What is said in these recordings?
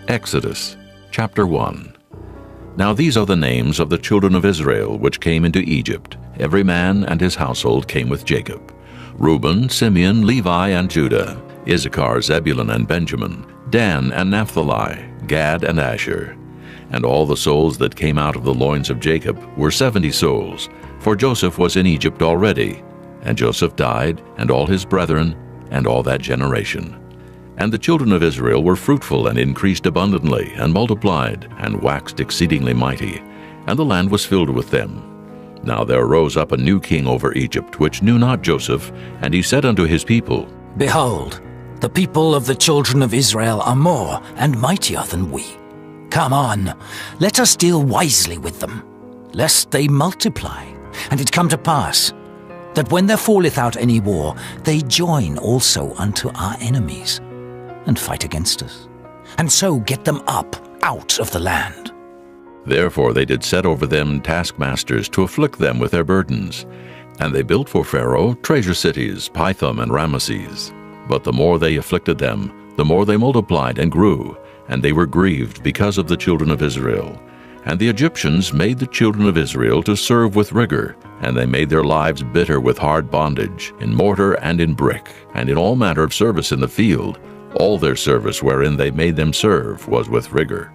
Exodus chapter 1. Now these are the names of the children of Israel which came into Egypt. Every man and his household came with Jacob. Reuben, Simeon, Levi, and Judah, Issachar, Zebulun, and Benjamin, Dan and Naphtali, Gad and Asher. And all the souls that came out of the loins of Jacob were 70 souls, for Joseph was in Egypt already. And Joseph died, and all his brethren, and all that generation. And the children of Israel were fruitful and increased abundantly, and multiplied, and waxed exceedingly mighty, and the land was filled with them. Now there arose up a new king over Egypt, which knew not Joseph, and he said unto his people, Behold, the people of the children of Israel are more and mightier than we. Come on, let us deal wisely with them, lest they multiply. And it come to pass, that when there falleth out any war, they join also unto our enemies, and fight against us, and so get them up out of the land. Therefore they did set over them taskmasters to afflict them with their burdens. And they built for Pharaoh treasure cities, Pithom and Ramesses. But the more they afflicted them, the more they multiplied and grew, and they were grieved because of the children of Israel. And the Egyptians made the children of Israel to serve with rigor, and they made their lives bitter with hard bondage, in mortar and in brick, and in all manner of service in the field. All their service wherein they made them serve was with rigor.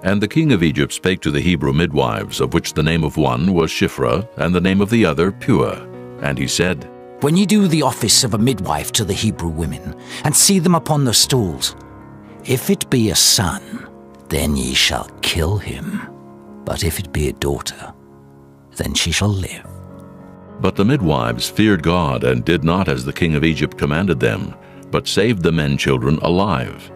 And the king of Egypt spake to the Hebrew midwives, of which the name of one was Shiphrah, and the name of the other Puah. And he said, When ye do the office of a midwife to the Hebrew women, and see them upon the stools, if it be a son, then ye shall kill him. But if it be a daughter, then she shall live. But the midwives feared God, and did not as the king of Egypt commanded them, but saved the men children alive.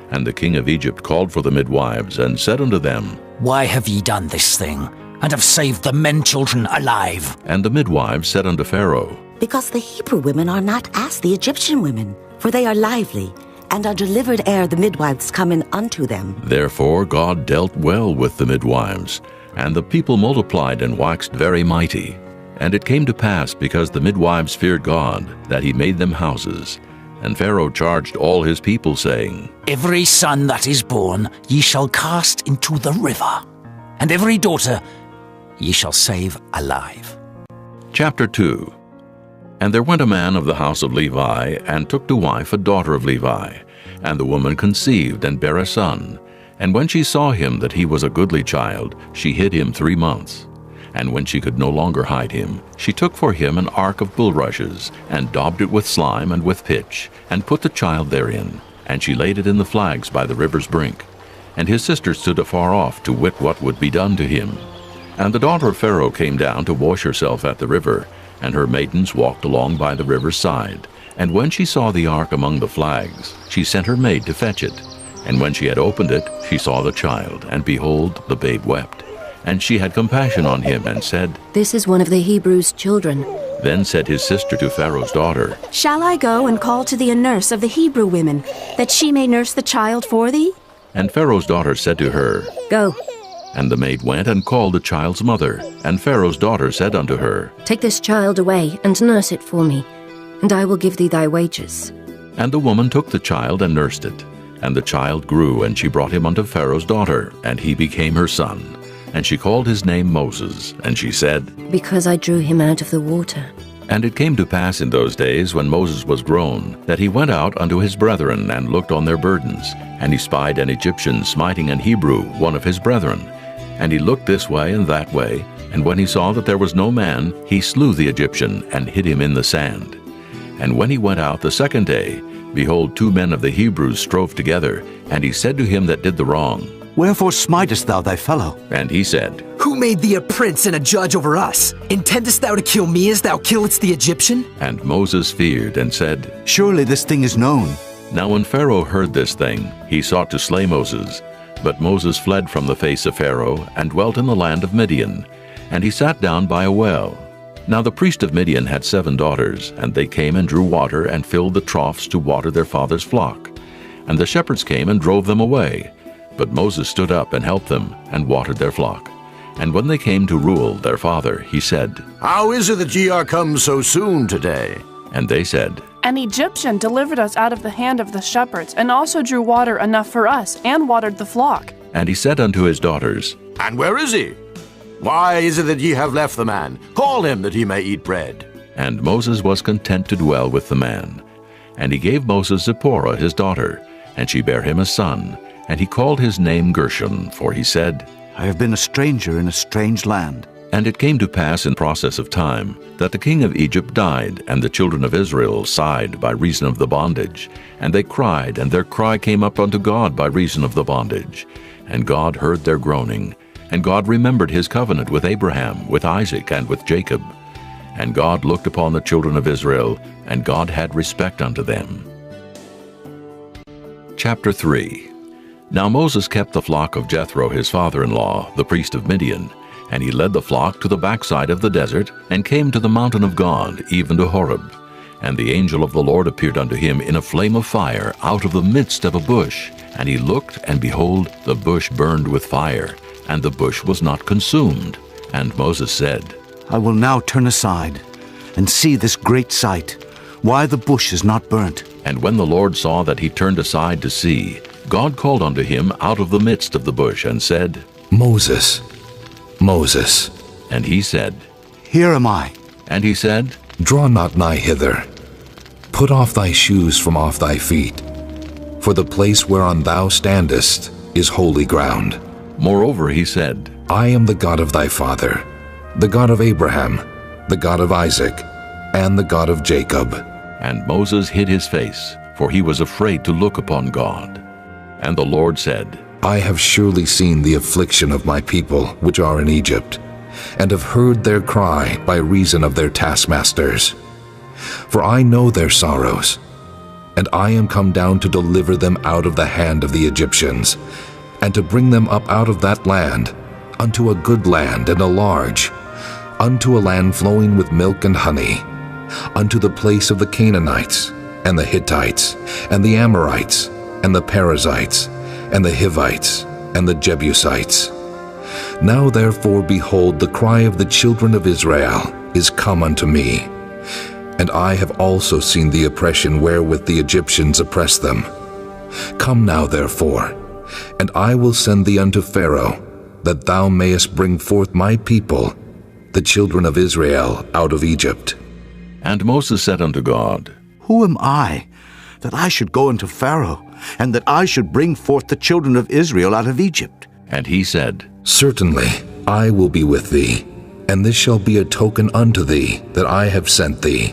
And the king of Egypt called for the midwives, and said unto them, Why have ye done this thing, and have saved the men children alive? And the midwives said unto Pharaoh, Because the Hebrew women are not as the Egyptian women, for they are lively, and are delivered ere the midwives come in unto them. Therefore God dealt well with the midwives, and the people multiplied and waxed very mighty. And it came to pass, because the midwives feared God, that he made them houses. And Pharaoh charged all his people, saying, Every son that is born ye shall cast into the river, and every daughter ye shall save alive. Chapter 2. And there went a man of the house of Levi, and took to wife a daughter of Levi. And the woman conceived, and bare a son. And when she saw him that he was a goodly child, she hid him 3 months. And when she could no longer hide him, she took for him an ark of bulrushes, and daubed it with slime and with pitch, and put the child therein. And she laid it in the flags by the river's brink. And his sister stood afar off to wit what would be done to him. And the daughter of Pharaoh came down to wash herself at the river, and her maidens walked along by the river's side. And when she saw the ark among the flags, she sent her maid to fetch it. And when she had opened it, she saw the child, and behold, the babe wept. And she had compassion on him, and said, This is one of the Hebrews' children. Then said his sister to Pharaoh's daughter, Shall I go and call to thee a nurse of the Hebrew women, that she may nurse the child for thee? And Pharaoh's daughter said to her, Go, And the maid went and called the child's mother. And Pharaoh's daughter said unto her, take this child away, and nurse it for me, and I will give thee thy wages. And the woman took the child and nursed it. And the child grew, and she brought him unto Pharaoh's daughter, and he became her son. And she called his name Moses, and she said, Because I drew him out of the water. And it came to pass in those days, when Moses was grown, that he went out unto his brethren, and looked on their burdens. And he spied an Egyptian smiting an Hebrew, one of his brethren. And he looked this way and that way, and when he saw that there was no man, he slew the Egyptian, and hid him in the sand. And when he went out the second day, behold, 2 men of the Hebrews strove together. And he said to him that did the wrong, Wherefore smitest thou thy fellow? And he said, Who made thee a prince and a judge over us? Intendest thou to kill me as thou killedst the Egyptian? And Moses feared, and said, Surely this thing is known. Now when Pharaoh heard this thing, he sought to slay Moses. But Moses fled from the face of Pharaoh, and dwelt in the land of Midian. And he sat down by a well. Now the priest of Midian had 7 daughters, and they came and drew water, and filled the troughs to water their father's flock. And the shepherds came and drove them away. But Moses stood up and helped them, and watered their flock. And when they came to Reuel their father, he said, How is it that ye are come so soon today? And they said, An Egyptian delivered us out of the hand of the shepherds, and also drew water enough for us, and watered the flock. And he said unto his daughters, And where is he? Why is it that ye have left the man? Call him that he may eat bread. And Moses was content to dwell with the man. And he gave Moses Zipporah his daughter, and she bare him a son, and he called his name Gershon, for he said, I have been a stranger in a strange land. And it came to pass in process of time, that the king of Egypt died, and the children of Israel sighed by reason of the bondage. And they cried, and their cry came up unto God by reason of the bondage. And God heard their groaning. And God remembered his covenant with Abraham, with Isaac, and with Jacob. And God looked upon the children of Israel, and God had respect unto them. Chapter 3. Now Moses kept the flock of Jethro his father-in-law, the priest of Midian. And he led the flock to the backside of the desert, and came to the mountain of God, even to Horeb. And the angel of the Lord appeared unto him in a flame of fire out of the midst of a bush. And he looked, and behold, the bush burned with fire, and the bush was not consumed. And Moses said, I will now turn aside and see this great sight, why the bush is not burnt. And when the Lord saw that he turned aside to see, God called unto him out of the midst of the bush, and said, Moses, Moses. And he said, Here am I. And he said, Draw not nigh hither. Put off thy shoes from off thy feet, for the place whereon thou standest is holy ground. Moreover he said, I am the God of thy father, the God of Abraham, the God of Isaac, and the God of Jacob. And Moses hid his face, for he was afraid to look upon God. And the Lord said, I have surely seen the affliction of my people which are in Egypt, and have heard their cry by reason of their taskmasters. For I know their sorrows, and I am come down to deliver them out of the hand of the Egyptians, and to bring them up out of that land, unto a good land and a large, unto a land flowing with milk and honey, unto the place of the Canaanites, and the Hittites, and the Amorites, and the Perizzites, and the Hivites, and the Jebusites. Now therefore, behold, the cry of the children of Israel is come unto me, and I have also seen the oppression wherewith the Egyptians oppress them. Come now therefore, and I will send thee unto Pharaoh, that thou mayest bring forth my people, the children of Israel, out of Egypt. And Moses said unto God, Who am I, that I should go unto Pharaoh, and that I should bring forth the children of Israel out of Egypt? And he said, Certainly I will be with thee, and this shall be a token unto thee that I have sent thee.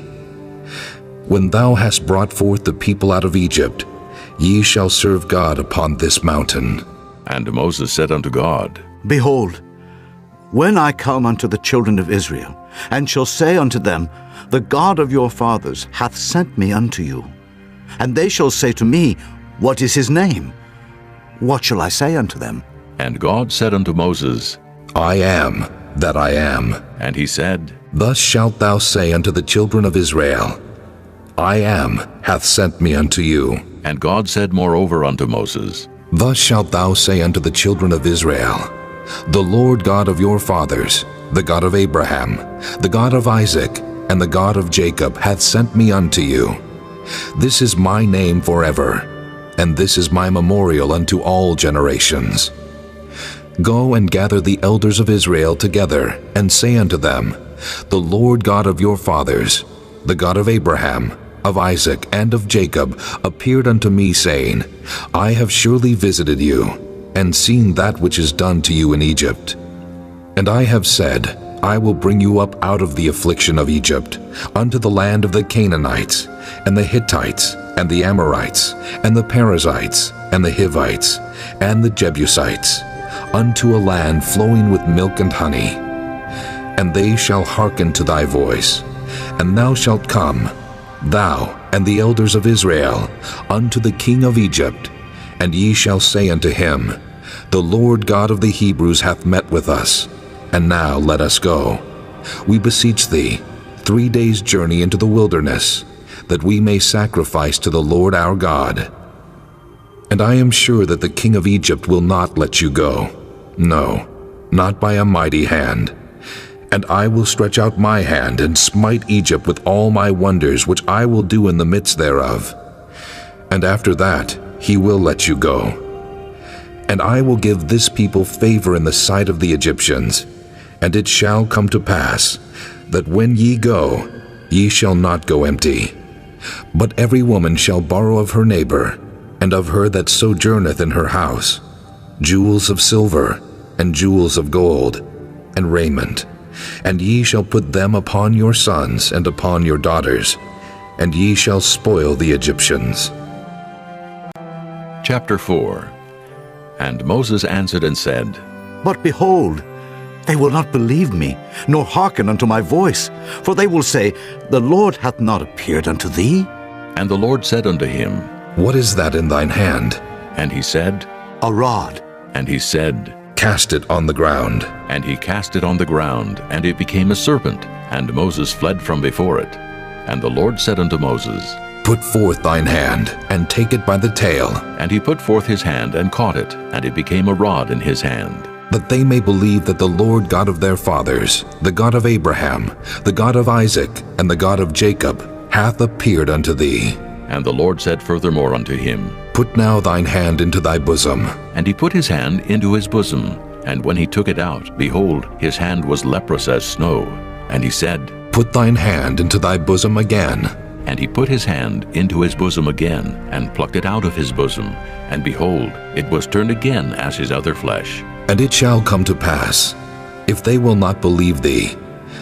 When thou hast brought forth the people out of Egypt, ye shall serve God upon this mountain. And Moses said unto God, Behold, when I come unto the children of Israel, and shall say unto them, The God of your fathers hath sent me unto you, and they shall say to me, What is his name? What shall I say unto them? And God said unto Moses, I am that I am. And he said, Thus shalt thou say unto the children of Israel, I am hath sent me unto you. And God said moreover unto Moses, Thus shalt thou say unto the children of Israel, The Lord God of your fathers, the God of Abraham, the God of Isaac, and the God of Jacob hath sent me unto you. This is my name forever, and this is my memorial unto all generations. Go and gather the elders of Israel together, and say unto them, The Lord God of your fathers, the God of Abraham, of Isaac, and of Jacob, appeared unto me, saying, I have surely visited you, and seen that which is done to you in Egypt. And I have said, I will bring you up out of the affliction of Egypt, unto the land of the Canaanites, and the Hittites, and the Amorites, and the Perizzites, and the Hivites, and the Jebusites, unto a land flowing with milk and honey. And they shall hearken to thy voice, and thou shalt come, thou and the elders of Israel, unto the king of Egypt, and ye shall say unto him, The Lord God of the Hebrews hath met with us, and now let us go. We beseech thee, 3 days' journey into the wilderness, that we may sacrifice to the Lord our God. And I am sure that the king of Egypt will not let you go, no, not by a mighty hand. And I will stretch out my hand and smite Egypt with all my wonders which I will do in the midst thereof. And after that he will let you go. And I will give this people favor in the sight of the Egyptians. And it shall come to pass that when ye go, ye shall not go empty. But every woman shall borrow of her neighbor, and of her that sojourneth in her house, jewels of silver, and jewels of gold, and raiment. And ye shall put them upon your sons and upon your daughters, and ye shall spoil the Egyptians. Chapter 4. And Moses answered and said, But behold, they will not believe me, nor hearken unto my voice. For they will say, The Lord hath not appeared unto thee. And the Lord said unto him, What is that in thine hand? And he said, A rod. And he said, Cast it on the ground. And he cast it on the ground, and it became a serpent, and Moses fled from before it. And the Lord said unto Moses, Put forth thine hand, and take it by the tail. And he put forth his hand, and caught it, and it became a rod in his hand. That they may believe that the Lord God of their fathers, the God of Abraham, the God of Isaac, and the God of Jacob, hath appeared unto thee. And the Lord said furthermore unto him, Put now thine hand into thy bosom. And he put his hand into his bosom. And when he took it out, behold, his hand was leprous as snow. And he said, Put thine hand into thy bosom again. And he put his hand into his bosom again, and plucked it out of his bosom. And behold, it was turned again as his other flesh. And it shall come to pass, if they will not believe thee,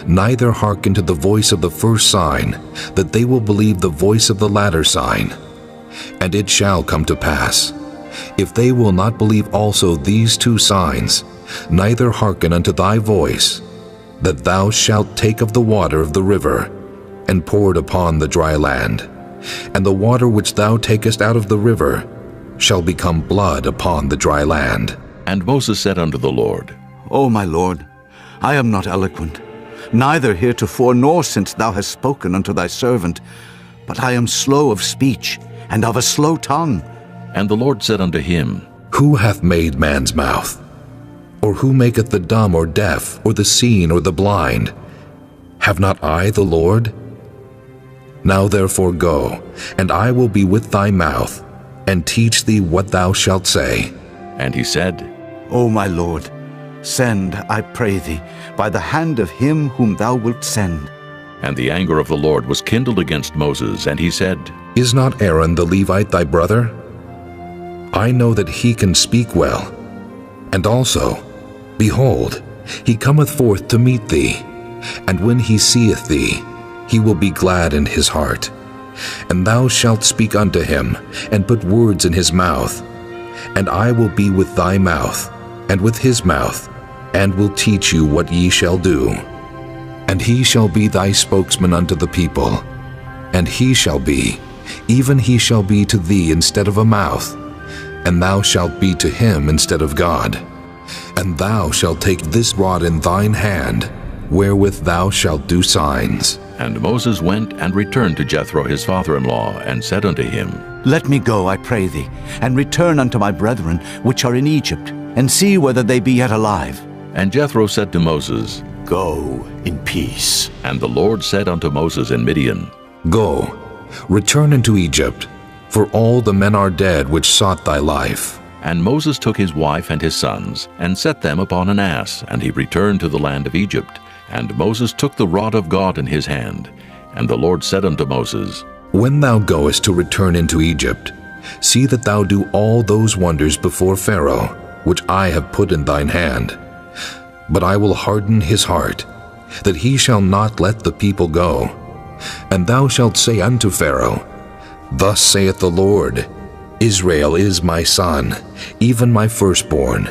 neither hearken to the voice of the first sign, that they will believe the voice of the latter sign. And it shall come to pass, if they will not believe also these two signs, neither hearken unto thy voice, that thou shalt take of the water of the river, and pour it upon the dry land. And the water which thou takest out of the river shall become blood upon the dry land. And Moses said unto the Lord, O my Lord, I am not eloquent, neither heretofore nor since thou hast spoken unto thy servant, but I am slow of speech, and of a slow tongue. And the Lord said unto him, Who hath made man's mouth? Or who maketh the dumb or deaf, or the seen or the blind? Have not I the Lord? Now therefore go, and I will be with thy mouth, and teach thee what thou shalt say. And he said, O my Lord, send, I pray thee, by the hand of him whom thou wilt send. And the anger of the Lord was kindled against Moses, and he said, Is not Aaron the Levite thy brother? I know that he can speak well. And also, behold, he cometh forth to meet thee, and when he seeth thee, he will be glad in his heart. And thou shalt speak unto him, and put words in his mouth. And I will be with thy mouth, and with his mouth, and will teach you what ye shall do. And he shall be thy spokesman unto the people. And he shall be, even he shall be to thee instead of a mouth, and thou shalt be to him instead of God. And thou shalt take this rod in thine hand, wherewith thou shalt do signs. And Moses went and returned to Jethro his father-in-law, and said unto him, Let me go, I pray thee, and return unto my brethren which are in Egypt, and see whether they be yet alive. And Jethro said to Moses, Go in peace. And the Lord said unto Moses in Midian, Go, return into Egypt, for all the men are dead which sought thy life. And Moses took his wife and his sons, and set them upon an ass, and he returned to the land of Egypt. And Moses took the rod of God in his hand. And the Lord said unto Moses, When thou goest to return into Egypt, see that thou do all those wonders before Pharaoh, which I have put in thine hand. But I will harden his heart, that he shall not let the people go. And thou shalt say unto Pharaoh, Thus saith the Lord, Israel is my son, even my firstborn.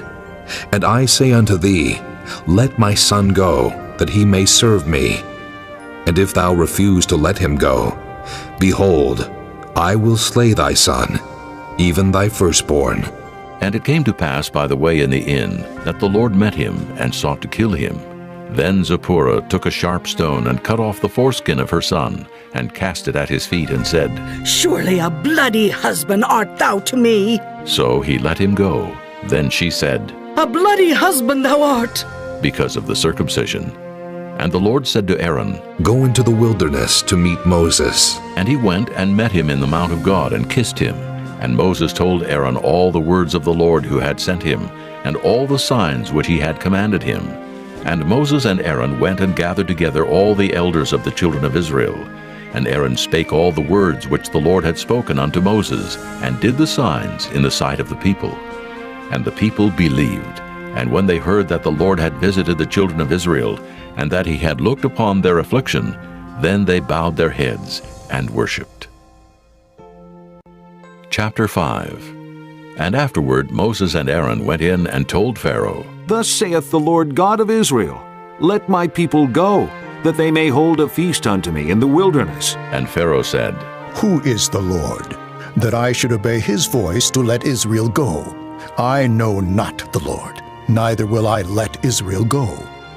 And I say unto thee, Let my son go, that he may serve me. And if thou refuse to let him go, behold, I will slay thy son, even thy firstborn. And it came to pass by the way in the inn, that the Lord met him, and sought to kill him. Then Zipporah took a sharp stone, and cut off the foreskin of her son, and cast it at his feet, and said, Surely a bloody husband art thou to me. So he let him go. Then she said, A bloody husband thou art, because of the circumcision. And the Lord said to Aaron, Go into the wilderness to meet Moses. And he went and met him in the mount of God and kissed him. And Moses told Aaron all the words of the Lord who had sent him, and all the signs which he had commanded him. And Moses and Aaron went and gathered together all the elders of the children of Israel. And Aaron spake all the words which the Lord had spoken unto Moses, and did the signs in the sight of the people. And the people believed. And when they heard that the Lord had visited the children of Israel, and that he had looked upon their affliction, then they bowed their heads and worshipped. Chapter 5. And afterward Moses and Aaron went in and told Pharaoh, Thus saith the Lord God of Israel, Let my people go, that they may hold a feast unto me in the wilderness. And Pharaoh said, Who is the Lord, that I should obey his voice to let Israel go? I know not the Lord, neither will I let Israel go.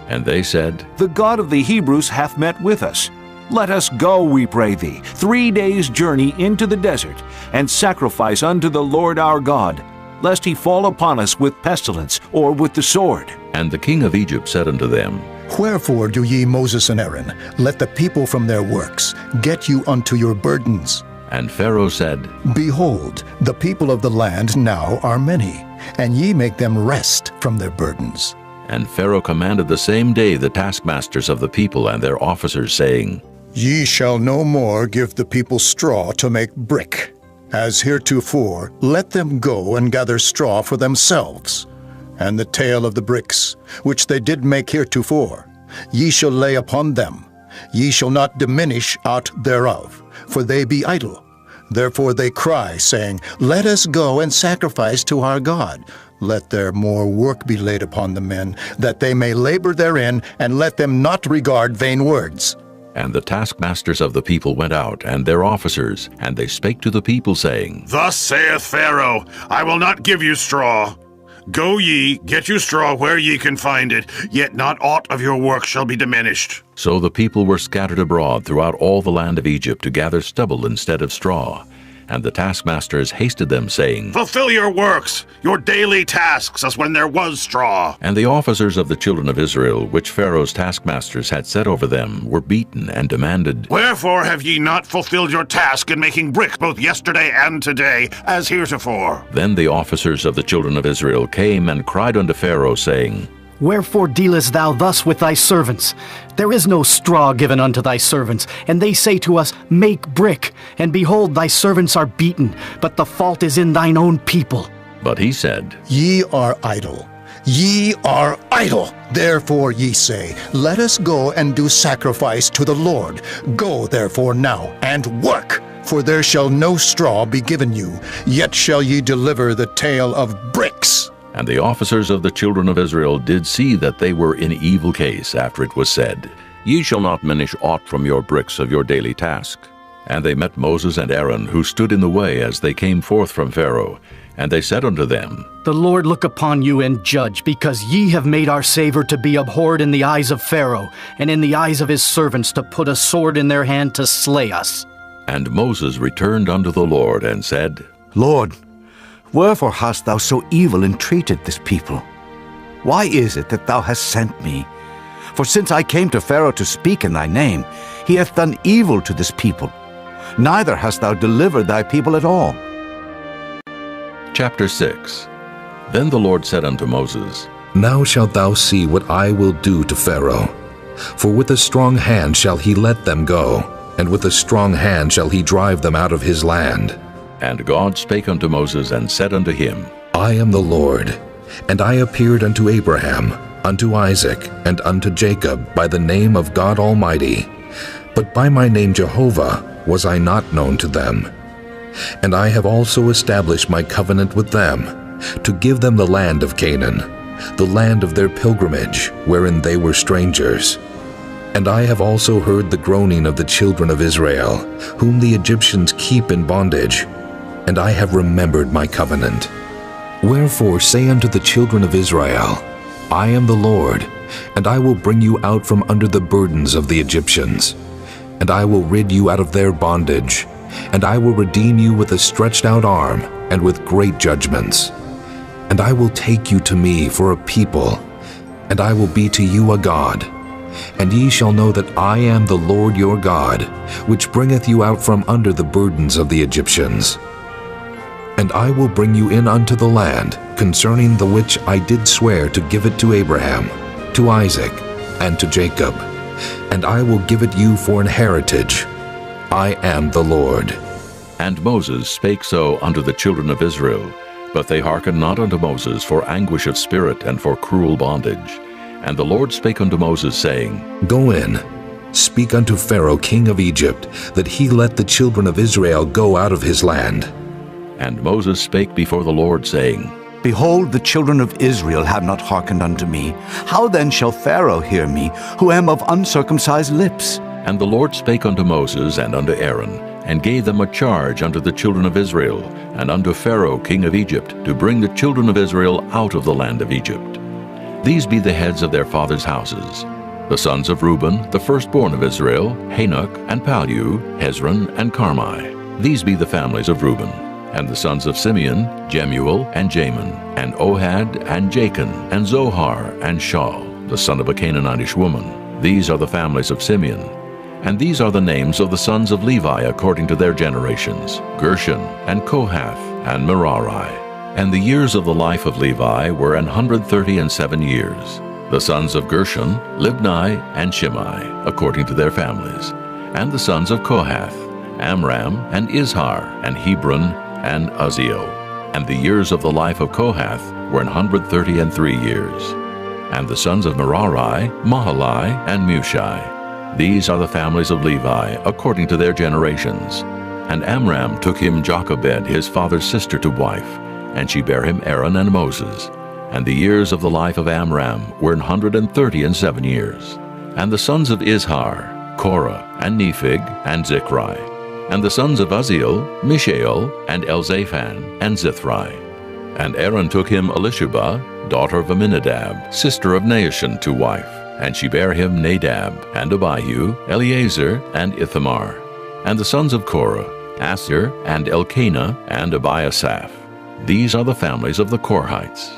And they said, The God of the Hebrews hath met with us. Let us go, we pray thee, 3 days' journey into the desert, and sacrifice unto the Lord our God, lest he fall upon us with pestilence or with the sword. And the king of Egypt said unto them, Wherefore do ye, Moses and Aaron, let the people from their works get you unto your burdens? And Pharaoh said, Behold, the people of the land now are many, and ye make them rest from their burdens. And Pharaoh commanded the same day the taskmasters of the people and their officers, saying, Ye shall no more give the people straw to make brick. As heretofore, let them go and gather straw for themselves. And the tale of the bricks, which they did make heretofore, ye shall lay upon them. Ye shall not diminish aught thereof, for they be idle. Therefore they cry, saying, Let us go and sacrifice to our God. Let there more work be laid upon the men, that they may labor therein, and let them not regard vain words. And the taskmasters of the people went out, and their officers, and they spake to the people, saying, Thus saith Pharaoh, I will not give you straw. Go ye, get you straw where ye can find it, yet not aught of your work shall be diminished. So the people were scattered abroad throughout all the land of Egypt to gather stubble instead of straw. And the taskmasters hasted them, saying, Fulfill your works, your daily tasks, as when there was straw. And the officers of the children of Israel, which Pharaoh's taskmasters had set over them, were beaten and demanded, Wherefore have ye not fulfilled your task in making brick both yesterday and today, as heretofore? Then the officers of the children of Israel came and cried unto Pharaoh, saying, Wherefore dealest thou thus with thy servants? There is no straw given unto thy servants, and they say to us, Make brick. And behold, thy servants are beaten, but the fault is in thine own people. But he said, Ye are idle. Ye are idle. Therefore ye say, Let us go and do sacrifice to the Lord. Go therefore now, and work. For there shall no straw be given you, yet shall ye deliver the tale of bricks. And the officers of the children of Israel did see that they were in evil case after it was said, Ye shall not diminish aught from your bricks of your daily task. And they met Moses and Aaron, who stood in the way as they came forth from Pharaoh. And they said unto them, The Lord look upon you and judge, because ye have made our savor to be abhorred in the eyes of Pharaoh, and in the eyes of his servants to put a sword in their hand to slay us. And Moses returned unto the Lord and said, Lord, wherefore hast thou so evil entreated this people? Why is it that thou hast sent me? For since I came to Pharaoh to speak in thy name, he hath done evil to this people. Neither hast thou delivered thy people at all. Chapter 6. Then the Lord said unto Moses, Now shalt thou see what I will do to Pharaoh. For with a strong hand shall he let them go, and with a strong hand shall he drive them out of his land. And God spake unto Moses and said unto him, I am the Lord, and I appeared unto Abraham, unto Isaac, and unto Jacob by the name of God Almighty. But by my name Jehovah was I not known to them. And I have also established my covenant with them, to give them the land of Canaan, the land of their pilgrimage, wherein they were strangers. And I have also heard the groaning of the children of Israel, whom the Egyptians keep in bondage, and I have remembered my covenant. Wherefore say unto the children of Israel, I am the Lord, and I will bring you out from under the burdens of the Egyptians, and I will rid you out of their bondage, and I will redeem you with a stretched out arm, and with great judgments. And I will take you to me for a people, and I will be to you a God. And ye shall know that I am the Lord your God, which bringeth you out from under the burdens of the Egyptians. And I will bring you in unto the land, concerning the which I did swear to give it to Abraham, to Isaac, and to Jacob. And I will give it you for an heritage. I am the Lord. And Moses spake so unto the children of Israel, but they hearkened not unto Moses for anguish of spirit and for cruel bondage. And the Lord spake unto Moses, saying, Go in, speak unto Pharaoh king of Egypt, that he let the children of Israel go out of his land. And Moses spake before the Lord, saying, Behold, the children of Israel have not hearkened unto me. How then shall Pharaoh hear me, who am of uncircumcised lips? And the Lord spake unto Moses and unto Aaron, and gave them a charge unto the children of Israel, and unto Pharaoh king of Egypt, to bring the children of Israel out of the land of Egypt. These be the heads of their fathers' houses. The sons of Reuben, the firstborn of Israel, Hanok, and Pallu, Hezron, and Carmi. These be the families of Reuben. And the sons of Simeon, Jemuel, and Jamin, and Ohad, and Jachin, and Zohar, and Shaul, the son of a Canaanitish woman. These are the families of Simeon. And these are the names of the sons of Levi according to their generations, Gershon, and Kohath, and Merari. And the years of the life of Levi were 137 years. The sons of Gershon, Libni, and Shimei, according to their families. And the sons of Kohath, Amram, and Izhar, and Hebron, and Uzziel. And the years of the life of Kohath were 133 years. And the sons of Merari, Mahali, and Mushi. These are the families of Levi, according to their generations. And Amram took him Jochebed, his father's sister, to wife, and she bare him Aaron and Moses. And the years of the life of Amram were 137 years. And the sons of Izhar, Korah, and Nephig, and Zichri. And the sons of Uzziel, Mishael, and Elzaphan, and Zithri. And Aaron took him Elisheba, daughter of Aminadab, sister of Naashon, to wife. And she bare him Nadab, and Abihu, Eleazar, and Ithamar. And the sons of Korah, Asher, and Elkanah, and Abiasaph. These are the families of the Korhites.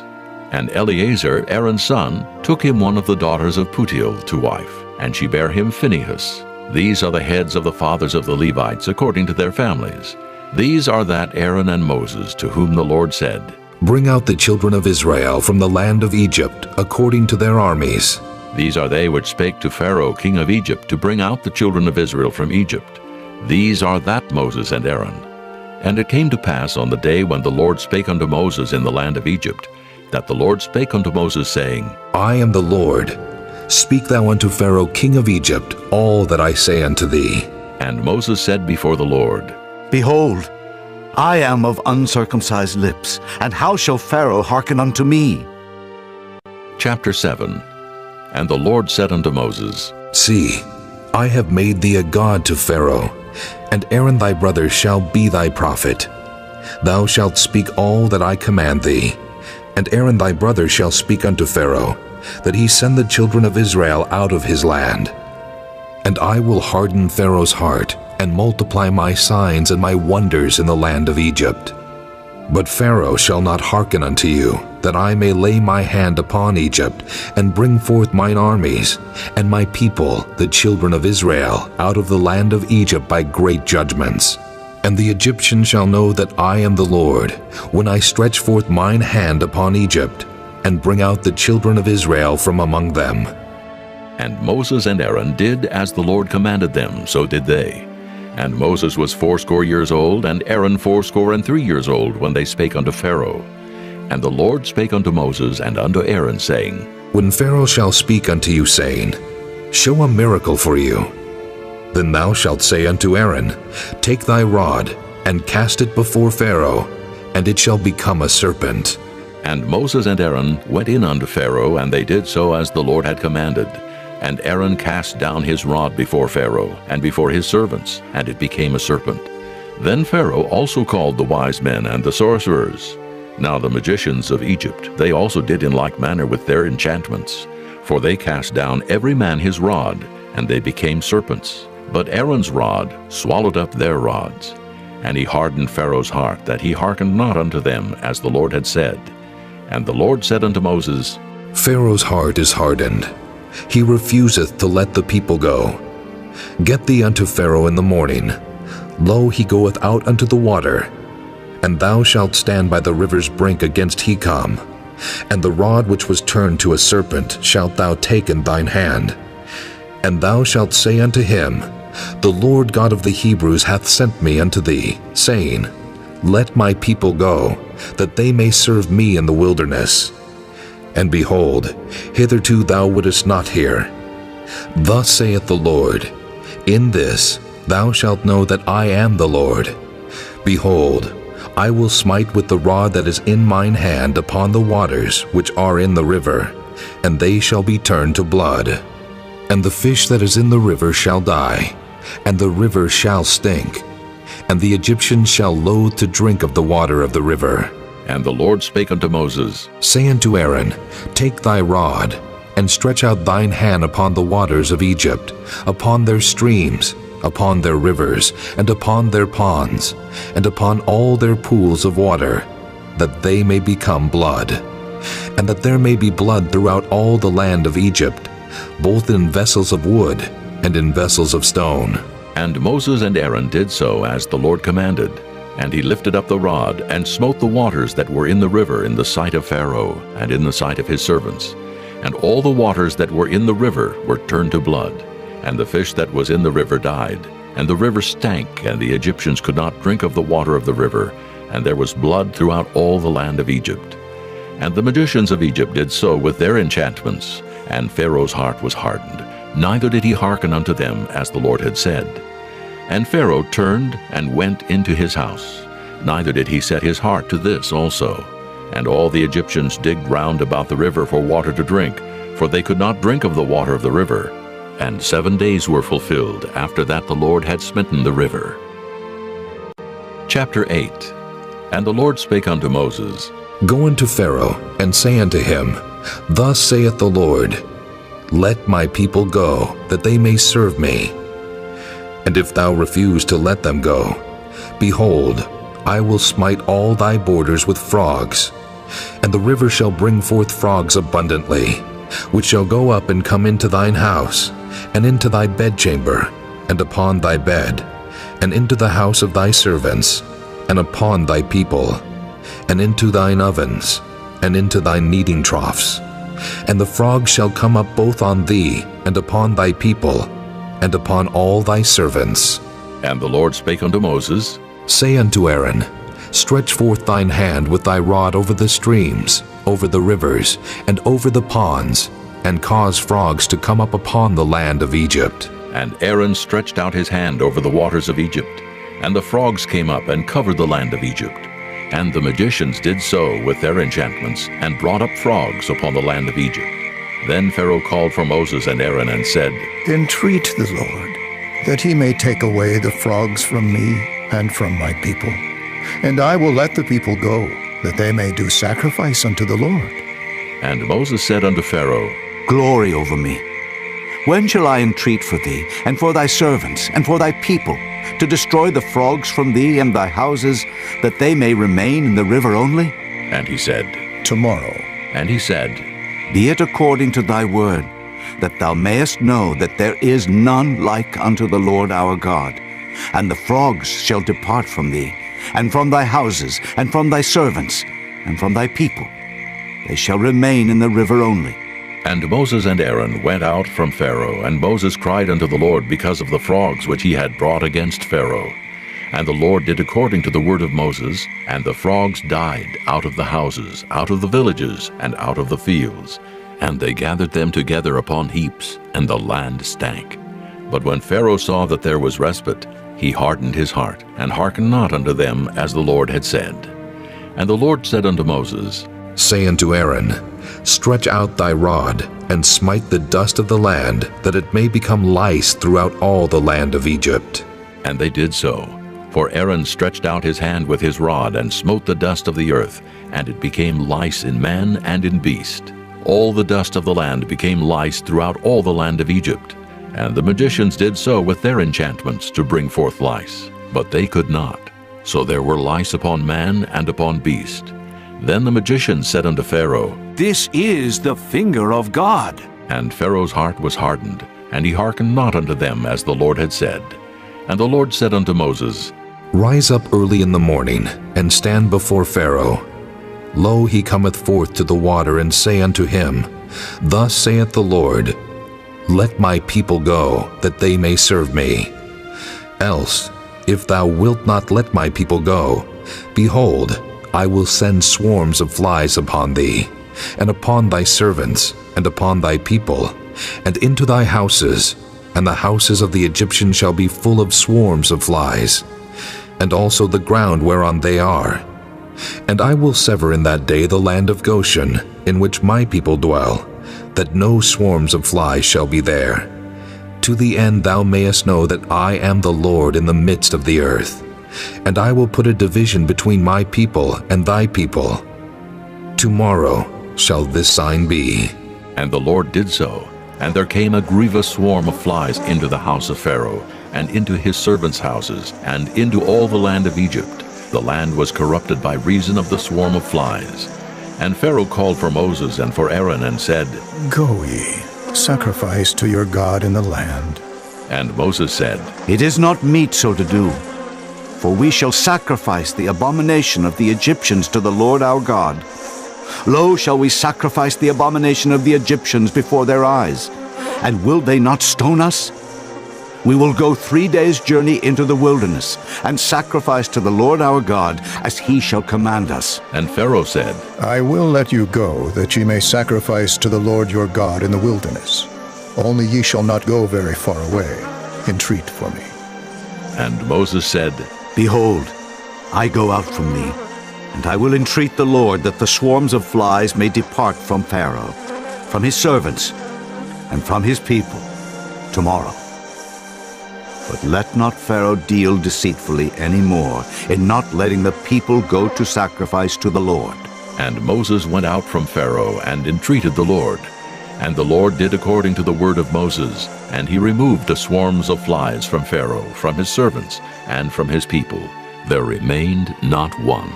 And Eleazar, Aaron's son, took him one of the daughters of Putiel to wife, and she bare him Phinehas. These are the heads of the fathers of the Levites according to their families. These are that Aaron and Moses, to whom the Lord said, Bring out the children of Israel from the land of Egypt according to their armies. These are they which spake to Pharaoh king of Egypt to bring out the children of Israel from Egypt. These are that Moses and Aaron. And it came to pass on the day when the Lord spake unto Moses in the land of Egypt, that the Lord spake unto Moses, saying, I am the Lord. Speak thou unto Pharaoh king of Egypt all that I say unto thee. And Moses said before the Lord, Behold, I am of uncircumcised lips, and how shall Pharaoh hearken unto me? Chapter 7. And the Lord said unto Moses, See, I have made thee a god to Pharaoh, and Aaron thy brother shall be thy prophet. Thou shalt speak all that I command thee, and Aaron thy brother shall speak unto Pharaoh, that he send the children of Israel out of his land. And I will harden Pharaoh's heart, and multiply my signs and my wonders in the land of Egypt. But Pharaoh shall not hearken unto you, that I may lay my hand upon Egypt, and bring forth mine armies, and my people, the children of Israel, out of the land of Egypt by great judgments. And the Egyptians shall know that I am the Lord, when I stretch forth mine hand upon Egypt, and bring out the children of Israel from among them. And Moses and Aaron did as the Lord commanded them, so did they. And Moses was 80 years old, and Aaron 83 years old, when they spake unto Pharaoh. And the Lord spake unto Moses and unto Aaron, saying, When Pharaoh shall speak unto you, saying, Show a miracle for you, then thou shalt say unto Aaron, Take thy rod, and cast it before Pharaoh, and it shall become a serpent. And Moses and Aaron went in unto Pharaoh, and they did so as the Lord had commanded. And Aaron cast down his rod before Pharaoh, and before his servants, and it became a serpent. Then Pharaoh also called the wise men and the sorcerers. Now the magicians of Egypt, they also did in like manner with their enchantments. For they cast down every man his rod, and they became serpents. But Aaron's rod swallowed up their rods. And he hardened Pharaoh's heart, that he hearkened not unto them, as the Lord had said. And the Lord said unto Moses, Pharaoh's heart is hardened. he refuseth to let the people go. Get thee unto Pharaoh in the morning. Lo, he goeth out unto the water. And thou shalt stand by the river's brink against Hekam. And the rod which was turned to a serpent shalt thou take in thine hand. And thou shalt say unto him, The Lord God of the Hebrews hath sent me unto thee, saying, Let my people go, that they may serve me in the wilderness. And behold, hitherto thou wouldest not hear. Thus saith the Lord, In this thou shalt know that I am the Lord. Behold, I will smite with the rod that is in mine hand upon the waters which are in the river, and they shall be turned to blood. And the fish that is in the river shall die, and the river shall stink, and the Egyptians shall loathe to drink of the water of the river. And the Lord spake unto Moses, Say unto Aaron, Take thy rod, and stretch out thine hand upon the waters of Egypt, upon their streams, upon their rivers, and upon their ponds, and upon all their pools of water, that they may become blood. And that there may be blood throughout all the land of Egypt, both in vessels of wood and in vessels of stone. And Moses and Aaron did so as the Lord commanded. And he lifted up the rod, and smote the waters that were in the river in the sight of Pharaoh, and in the sight of his servants. And all the waters that were in the river were turned to blood, and the fish that was in the river died. And the river stank, and the Egyptians could not drink of the water of the river, and there was blood throughout all the land of Egypt. And the magicians of Egypt did so with their enchantments, and Pharaoh's heart was hardened, neither did he hearken unto them as the Lord had said. And Pharaoh turned and went into his house, neither did he set his heart to this also. And all the Egyptians digged round about the river for water to drink, for they could not drink of the water of the river. And 7 days were fulfilled after that the Lord had smitten the river. Chapter 8. And the Lord spake unto Moses, Go unto Pharaoh, and say unto him, Thus saith the Lord, Let my people go, that they may serve me. And if thou refuse to let them go, behold, I will smite all thy borders with frogs, and the river shall bring forth frogs abundantly, which shall go up and come into thine house, and into thy bedchamber, and upon thy bed, and into the house of thy servants, and upon thy people, and into thine ovens, and into thy kneading troughs. And the frogs shall come up both on thee, and upon thy people, and upon all thy servants. And the Lord spake unto Moses, Say unto Aaron, Stretch forth thine hand with thy rod over the streams, over the rivers, and over the ponds, and cause frogs to come up upon the land of Egypt. And Aaron stretched out his hand over the waters of Egypt, and the frogs came up and covered the land of Egypt. And the magicians did so with their enchantments, and brought up frogs upon the land of Egypt. Then Pharaoh called for Moses and Aaron, and said, Entreat the Lord, that he may take away the frogs from me and from my people, and I will let the people go, that they may do sacrifice unto the Lord. And Moses said unto Pharaoh, Glory over me. When shall I entreat for thee, and for thy servants, and for thy people, to destroy the frogs from thee and thy houses, that they may remain in the river only? And he said, Tomorrow. And he said, Be it according to thy word, that thou mayest know that there is none like unto the Lord our God. And the frogs shall depart from thee, and from thy houses, and from thy servants, and from thy people. They shall remain in the river only. And Moses and Aaron went out from Pharaoh, and Moses cried unto the Lord because of the frogs which he had brought against Pharaoh. And the Lord did according to the word of Moses, and the frogs died out of the houses, out of the villages, and out of the fields. And they gathered them together upon heaps, and the land stank. But when Pharaoh saw that there was respite, he hardened his heart, and hearkened not unto them as the Lord had said. And the Lord said unto Moses, Say unto Aaron, Stretch out thy rod, and smite the dust of the land, that it may become lice throughout all the land of Egypt. And they did so. For Aaron stretched out his hand with his rod, and smote the dust of the earth, and it became lice in man and in beast. All the dust of the land became lice throughout all the land of Egypt. And the magicians did so with their enchantments to bring forth lice, but they could not. So there were lice upon man and upon beast. Then the magicians said unto Pharaoh, This is the finger of God. And Pharaoh's heart was hardened, and he hearkened not unto them as the Lord had said. And the Lord said unto Moses, Rise up early in the morning, and stand before Pharaoh. Lo, he cometh forth to the water, and say unto him, Thus saith the Lord, Let my people go, that they may serve me. Else, if thou wilt not let my people go, behold, I will send swarms of flies upon thee, and upon thy servants, and upon thy people, and into thy houses, and the houses of the Egyptians shall be full of swarms of flies, and also the ground whereon they are. And I will sever in that day the land of Goshen, in which my people dwell, that no swarms of flies shall be there, to the end thou mayest know that I am the Lord in the midst of the earth. And I will put a division between my people and thy people. Tomorrow shall this sign be. And the Lord did so. And there came a grievous swarm of flies into the house of Pharaoh, and into his servants' houses, and into all the land of Egypt. The land was corrupted by reason of the swarm of flies. And Pharaoh called for Moses and for Aaron, and said, Go ye, sacrifice to your God in the land. And Moses said, It is not meet so to do. For we shall sacrifice the abomination of the Egyptians to the Lord our God. Lo, shall we sacrifice the abomination of the Egyptians before their eyes? And will they not stone us? We will go 3 days' journey into the wilderness, and sacrifice to the Lord our God, as he shall command us. And Pharaoh said, I will let you go, that ye may sacrifice to the Lord your God in the wilderness. Only ye shall not go very far away. Entreat for me. And Moses said, Behold, I go out from thee, and I will entreat the Lord that the swarms of flies may depart from Pharaoh, from his servants, and from his people, tomorrow. But let not Pharaoh deal deceitfully any more in not letting the people go to sacrifice to the Lord. And Moses went out from Pharaoh and entreated the Lord. And the Lord did according to the word of Moses, and he removed the swarms of flies from Pharaoh, from his servants, and from his people. There remained not one.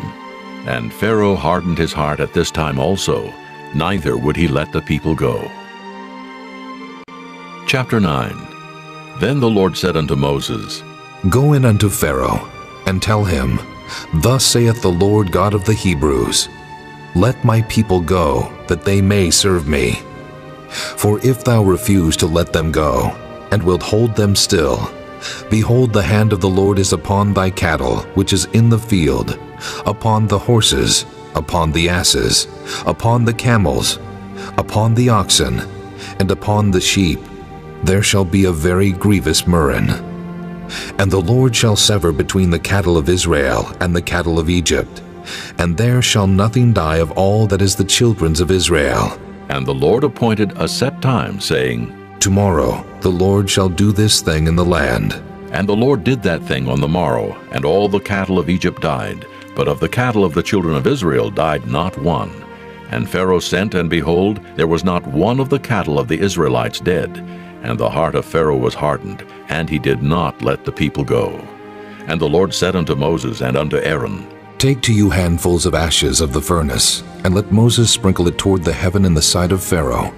And Pharaoh hardened his heart at this time also, neither would he let the people go. Chapter 9. Then the Lord said unto Moses, Go in unto Pharaoh, and tell him, Thus saith the Lord God of the Hebrews, Let my people go, that they may serve me. For if thou refuse to let them go, and wilt hold them still, behold, the hand of the Lord is upon thy cattle, which is in the field, upon the horses, upon the asses, upon the camels, upon the oxen, and upon the sheep. There shall be a very grievous murrain. And the Lord shall sever between the cattle of Israel and the cattle of Egypt, and there shall nothing die of all that is the children's of Israel. And the Lord appointed a set time, saying, Tomorrow the Lord shall do this thing in the land. And the Lord did that thing on the morrow, and all the cattle of Egypt died, but of the cattle of the children of Israel died not one. And Pharaoh sent, and behold, there was not one of the cattle of the Israelites dead. And the heart of Pharaoh was hardened, and he did not let the people go. And the Lord said unto Moses and unto Aaron, Take to you handfuls of ashes of the furnace, and let Moses sprinkle it toward the heaven in the sight of Pharaoh.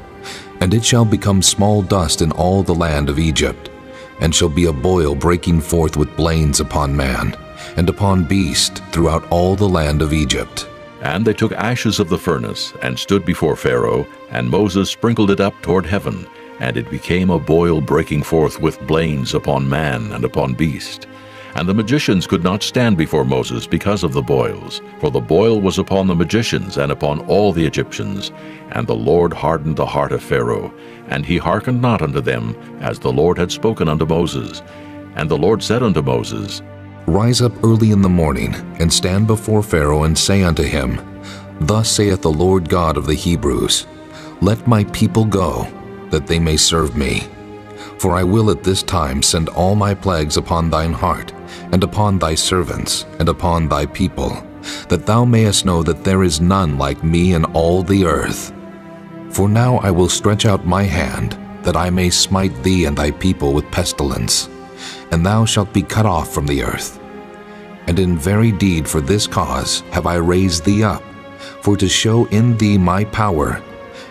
And it shall become small dust in all the land of Egypt, and shall be a boil breaking forth with blains upon man, and upon beast throughout all the land of Egypt. And they took ashes of the furnace, and stood before Pharaoh, and Moses sprinkled it up toward heaven, and it became a boil breaking forth with blains upon man and upon beast. And the magicians could not stand before Moses because of the boils, for the boil was upon the magicians and upon all the Egyptians. And the Lord hardened the heart of Pharaoh, and he hearkened not unto them, as the Lord had spoken unto Moses. And the Lord said unto Moses, Rise up early in the morning, and stand before Pharaoh, and say unto him, Thus saith the Lord God of the Hebrews, Let my people go, that they may serve me. For I will at this time send all my plagues upon thine heart, and upon thy servants, and upon thy people, that thou mayest know that there is none like me in all the earth. For now I will stretch out my hand, that I may smite thee and thy people with pestilence, and thou shalt be cut off from the earth. And in very deed for this cause have I raised thee up, for to show in thee my power,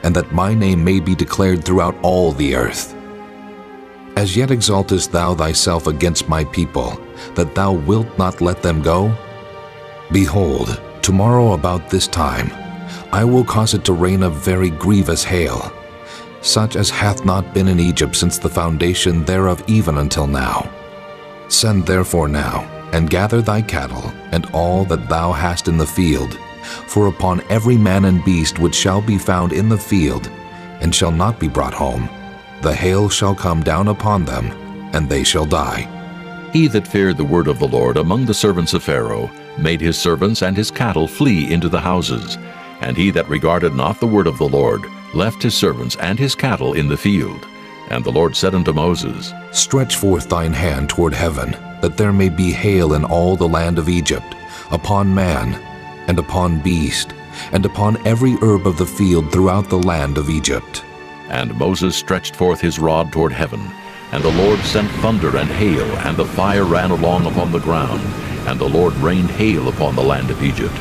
and that my name may be declared throughout all the earth. As yet exaltest thou thyself against my people, that thou wilt not let them go? Behold, tomorrow about this time, I will cause it to rain a very grievous hail, such as hath not been in Egypt since the foundation thereof even until now. Send therefore now, and gather thy cattle, and all that thou hast in the field, for upon every man and beast which shall be found in the field, and shall not be brought home, the hail shall come down upon them, and they shall die. He that feared the word of the Lord among the servants of Pharaoh made his servants and his cattle flee into the houses, and he that regarded not the word of the Lord left his servants and his cattle in the field. And the Lord said unto Moses, Stretch forth thine hand toward heaven, that there may be hail in all the land of Egypt, upon man, and upon beast, and upon every herb of the field throughout the land of Egypt. And Moses stretched forth his rod toward heaven, and the Lord sent thunder and hail, and the fire ran along upon the ground, and the Lord rained hail upon the land of Egypt.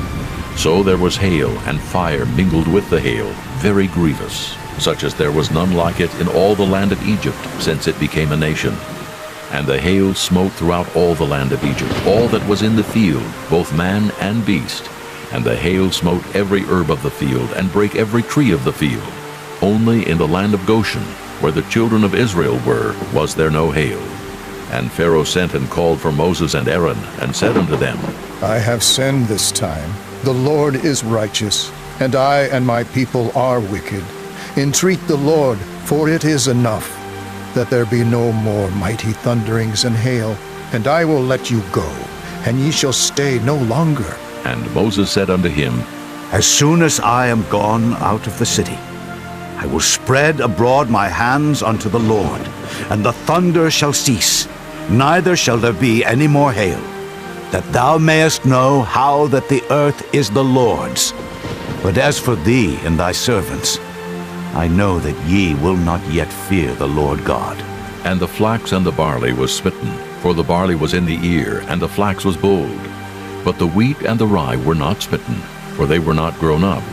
So there was hail and fire mingled with the hail, very grievous, such as there was none like it in all the land of Egypt, since it became a nation. And the hail smote throughout all the land of Egypt, all that was in the field, both man and beast. And the hail smote every herb of the field, and brake every tree of the field. Only in the land of Goshen, where the children of Israel were, was there no hail. And Pharaoh sent and called for Moses and Aaron, and said unto them, I have sinned this time. The Lord is righteous, and I and my people are wicked. Entreat the Lord, for it is enough, that there be no more mighty thunderings and hail, and I will let you go, and ye shall stay no longer. And Moses said unto him, As soon as I am gone out of the city, I will spread abroad my hands unto the Lord, and the thunder shall cease, neither shall there be any more hail, that thou mayest know how that the earth is the Lord's. But as for thee and thy servants, I know that ye will not yet fear the Lord God. And the flax and the barley was smitten, for the barley was in the ear, and the flax was bold. But the wheat and the rye were not smitten, for they were not grown up.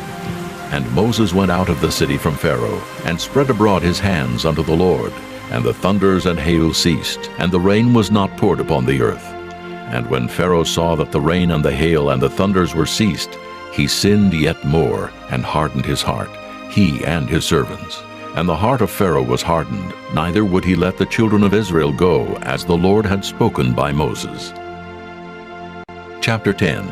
And Moses went out of the city from Pharaoh, and spread abroad his hands unto the Lord. And the thunders and hail ceased, and the rain was not poured upon the earth. And when Pharaoh saw that the rain and the hail and the thunders were ceased, he sinned yet more, and hardened his heart, he and his servants. And the heart of Pharaoh was hardened, neither would he let the children of Israel go, as the Lord had spoken by Moses. Chapter 10.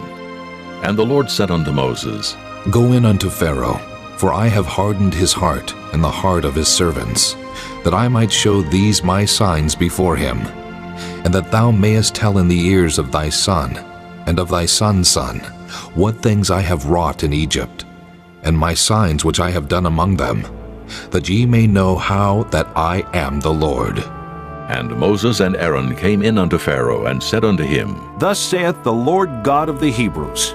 And the Lord said unto Moses, Go in unto Pharaoh, for I have hardened his heart and the heart of his servants, that I might show these my signs before him, and that thou mayest tell in the ears of thy son, and of thy son's son, what things I have wrought in Egypt, and my signs which I have done among them, that ye may know how that I am the Lord. And Moses and Aaron came in unto Pharaoh, and said unto him, Thus saith the Lord God of the Hebrews,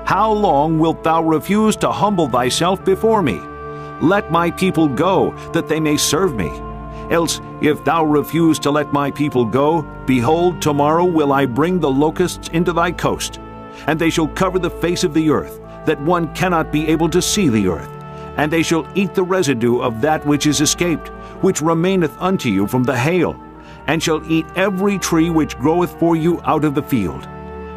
How long wilt thou refuse to humble thyself before me? Let my people go, that they may serve me. Else, if thou refuse to let my people go, behold, tomorrow will I bring the locusts into thy coast, and they shall cover the face of the earth, that one cannot be able to see the earth. And they shall eat the residue of that which is escaped, which remaineth unto you from the hail, and shall eat every tree which groweth for you out of the field.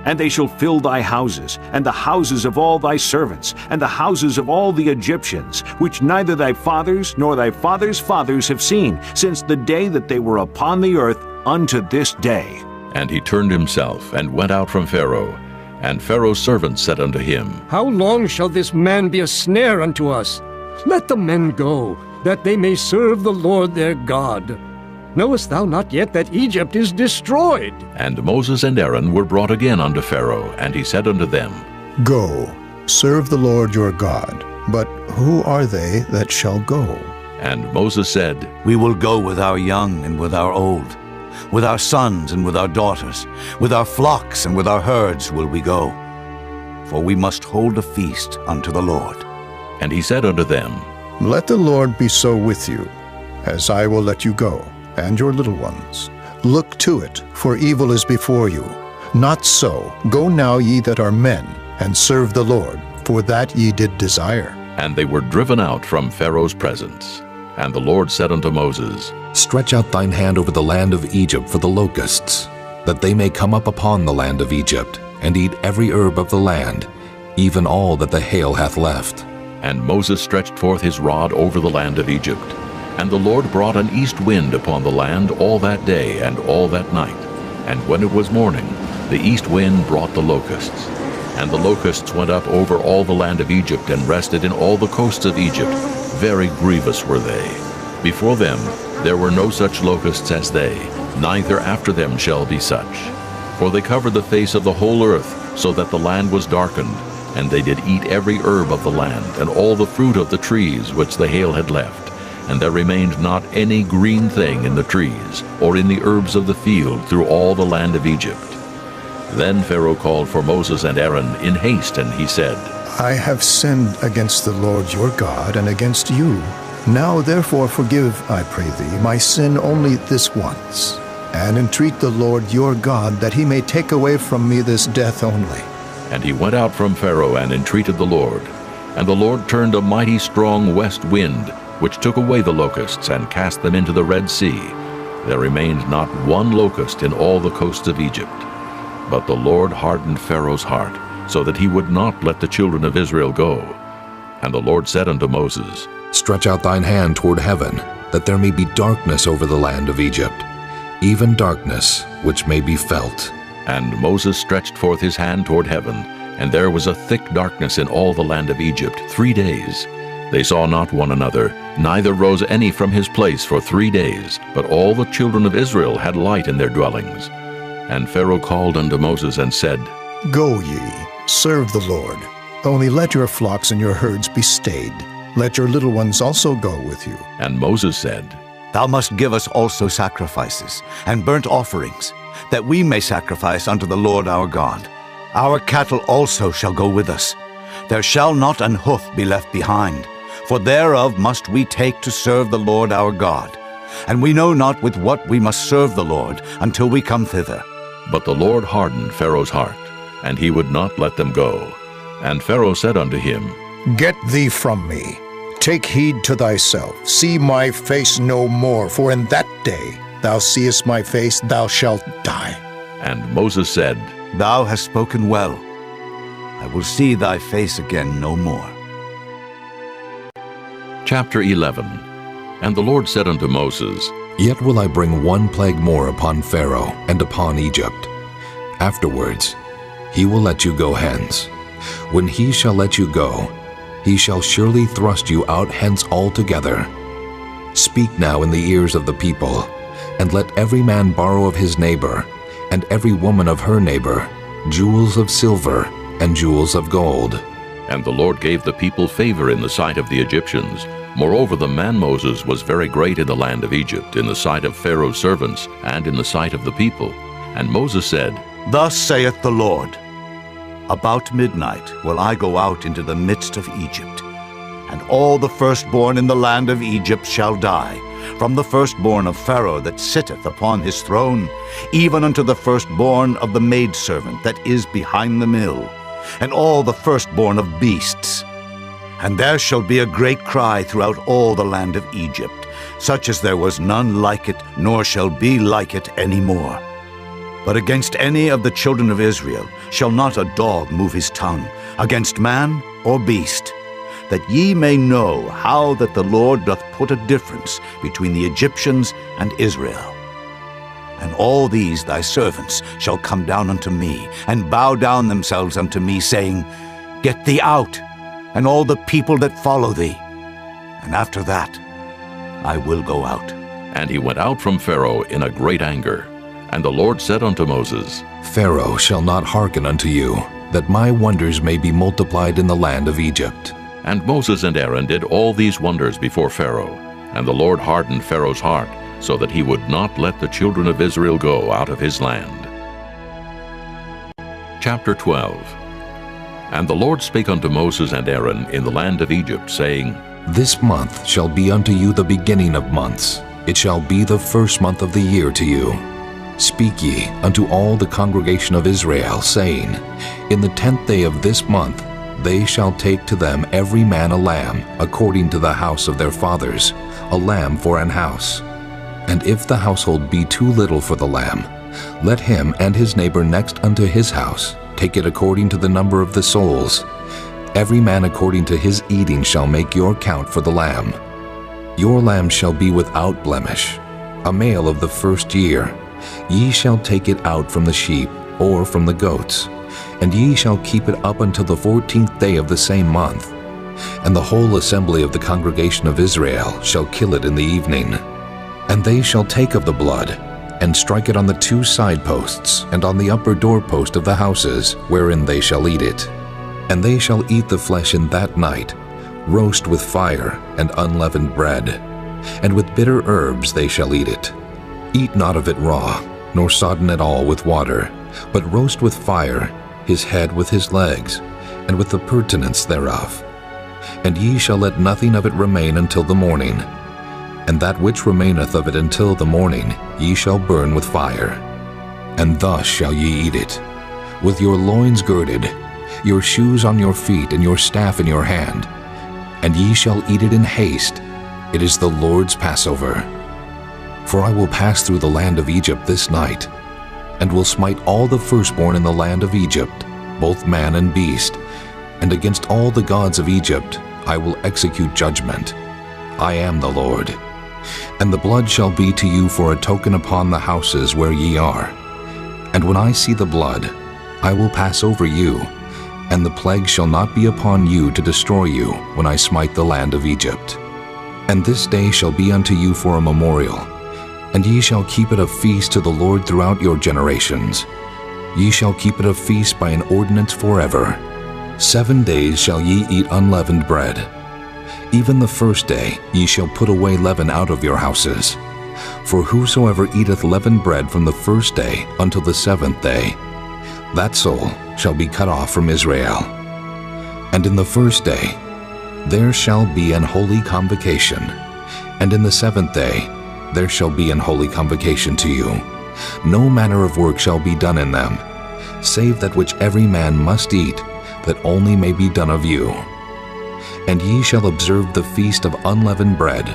And they shall fill thy houses, and the houses of all thy servants, and the houses of all the Egyptians, which neither thy fathers nor thy fathers' fathers have seen, since the day that they were upon the earth unto this day. And he turned himself, and went out from Pharaoh. And Pharaoh's servants said unto him, How long shall this man be a snare unto us? Let the men go, that they may serve the Lord their God. Knowest thou not yet that Egypt is destroyed? And Moses and Aaron were brought again unto Pharaoh, and he said unto them, Go, serve the Lord your God. But who are they that shall go? And Moses said, We will go with our young and with our old, with our sons and with our daughters, with our flocks and with our herds will we go. For we must hold a feast unto the Lord. And he said unto them, Let the Lord be so with you, as I will let you go, and your little ones. Look to it, for evil is before you. Not so. Go now, ye that are men, and serve the Lord, for that ye did desire. And they were driven out from Pharaoh's presence. And the Lord said unto Moses, Stretch out thine hand over the land of Egypt for the locusts, that they may come up upon the land of Egypt, and eat every herb of the land, even all that the hail hath left. And Moses stretched forth his rod over the land of Egypt. And the Lord brought an east wind upon the land all that day and all that night. And when it was morning, the east wind brought the locusts. And the locusts went up over all the land of Egypt, and rested in all the coasts of Egypt. Very grievous were they. Before them there were no such locusts as they, neither after them shall be such. For they covered the face of the whole earth, so that the land was darkened. And they did eat every herb of the land, and all the fruit of the trees which the hail had left. And there remained not any green thing in the trees, or in the herbs of the field through all the land of Egypt. Then Pharaoh called for Moses and Aaron in haste, and he said, I have sinned against the Lord your God and against you. Now therefore forgive, I pray thee, my sin only this once, and entreat the Lord your God that he may take away from me this death only. And he went out from Pharaoh and entreated the Lord. And the Lord turned a mighty strong west wind, which took away the locusts and cast them into the Red Sea. There remained not one locust in all the coasts of Egypt. But the Lord hardened Pharaoh's heart, so that he would not let the children of Israel go. And the Lord said unto Moses, Stretch out thine hand toward heaven, that there may be darkness over the land of Egypt, even darkness which may be felt. And Moses stretched forth his hand toward heaven, and there was a thick darkness in all the land of Egypt 3 days. They saw not one another, neither rose any from his place for 3 days, but all the children of Israel had light in their dwellings. And Pharaoh called unto Moses and said, Go ye, serve the Lord. Only let your flocks and your herds be stayed. Let your little ones also go with you. And Moses said, Thou must give us also sacrifices and burnt offerings, that we may sacrifice unto the Lord our God. Our cattle also shall go with us. There shall not an hoof be left behind, for thereof must we take to serve the Lord our God. And we know not with what we must serve the Lord until we come thither. But the Lord hardened Pharaoh's heart, and he would not let them go. And Pharaoh said unto him, Get thee from me. Take heed to thyself. See my face no more, for in that day thou seest my face, thou shalt die. And Moses said, Thou hast spoken well. I will see thy face again no more. Chapter 11. And the Lord said unto Moses, Yet will I bring one plague more upon Pharaoh and upon Egypt. Afterwards he will let you go hence. When he shall let you go, he shall surely thrust you out hence altogether. Speak now in the ears of the people, and let every man borrow of his neighbor, and every woman of her neighbor, jewels of silver and jewels of gold. And the Lord gave the people favor in the sight of the Egyptians. Moreover, the man Moses was very great in the land of Egypt, in the sight of Pharaoh's servants, and in the sight of the people. And Moses said, Thus saith the Lord, About midnight will I go out into the midst of Egypt, and all the firstborn in the land of Egypt shall die, from the firstborn of Pharaoh that sitteth upon his throne, even unto the firstborn of the maidservant that is behind the mill, and all the firstborn of beasts. And there shall be a great cry throughout all the land of Egypt, such as there was none like it, nor shall be like it any more. But against any of the children of Israel shall not a dog move his tongue, against man or beast, that ye may know how that the Lord doth put a difference between the Egyptians and Israel. And all these thy servants shall come down unto me, and bow down themselves unto me, saying, Get thee out, and all the people that follow thee. And after that I will go out. And he went out from Pharaoh in a great anger. And the Lord said unto Moses, Pharaoh shall not hearken unto you, that my wonders may be multiplied in the land of Egypt. And Moses and Aaron did all these wonders before Pharaoh. And the Lord hardened Pharaoh's heart, so that he would not let the children of Israel go out of his land. Chapter 12. And the Lord spake unto Moses and Aaron in the land of Egypt, saying, This month shall be unto you the beginning of months. It shall be the first month of the year to you. Speak ye unto all the congregation of Israel, saying, In the 10th day of this month they shall take to them every man a lamb, according to the house of their fathers, a lamb for an house. And if the household be too little for the lamb, let him and his neighbor next unto his house take it according to the number of the souls. Every man according to his eating shall make your count for the lamb. Your lamb shall be without blemish, a male of the first year. Ye shall take it out from the sheep or from the goats, and ye shall keep it up until the 14th day of the same month. And the whole assembly of the congregation of Israel shall kill it in the evening. And they shall take of the blood, and strike it on the 2 side posts, and on the upper doorpost of the houses, wherein they shall eat it. And they shall eat the flesh in that night, roast with fire and unleavened bread, and with bitter herbs they shall eat it. Eat not of it raw, nor sodden at all with water, but roast with fire his head with his legs, and with the purtenance thereof. And ye shall let nothing of it remain until the morning. And that which remaineth of it until the morning ye shall burn with fire. And thus shall ye eat it, with your loins girded, your shoes on your feet, and your staff in your hand. And ye shall eat it in haste. It is the Lord's Passover. For I will pass through the land of Egypt this night, and will smite all the firstborn in the land of Egypt, both man and beast, and against all the gods of Egypt I will execute judgment. I am the Lord. And the blood shall be to you for a token upon the houses where ye are. And when I see the blood, I will pass over you, and the plague shall not be upon you to destroy you when I smite the land of Egypt. And this day shall be unto you for a memorial, and ye shall keep it a feast to the Lord throughout your generations. Ye shall keep it a feast by an ordinance forever. 7 days shall ye eat unleavened bread. Even the first day ye shall put away leaven out of your houses. For whosoever eateth leavened bread from the first day until the 7th day, that soul shall be cut off from Israel. And in the first day there shall be an holy convocation, and in the 7th day there shall be an holy convocation to you. No manner of work shall be done in them, save that which every man must eat, that only may be done of you. And ye shall observe the feast of unleavened bread.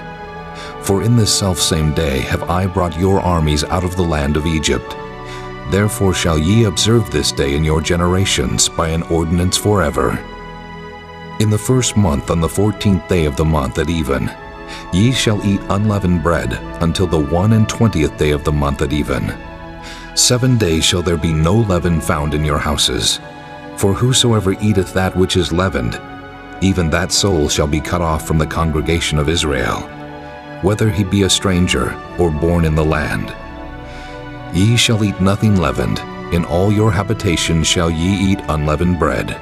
For in this selfsame day have I brought your armies out of the land of Egypt. Therefore shall ye observe this day in your generations by an ordinance forever. In the first month, on the 14th day of the month at even, ye shall eat unleavened bread until the 21st day of the month at even. 7 days shall there be no leaven found in your houses. For whosoever eateth that which is leavened, even that soul shall be cut off from the congregation of Israel, whether he be a stranger or born in the land. Ye shall eat nothing leavened. In all your habitations shall ye eat unleavened bread.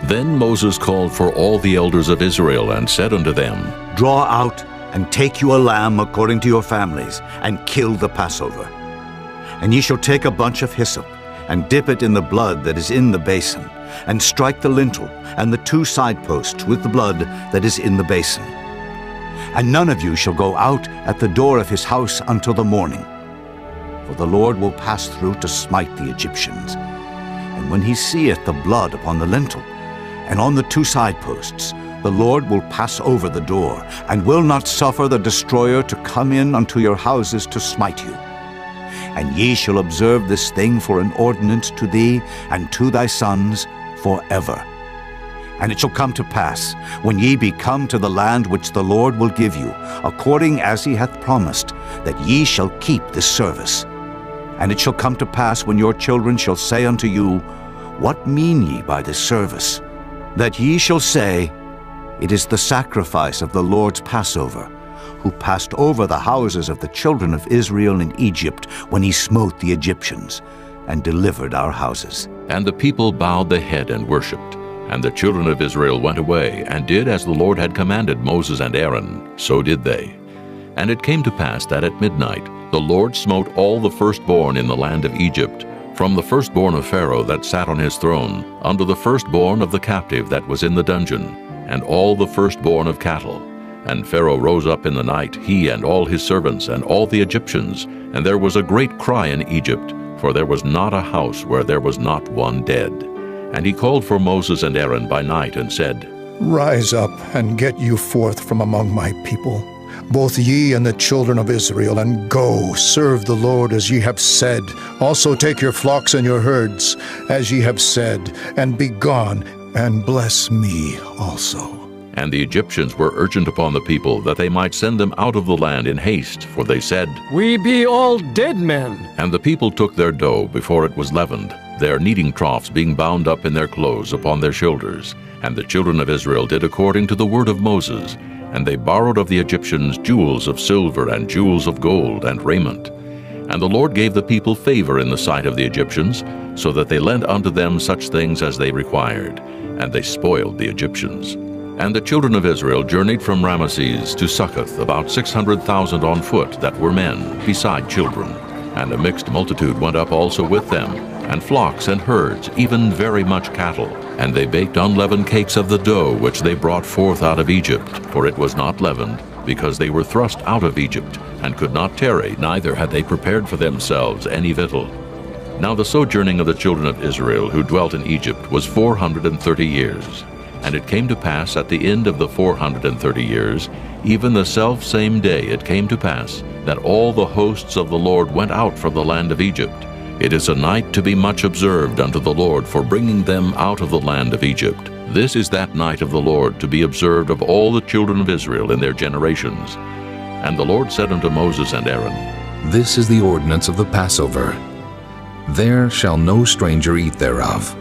Then Moses called for all the elders of Israel and said unto them, Draw out and take you a lamb according to your families, and kill the Passover. And ye shall take a bunch of hyssop, and dip it in the blood that is in the basin, and strike the lintel and the 2 side posts with the blood that is in the basin. And none of you shall go out at the door of his house until the morning. For the Lord will pass through to smite the Egyptians. And when he seeth the blood upon the lintel and on the 2 side posts, the Lord will pass over the door, and will not suffer the destroyer to come in unto your houses to smite you. And ye shall observe this thing for an ordinance to thee and to thy sons forever. And it shall come to pass, when ye be come to the land which the Lord will give you, according as he hath promised, that ye shall keep this service. And it shall come to pass, when your children shall say unto you, What mean ye by this service? That ye shall say, It is the sacrifice of the Lord's Passover, who passed over the houses of the children of Israel in Egypt when he smote the Egyptians, and delivered our houses. And the people bowed the head and worshipped. And the children of Israel went away, and did as the Lord had commanded Moses and Aaron, so did they. And it came to pass that at midnight the Lord smote all the firstborn in the land of Egypt, from the firstborn of Pharaoh that sat on his throne, unto the firstborn of the captive that was in the dungeon, and all the firstborn of cattle. And Pharaoh rose up in the night, he and all his servants, and all the Egyptians, and there was a great cry in Egypt, for there was not a house where there was not one dead. And he called for Moses and Aaron by night and said, Rise up and get you forth from among my people, both ye and the children of Israel, and go, serve the Lord as ye have said. Also take your flocks and your herds, as ye have said, and be gone, and bless me also. And the Egyptians were urgent upon the people that they might send them out of the land in haste, for they said, We be all dead men. And the people took their dough before it was leavened, their kneading troughs being bound up in their clothes upon their shoulders. And the children of Israel did according to the word of Moses, and they borrowed of the Egyptians jewels of silver and jewels of gold and raiment. And the Lord gave the people favor in the sight of the Egyptians, so that they lent unto them such things as they required, and they spoiled the Egyptians. And the children of Israel journeyed from Ramesses to Succoth, about 600,000 on foot that were men, beside children. And a mixed multitude went up also with them, and flocks and herds, even very much cattle. And they baked unleavened cakes of the dough which they brought forth out of Egypt, for it was not leavened, because they were thrust out of Egypt, and could not tarry, neither had they prepared for themselves any victual. Now the sojourning of the children of Israel who dwelt in Egypt was 430 years. And it came to pass at the end of the 430 years, even the selfsame day it came to pass, that all the hosts of the Lord went out from the land of Egypt. It is a night to be much observed unto the Lord for bringing them out of the land of Egypt. This is that night of the Lord to be observed of all the children of Israel in their generations. And the Lord said unto Moses and Aaron, This is the ordinance of the Passover. There shall no stranger eat thereof.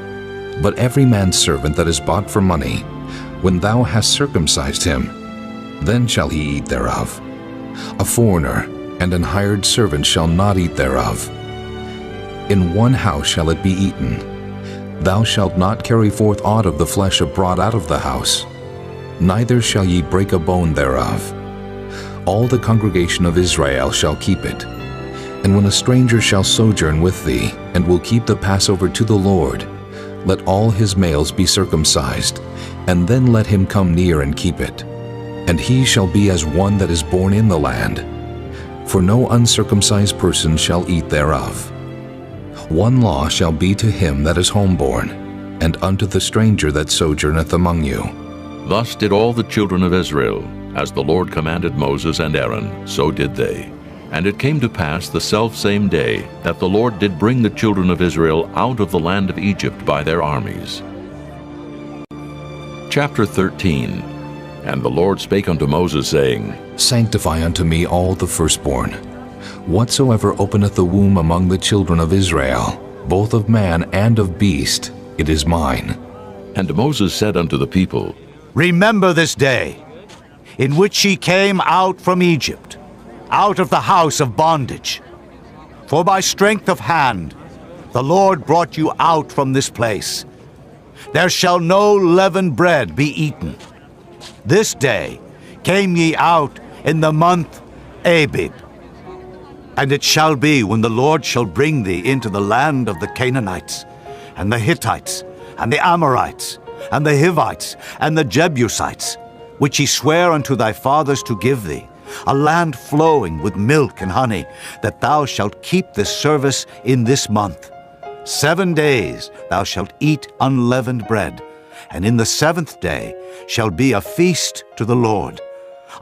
But every man's servant that is bought for money, when thou hast circumcised him, then shall he eat thereof. A foreigner and an hired servant shall not eat thereof. In one house shall it be eaten. Thou shalt not carry forth aught of the flesh abroad out of the house, neither shall ye break a bone thereof. All the congregation of Israel shall keep it. And when a stranger shall sojourn with thee, and will keep the Passover to the Lord, let all his males be circumcised, and then let him come near and keep it. And he shall be as one that is born in the land. For no uncircumcised person shall eat thereof. One law shall be to him that is homeborn, and unto the stranger that sojourneth among you. Thus did all the children of Israel, as the Lord commanded Moses and Aaron, so did they. And it came to pass the selfsame day that the Lord did bring the children of Israel out of the land of Egypt by their armies. Chapter 13. And the Lord spake unto Moses, saying, Sanctify unto me all the firstborn. Whatsoever openeth the womb among the children of Israel, both of man and of beast, it is mine. And Moses said unto the people, Remember this day, in which ye came out from Egypt, out of the house of bondage. For by strength of hand the Lord brought you out from this place. There shall no leavened bread be eaten. This day came ye out in the month Abib. And it shall be, when the Lord shall bring thee into the land of the Canaanites, and the Hittites, and the Amorites, and the Hivites, and the Jebusites, which he sware unto thy fathers to give thee, a land flowing with milk and honey, that thou shalt keep this service in this month. 7 days thou shalt eat unleavened bread, and in the 7th day shall be a feast to the Lord.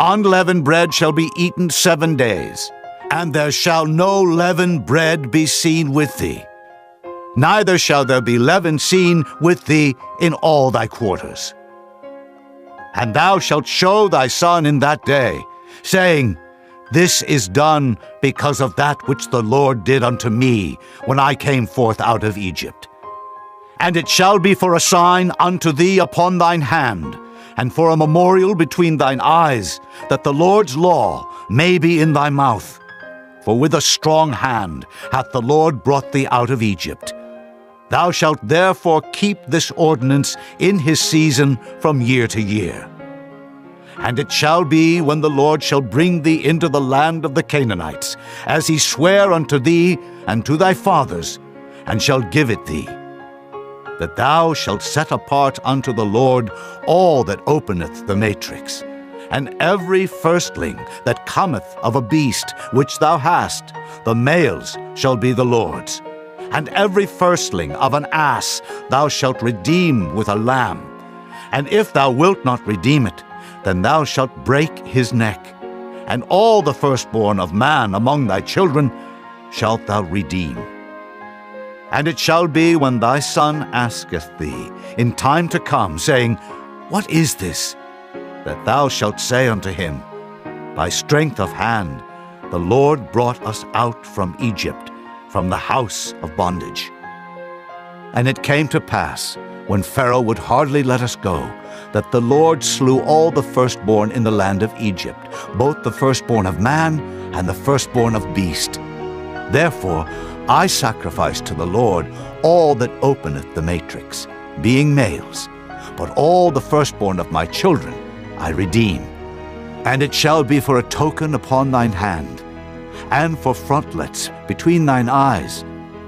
Unleavened bread shall be eaten 7 days, and there shall no leavened bread be seen with thee. Neither shall there be leaven seen with thee in all thy quarters. And thou shalt show thy son in that day, saying, This is done because of that which the Lord did unto me when I came forth out of Egypt. And it shall be for a sign unto thee upon thine hand, and for a memorial between thine eyes, that the Lord's law may be in thy mouth. For with a strong hand hath the Lord brought thee out of Egypt. Thou shalt therefore keep this ordinance in his season from year to year. And it shall be, when the Lord shall bring thee into the land of the Canaanites, as he sware unto thee and to thy fathers, and shall give it thee, that thou shalt set apart unto the Lord all that openeth the matrix, and every firstling that cometh of a beast which thou hast, the males shall be the Lord's. And every firstling of an ass thou shalt redeem with a lamb. And if thou wilt not redeem it, then thou shalt break his neck. And all the firstborn of man among thy children shalt thou redeem. And it shall be when thy son asketh thee in time to come, saying, What is this? That thou shalt say unto him, By strength of hand the Lord brought us out from Egypt, from the house of bondage. And it came to pass, when Pharaoh would hardly let us go, that the Lord slew all the firstborn in the land of Egypt, both the firstborn of man and the firstborn of beast. Therefore I sacrifice to the Lord all that openeth the matrix, being males, but all the firstborn of my children I redeem. And it shall be for a token upon thine hand, and for frontlets between thine eyes,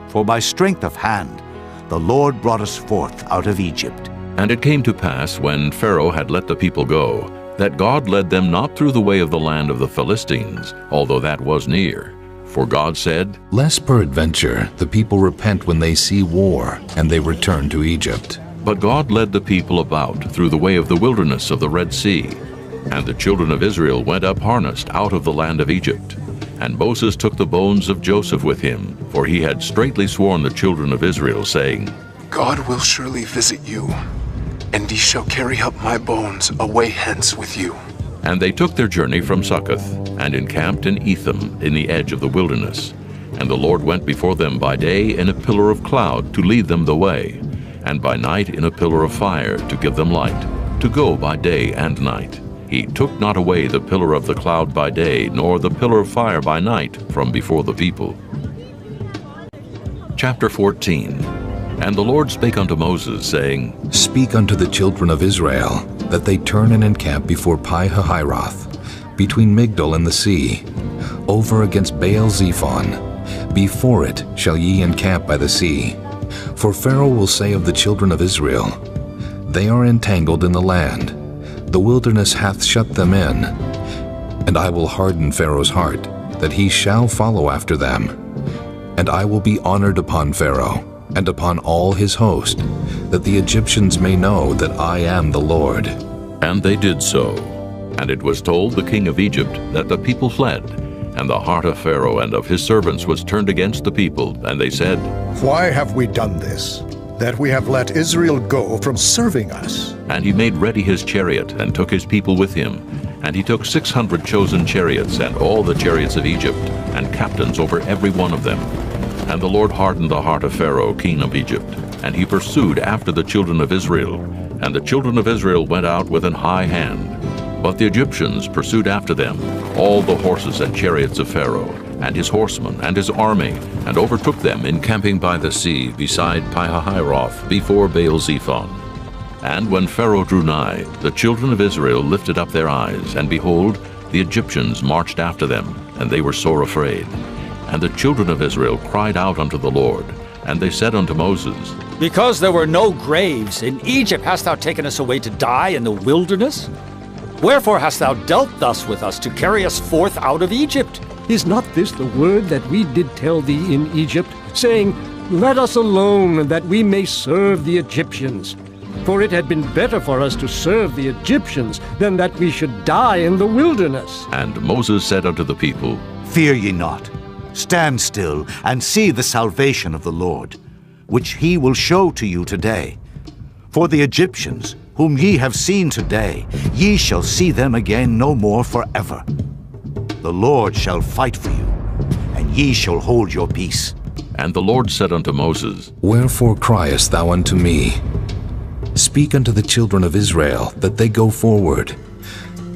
for by strength of hand the Lord brought us forth out of Egypt. And it came to pass, when Pharaoh had let the people go, that God led them not through the way of the land of the Philistines, although that was near. For God said, Lest peradventure the people repent when they see war, and they return to Egypt. But God led the people about through the way of the wilderness of the Red Sea. And the children of Israel went up harnessed out of the land of Egypt. And Moses took the bones of Joseph with him, for he had straitly sworn the children of Israel, saying, God will surely visit you, and ye shall carry up my bones away hence with you. And they took their journey from Succoth, and encamped in Etham in the edge of the wilderness. And the Lord went before them by day in a pillar of cloud to lead them the way, and by night in a pillar of fire to give them light, to go by day and night. He took not away the pillar of the cloud by day, nor the pillar of fire by night from before the people. Chapter 14. And the Lord spake unto Moses, saying, Speak unto the children of Israel, that they turn and encamp before Pi-hahiroth, between Migdol and the sea, over against Baal-zephon. Before it shall ye encamp by the sea. For Pharaoh will say of the children of Israel, They are entangled in the land. The wilderness hath shut them in. And I will harden Pharaoh's heart, that he shall follow after them. And I will be honored upon Pharaoh, and upon all his host, that the Egyptians may know that I am the Lord. And they did so. And it was told the king of Egypt that the people fled, and the heart of Pharaoh and of his servants was turned against the people, and they said, Why have we done this, that we have let Israel go from serving us? And he made ready his chariot, and took his people with him. And he took 600 chosen chariots, and all the chariots of Egypt, and captains over every one of them. And the Lord hardened the heart of Pharaoh, king of Egypt, and he pursued after the children of Israel. And the children of Israel went out with an high hand. But the Egyptians pursued after them, all the horses and chariots of Pharaoh, and his horsemen, and his army, and overtook them encamping by the sea beside Pi-hahiroth, before Baal-zephon. And when Pharaoh drew nigh, the children of Israel lifted up their eyes, and behold, the Egyptians marched after them, and they were sore afraid. And the children of Israel cried out unto the Lord, and they said unto Moses, Because there were no graves in Egypt hast thou taken us away to die in the wilderness? Wherefore hast thou dealt thus with us to carry us forth out of Egypt? Is not this the word that we did tell thee in Egypt, saying, Let us alone, that we may serve the Egyptians? For it had been better for us to serve the Egyptians than that we should die in the wilderness. And Moses said unto the people, Fear ye not. Stand still and see the salvation of the Lord, which he will show to you today. For the Egyptians, whom ye have seen today, ye shall see them again no more forever. The Lord shall fight for you, and ye shall hold your peace. And the Lord said unto Moses, Wherefore criest thou unto me? Speak unto the children of Israel, that they go forward.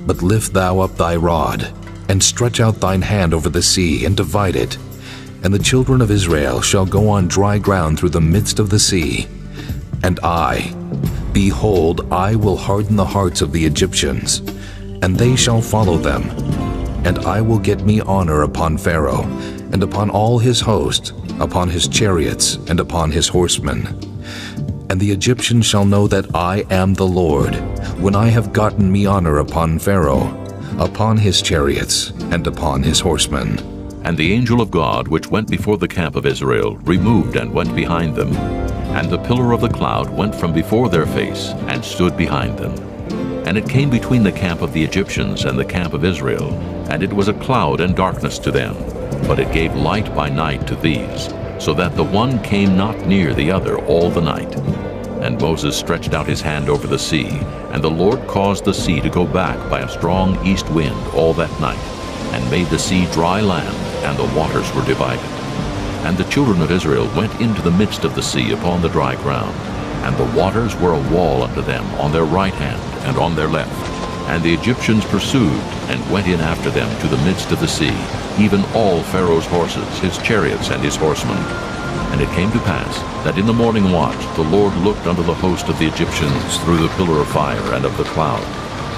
But lift thou up thy rod, and stretch out thine hand over the sea, and divide it. And the children of Israel shall go on dry ground through the midst of the sea. And behold, I will harden the hearts of the Egyptians, and they shall follow them. And I will get me honor upon Pharaoh, and upon all his host, upon his chariots, and upon his horsemen. And the Egyptians shall know that I am the Lord, when I have gotten me honor upon Pharaoh, upon his chariots, and upon his horsemen. And the angel of God, which went before the camp of Israel, removed and went behind them. And the pillar of the cloud went from before their face, and stood behind them. And it came between the camp of the Egyptians and the camp of Israel, and it was a cloud and darkness to them, but it gave light by night to these, so that the one came not near the other all the night. And Moses stretched out his hand over the sea, and the Lord caused the sea to go back by a strong east wind all that night, and made the sea dry land, and the waters were divided. And the children of Israel went into the midst of the sea upon the dry ground, and the waters were a wall unto them on their right hand and on their left. And the Egyptians pursued, and went in after them to the midst of the sea, even all Pharaoh's horses, his chariots, and his horsemen. And it came to pass that in the morning watch the Lord looked unto the host of the Egyptians through the pillar of fire and of the cloud,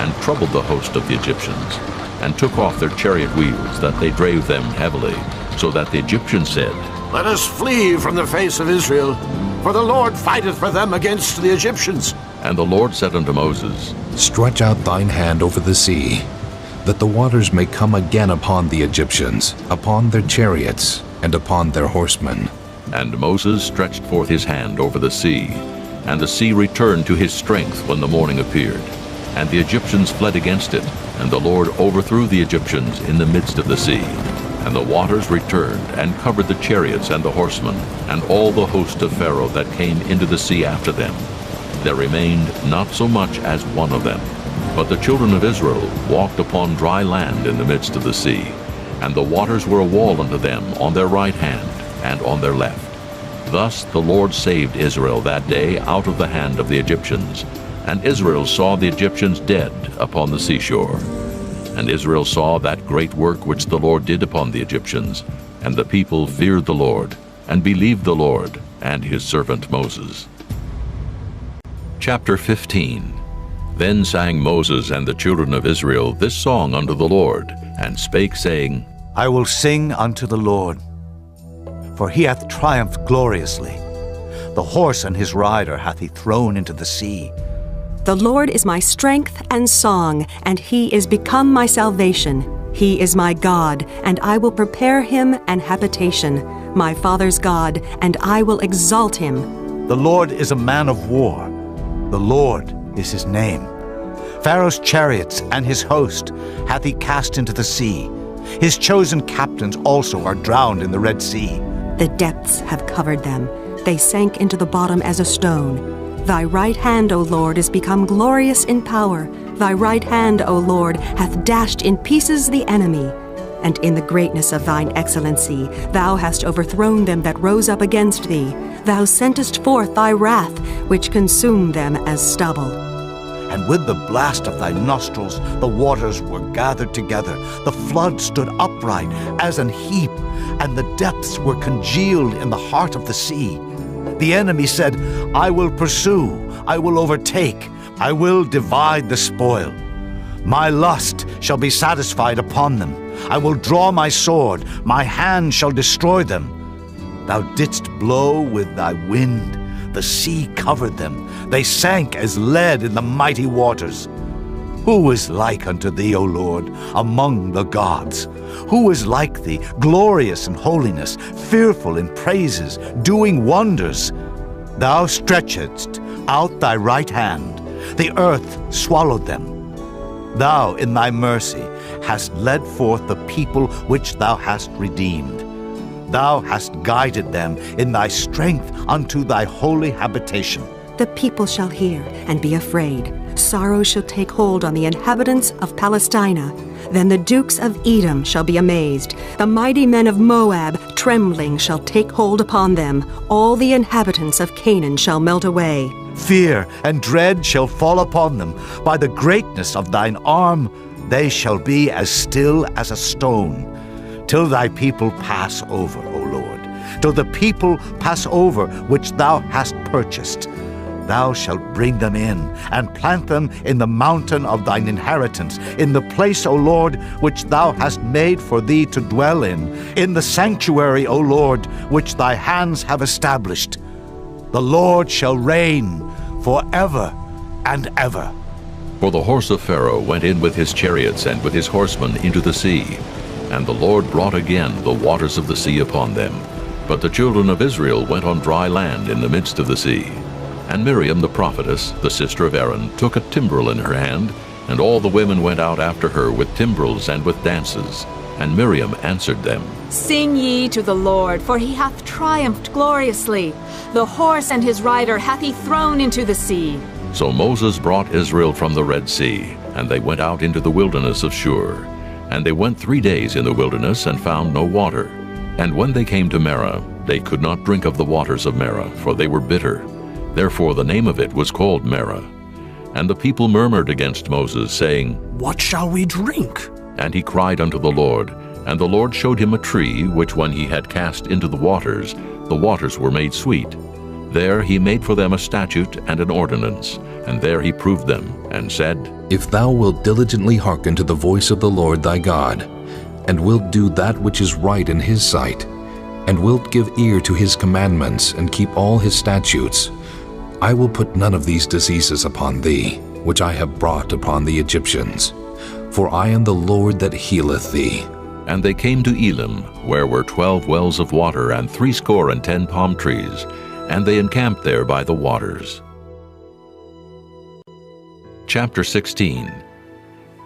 and troubled the host of the Egyptians, and took off their chariot wheels, that they drave them heavily, so that the Egyptians said, Let us flee from the face of Israel, for the Lord fighteth for them against the Egyptians. And the Lord said unto Moses, Stretch out thine hand over the sea, that the waters may come again upon the Egyptians, upon their chariots, and upon their horsemen. And Moses stretched forth his hand over the sea, and the sea returned to his strength when the morning appeared. And the Egyptians fled against it, and the Lord overthrew the Egyptians in the midst of the sea. And the waters returned, and covered the chariots and the horsemen, and all the host of Pharaoh that came into the sea after them. There remained not so much as one of them. But the children of Israel walked upon dry land in the midst of the sea, and the waters were a wall unto them on their right hand and on their left. Thus the Lord saved Israel that day out of the hand of the Egyptians. And Israel saw the Egyptians dead upon the seashore. And Israel saw that great work which the Lord did upon the Egyptians. And the people feared the Lord, and believed the Lord and his servant Moses. Chapter 15. Then sang Moses and the children of Israel this song unto the Lord, and spake, saying, I will sing unto the Lord, for he hath triumphed gloriously. The horse and his rider hath he thrown into the sea. The Lord is my strength and song, and he is become my salvation. He is my God, and I will prepare him an habitation, my father's God, and I will exalt him. The Lord is a man of war. The Lord is his name. Pharaoh's chariots and his host hath he cast into the sea. His chosen captains also are drowned in the Red Sea. The depths have covered them. They sank into the bottom as a stone. Thy right hand, O Lord, is become glorious in power. Thy right hand, O Lord, hath dashed in pieces the enemy. And in the greatness of thine excellency, thou hast overthrown them that rose up against thee. Thou sentest forth thy wrath, which consumed them as stubble. And with the blast of thy nostrils the waters were gathered together. The flood stood upright as an heap, and the depths were congealed in the heart of the sea. The enemy said, I will pursue, I will overtake, I will divide the spoil. My lust shall be satisfied upon them. I will draw my sword, my hand shall destroy them. Thou didst blow with thy wind, the sea covered them. They sank as lead in the mighty waters. Who is like unto thee, O Lord, among the gods? Who is like thee, glorious in holiness, fearful in praises, doing wonders? Thou stretchedst out thy right hand, the earth swallowed them. Thou in thy mercy hast led forth the people which thou hast redeemed. Thou hast guided them in thy strength unto thy holy habitation. The people shall hear and be afraid. Sorrow shall take hold on the inhabitants of Palestina. Then the dukes of Edom shall be amazed. The mighty men of Moab, trembling, shall take hold upon them. All the inhabitants of Canaan shall melt away. Fear and dread shall fall upon them. By the greatness of thine arm they shall be as still as a stone, till thy people pass over, O Lord, till the people pass over which thou hast purchased. Thou shalt bring them in, and plant them in the mountain of thine inheritance, in the place, O Lord, which thou hast made for thee to dwell in the sanctuary, O Lord, which thy hands have established. The Lord shall reign forever and ever. For the horse of Pharaoh went in with his chariots and with his horsemen into the sea, And the Lord brought again the waters of the sea upon them. But the children of Israel went on dry land in the midst of the sea. And Miriam the prophetess, the sister of Aaron, took a timbrel in her hand, and all the women went out after her with timbrels and with dances. And Miriam answered them, Sing ye to the Lord, for he hath triumphed gloriously. The horse and his rider hath he thrown into the sea. So Moses brought Israel from the Red Sea, and they went out into the wilderness of Shur. And they went 3 days in the wilderness and found no water. And when they came to Marah, they could not drink of the waters of Marah, for they were bitter. Therefore the name of it was called Marah. And the people murmured against Moses, saying, What shall we drink? And he cried unto the Lord. And the Lord showed him a tree, which when he had cast into the waters were made sweet. There he made for them a statute and an ordinance, and there he proved them, and said, If thou wilt diligently hearken to the voice of the Lord thy God, and wilt do that which is right in his sight, and wilt give ear to his commandments, and keep all his statutes, I will put none of these diseases upon thee, which I have brought upon the Egyptians. For I am the Lord that healeth thee. And they came to Elim, where were 12 wells of water, and 70 palm trees, and they encamped there by the waters. Chapter 16.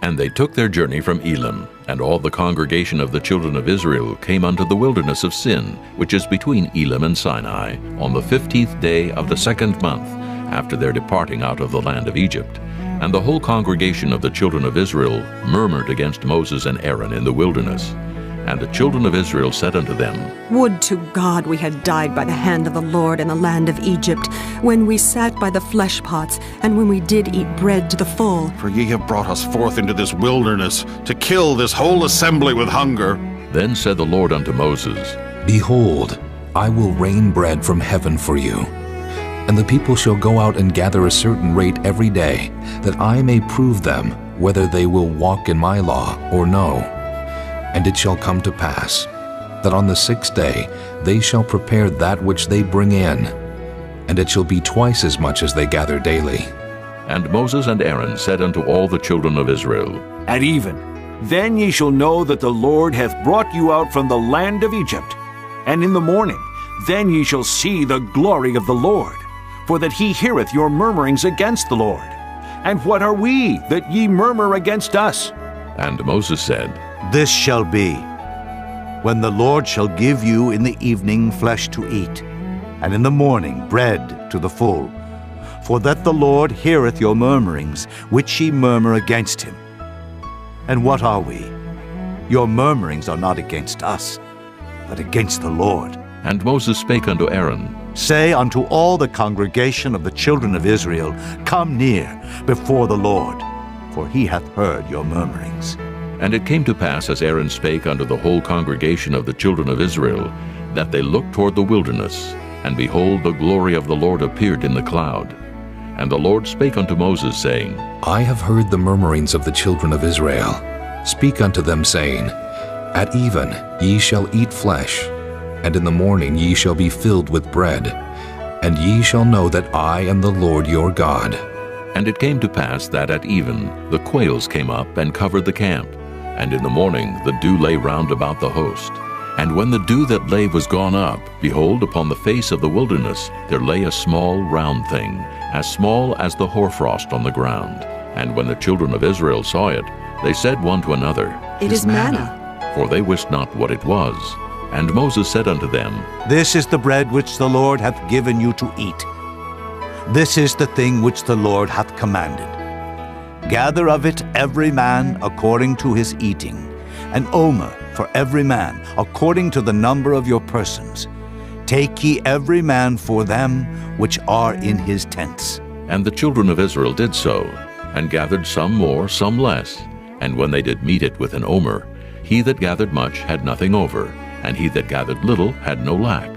And they took their journey from Elim, and all the congregation of the children of Israel came unto the wilderness of Sin, which is between Elim and Sinai, on the 15th day of the 2nd month, after their departing out of the land of Egypt. And the whole congregation of the children of Israel murmured against Moses and Aaron in the wilderness. And the children of Israel said unto them, Would to God we had died by the hand of the Lord in the land of Egypt, when we sat by the flesh pots, and when we did eat bread to the full. For ye have brought us forth into this wilderness, to kill this whole assembly with hunger. Then said the Lord unto Moses, Behold, I will rain bread from heaven for you. And the people shall go out and gather a certain rate every day, that I may prove them whether they will walk in my law or no. And it shall come to pass, that on the 6th day they shall prepare that which they bring in, and it shall be twice as much as they gather daily. And Moses and Aaron said unto all the children of Israel, At even, then ye shall know that the Lord hath brought you out from the land of Egypt. And in the morning, then ye shall see the glory of the Lord, for that he heareth your murmurings against the Lord. And what are we, that ye murmur against us? And Moses said, This shall be, when the Lord shall give you in the evening flesh to eat, and in the morning bread to the full, for that the Lord heareth your murmurings, which ye murmur against him. And what are we? Your murmurings are not against us, but against the Lord. And Moses spake unto Aaron, Say unto all the congregation of the children of Israel, Come near before the Lord, for he hath heard your murmurings. And it came to pass, as Aaron spake unto the whole congregation of the children of Israel, that they looked toward the wilderness, and behold, the glory of the Lord appeared in the cloud. And the Lord spake unto Moses, saying, I have heard the murmurings of the children of Israel. Speak unto them, saying, At even ye shall eat flesh, and in the morning ye shall be filled with bread, and ye shall know that I am the Lord your God. And it came to pass that at even the quails came up and covered the camp, and in the morning the dew lay round about the host. And when the dew that lay was gone up, behold, upon the face of the wilderness there lay a small round thing, as small as the hoarfrost on the ground. And when the children of Israel saw it, they said one to another, It is manna. For they wist not what it was. And Moses said unto them, This is the bread which the Lord hath given you to eat. This is the thing which the Lord hath commanded. Gather of it every man according to his eating, an omer for every man according to the number of your persons. Take ye every man for them which are in his tents. And the children of Israel did so, and gathered some more, some less. And when they did meet it with an omer, he that gathered much had nothing over, and he that gathered little had no lack.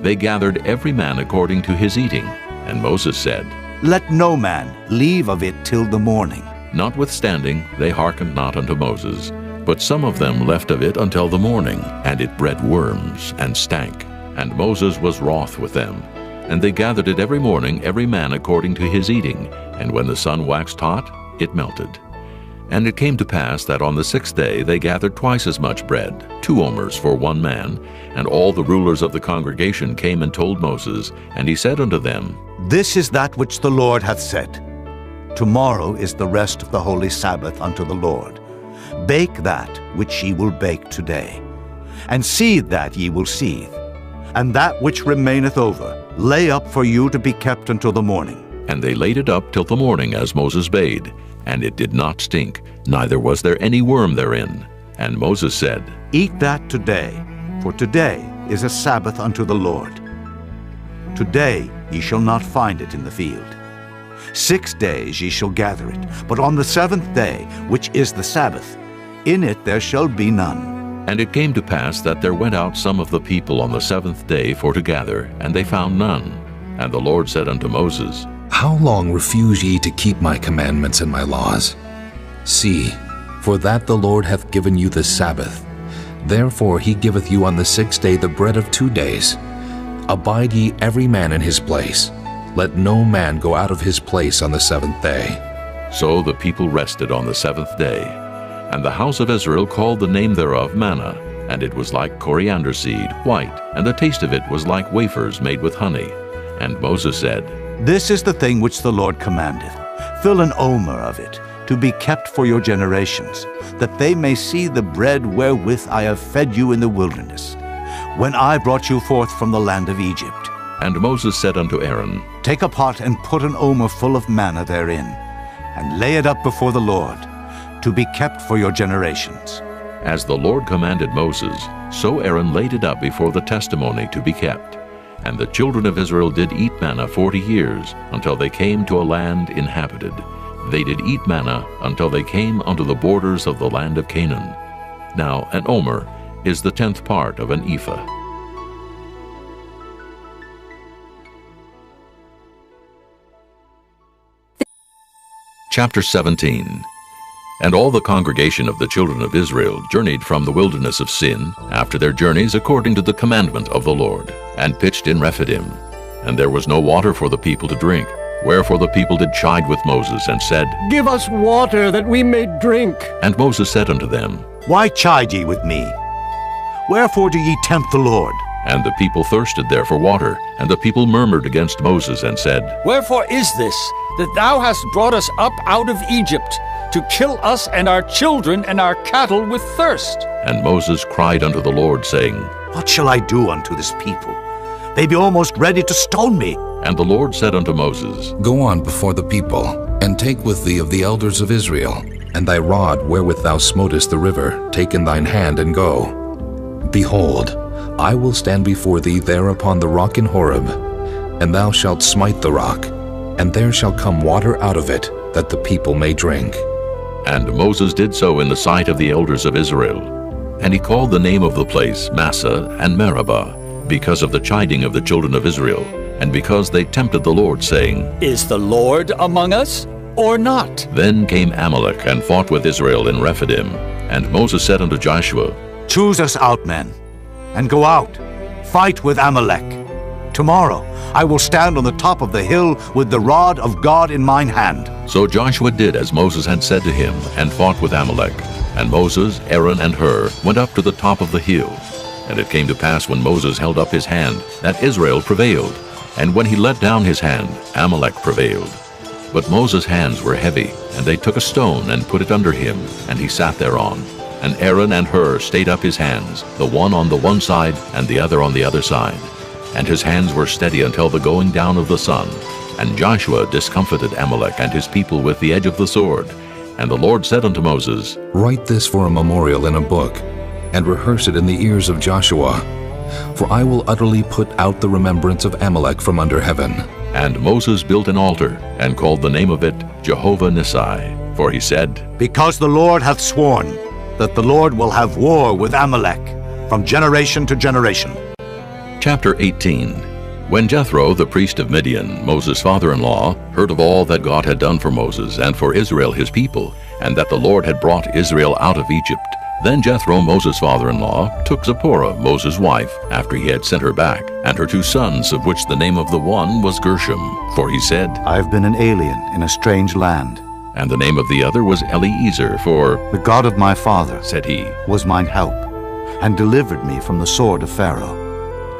They gathered every man according to his eating. And Moses said, Let no man leave of it till the morning. Notwithstanding, they hearkened not unto Moses, but some of them left of it until the morning, and it bred worms, and stank. And Moses was wroth with them. And they gathered it every morning, every man according to his eating, and when the sun waxed hot, it melted. And it came to pass that on the 6th day they gathered twice as much bread, 2 omers for 1 man. And all the rulers of the congregation came and told Moses, and he said unto them, This is that which the Lord hath said. Tomorrow is the rest of the holy Sabbath unto the Lord. Bake that which ye will bake today, and seethe that ye will seethe, and that which remaineth over lay up for you to be kept until the morning. And they laid it up till the morning, as Moses bade, and it did not stink, neither was there any worm therein. And Moses said, Eat that today, for today is a Sabbath unto the Lord. Today ye shall not find it in the field. 6 days ye shall gather it, but on the 7th day, which is the Sabbath, in it there shall be none. And it came to pass that there went out some of the people on the 7th day for to gather, and they found none. And the Lord said unto Moses, How long refuse ye to keep my commandments and my laws? See, for that the Lord hath given you the Sabbath. Therefore he giveth you on the 6th day the bread of 2 days. Abide ye every man in his place. Let no man go out of his place on the 7th day. So the people rested on the 7th day. And the house of Israel called the name thereof manna, and it was like coriander seed, white, and the taste of it was like wafers made with honey. And Moses said, This is the thing which the Lord commandeth. Fill an omer of it, to be kept for your generations, that they may see the bread wherewith I have fed you in the wilderness, when I brought you forth from the land of Egypt. And Moses said unto Aaron, Take a pot and put an omer full of manna therein, and lay it up before the Lord, to be kept for your generations. As the Lord commanded Moses, so Aaron laid it up before the testimony to be kept. And the children of Israel did eat manna 40 years, until they came to a land inhabited. They did eat manna until they came unto the borders of the land of Canaan. Now an omer is the 10th part of an ephah. Chapter 17. And all the congregation of the children of Israel journeyed from the wilderness of Sin, after their journeys according to the commandment of the Lord, and pitched in Rephidim. And there was no water for the people to drink. Wherefore the people did chide with Moses, and said, Give us water, that we may drink. And Moses said unto them, Why chide ye with me? Wherefore do ye tempt the Lord? And the people thirsted there for water, and the people murmured against Moses, and said, Wherefore is this, that thou hast brought us up out of Egypt, to kill us and our children and our cattle with thirst? And Moses cried unto the Lord, saying, What shall I do unto this people? They be almost ready to stone me. And the Lord said unto Moses, Go on before the people, and take with thee of the elders of Israel, and thy rod wherewith thou smotest the river, take in thine hand, and go. Behold, I will stand before thee there upon the rock in Horeb, and thou shalt smite the rock, and there shall come water out of it, that the people may drink. And Moses did so in the sight of the elders of Israel. And he called the name of the place Massah and Meribah, because of the chiding of the children of Israel, and because they tempted the Lord, saying, Is the Lord among us, or not? Then came Amalek and fought with Israel in Rephidim. And Moses said unto Joshua, Choose us out men, and go out, fight with Amalek. Tomorrow I will stand on the top of the hill with the rod of God in mine hand. So Joshua did as Moses had said to him, and fought with Amalek. And Moses, Aaron, and Hur went up to the top of the hill. And it came to pass when Moses held up his hand, that Israel prevailed. And when he let down his hand, Amalek prevailed. But Moses' hands were heavy, and they took a stone and put it under him, and he sat thereon. And Aaron and Hur stayed up his hands, the one on the one side, and the other on the other side. And his hands were steady until the going down of the sun. And Joshua discomfited Amalek and his people with the edge of the sword. And the Lord said unto Moses, Write this for a memorial in a book, and rehearse it in the ears of Joshua. For I will utterly put out the remembrance of Amalek from under heaven. And Moses built an altar, and called the name of it Jehovah Nissi. For he said, Because the Lord hath sworn that the Lord will have war with Amalek from generation to generation. Chapter 18. When Jethro, the priest of Midian, Moses' father-in-law, heard of all that God had done for Moses and for Israel his people, and that the Lord had brought Israel out of Egypt, then Jethro, Moses' father-in-law, took Zipporah, Moses' wife, after he had sent her back, and her 2 sons, of which the name of the one was Gershom. For he said, I have been an alien in a strange land, And the name of the other was Eliezer, for "The God of my father," said he, "was mine help, and delivered me from the sword of Pharaoh."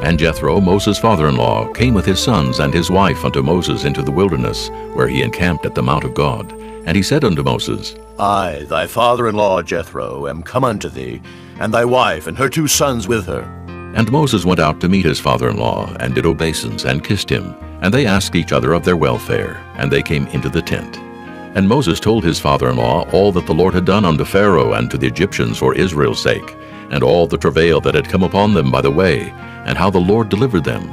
And Jethro, Moses' father-in-law, came with his sons and his wife unto Moses into the wilderness, where he encamped at the mount of God. And he said unto Moses, I, thy father-in-law Jethro, am come unto thee, and thy wife and her 2 sons with her. And Moses went out to meet his father-in-law, and did obeisance, and kissed him. And they asked each other of their welfare, and they came into the tent. And Moses told his father-in-law all that the Lord had done unto Pharaoh and to the Egyptians for Israel's sake, and all the travail that had come upon them by the way, and how the Lord delivered them.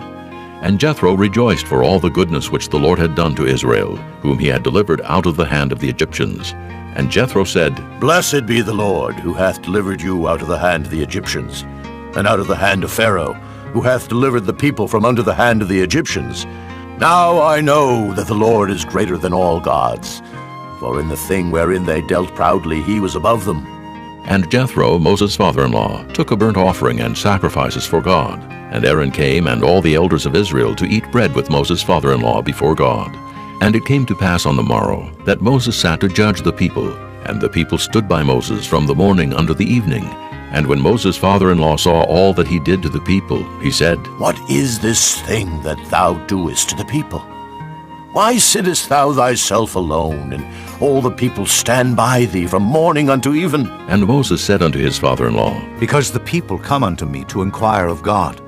And Jethro rejoiced for all the goodness which the Lord had done to Israel, whom he had delivered out of the hand of the Egyptians. And Jethro said, Blessed be the Lord, who hath delivered you out of the hand of the Egyptians, and out of the hand of Pharaoh, who hath delivered the people from under the hand of the Egyptians. Now I know that the Lord is greater than all gods, for in the thing wherein they dealt proudly he was above them. And Jethro, Moses' father-in-law, took a burnt offering and sacrifices for God. And Aaron came and all the elders of Israel to eat bread with Moses' father-in-law before God. And it came to pass on the morrow that Moses sat to judge the people, and the people stood by Moses from the morning unto the evening. And when Moses' father-in-law saw all that he did to the people, he said, What is this thing that thou doest to the people? Why sittest thou thyself alone, and all the people stand by thee from morning unto even? And Moses said unto his father-in-law, Because the people come unto me to inquire of God.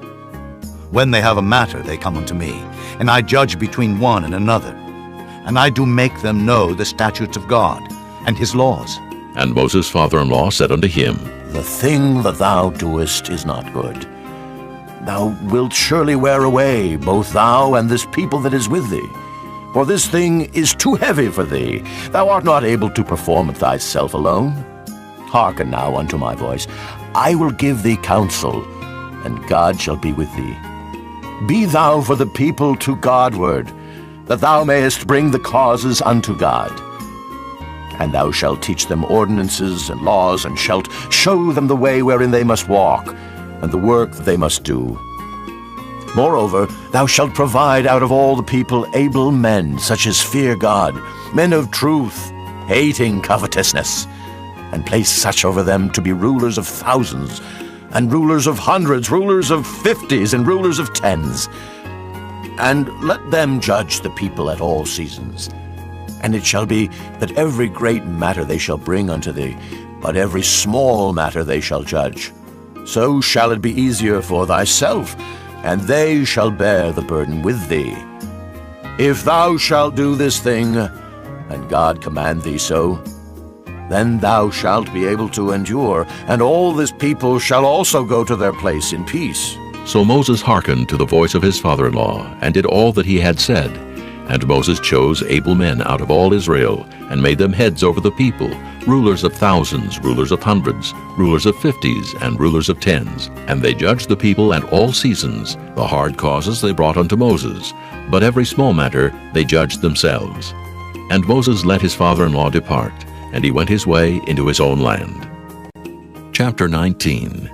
When they have a matter, they come unto me, and I judge between one and another. And I do make them know the statutes of God, and his laws. And Moses' father-in-law said unto him, The thing that thou doest is not good. Thou wilt surely wear away, both thou and this people that is with thee. For this thing is too heavy for thee. Thou art not able to perform it thyself alone. Hearken now unto my voice. I will give thee counsel, and God shall be with thee. Be thou for the people to Godward, that thou mayest bring the causes unto God. And thou shalt teach them ordinances and laws, and shalt show them the way wherein they must walk, and the work that they must do. Moreover, thou shalt provide out of all the people able men, such as fear God, men of truth, hating covetousness, and place such over them to be rulers of thousands, and rulers of hundreds, rulers of 50s, and rulers of 10s. And let them judge the people at all seasons. And it shall be that every great matter they shall bring unto thee, but every small matter they shall judge. So shall it be easier for thyself, and they shall bear the burden with thee. If thou shalt do this thing, and God command thee so, then thou shalt be able to endure, and all this people shall also go to their place in peace. So Moses hearkened to the voice of his father-in-law, and did all that he had said. And Moses chose able men out of all Israel, and made them heads over the people, rulers of thousands, rulers of hundreds, rulers of 50s, and rulers of 10s. And they judged the people at all seasons. The hard causes they brought unto Moses, but every small matter they judged themselves. And Moses let his father-in-law depart, and he went his way into his own land. Chapter 19.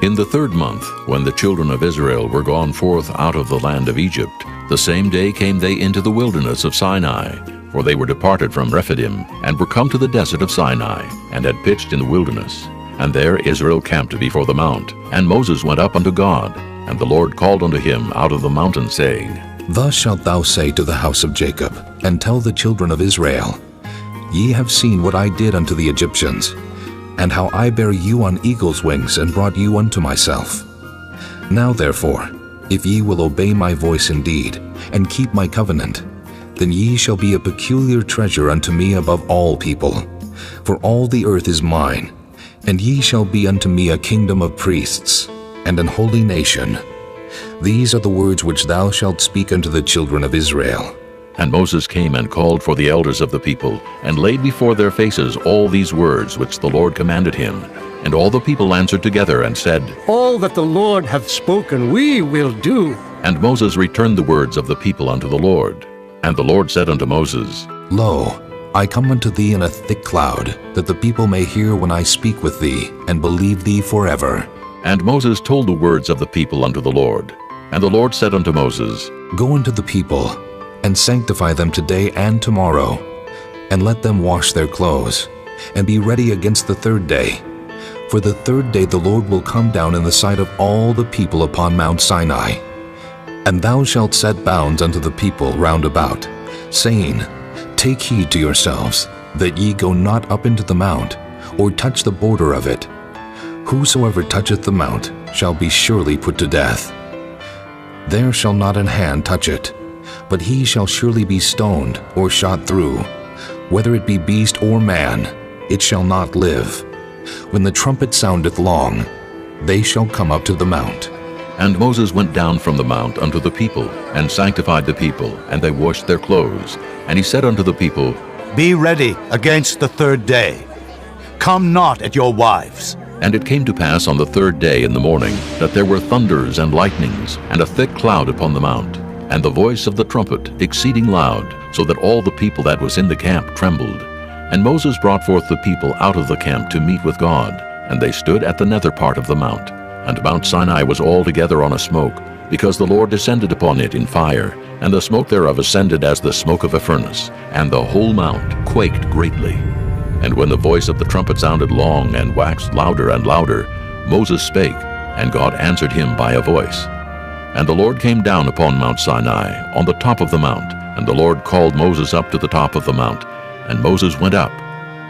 In the 3rd month, when the children of Israel were gone forth out of the land of Egypt, the same day came they into the wilderness of Sinai, for they were departed from Rephidim, and were come to the desert of Sinai, and had pitched in the wilderness. And there Israel camped before the mount. And Moses went up unto God, and the Lord called unto him out of the mountain, saying, Thus shalt thou say to the house of Jacob, and tell the children of Israel, Ye have seen what I did unto the Egyptians, and how I bare you on eagle's wings, and brought you unto myself. Now therefore, if ye will obey my voice indeed, and keep my covenant, then ye shall be a peculiar treasure unto me above all people. For all the earth is mine, and ye shall be unto me a kingdom of priests, and an holy nation. These are the words which thou shalt speak unto the children of Israel. And Moses came and called for the elders of the people, and laid before their faces all these words which the Lord commanded him. And all the people answered together and said, All that the Lord hath spoken we will do. And Moses returned the words of the people unto the Lord. And the Lord said unto Moses, Lo, I come unto thee in a thick cloud, that the people may hear when I speak with thee, and believe thee forever. And Moses told the words of the people unto the Lord. And the Lord said unto Moses, Go unto the people, and sanctify them today and tomorrow, and let them wash their clothes, and be ready against the third day. For the third day the Lord will come down in the sight of all the people upon Mount Sinai. And thou shalt set bounds unto the people round about, saying, Take heed to yourselves, that ye go not up into the mount, or touch the border of it. Whosoever toucheth the mount shall be surely put to death. There shall not an hand touch it, but he shall surely be stoned or shot through. Whether it be beast or man, it shall not live. When the trumpet soundeth long, they shall come up to the mount. And Moses went down from the mount unto the people, and sanctified the people, and they washed their clothes. And he said unto the people, Be ready against the third day. Come not at your wives. And it came to pass on the third day in the morning, that there were thunders and lightnings, and a thick cloud upon the mount, and the voice of the trumpet exceeding loud, so that all the people that was in the camp trembled. And Moses brought forth the people out of the camp to meet with God, and they stood at the nether part of the mount. And Mount Sinai was altogether on a smoke, because the Lord descended upon it in fire, and the smoke thereof ascended as the smoke of a furnace, and the whole mount quaked greatly. And when the voice of the trumpet sounded long, and waxed louder and louder, Moses spake, and God answered him by a voice. And the Lord came down upon Mount Sinai, on the top of the mount, and the Lord called Moses up to the top of the mount. And Moses went up,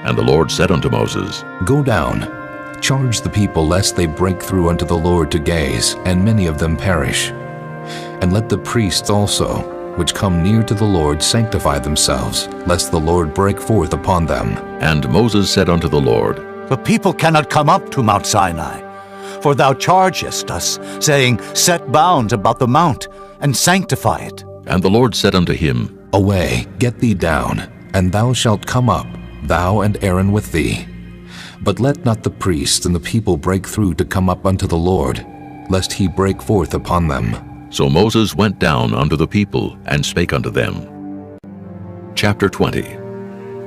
and the Lord said unto Moses, Go down, charge the people lest they break through unto the Lord to gaze, and many of them perish. And let the priests also, which come near to the Lord, sanctify themselves, lest the Lord break forth upon them. And Moses said unto the Lord, The people cannot come up to Mount Sinai, for thou chargest us, saying, Set bounds about the mount, and sanctify it. And the Lord said unto him, Away, get thee down, and thou shalt come up, thou and Aaron with thee. But let not the priests and the people break through to come up unto the Lord, lest he break forth upon them. So Moses went down unto the people, and spake unto them. Chapter 20.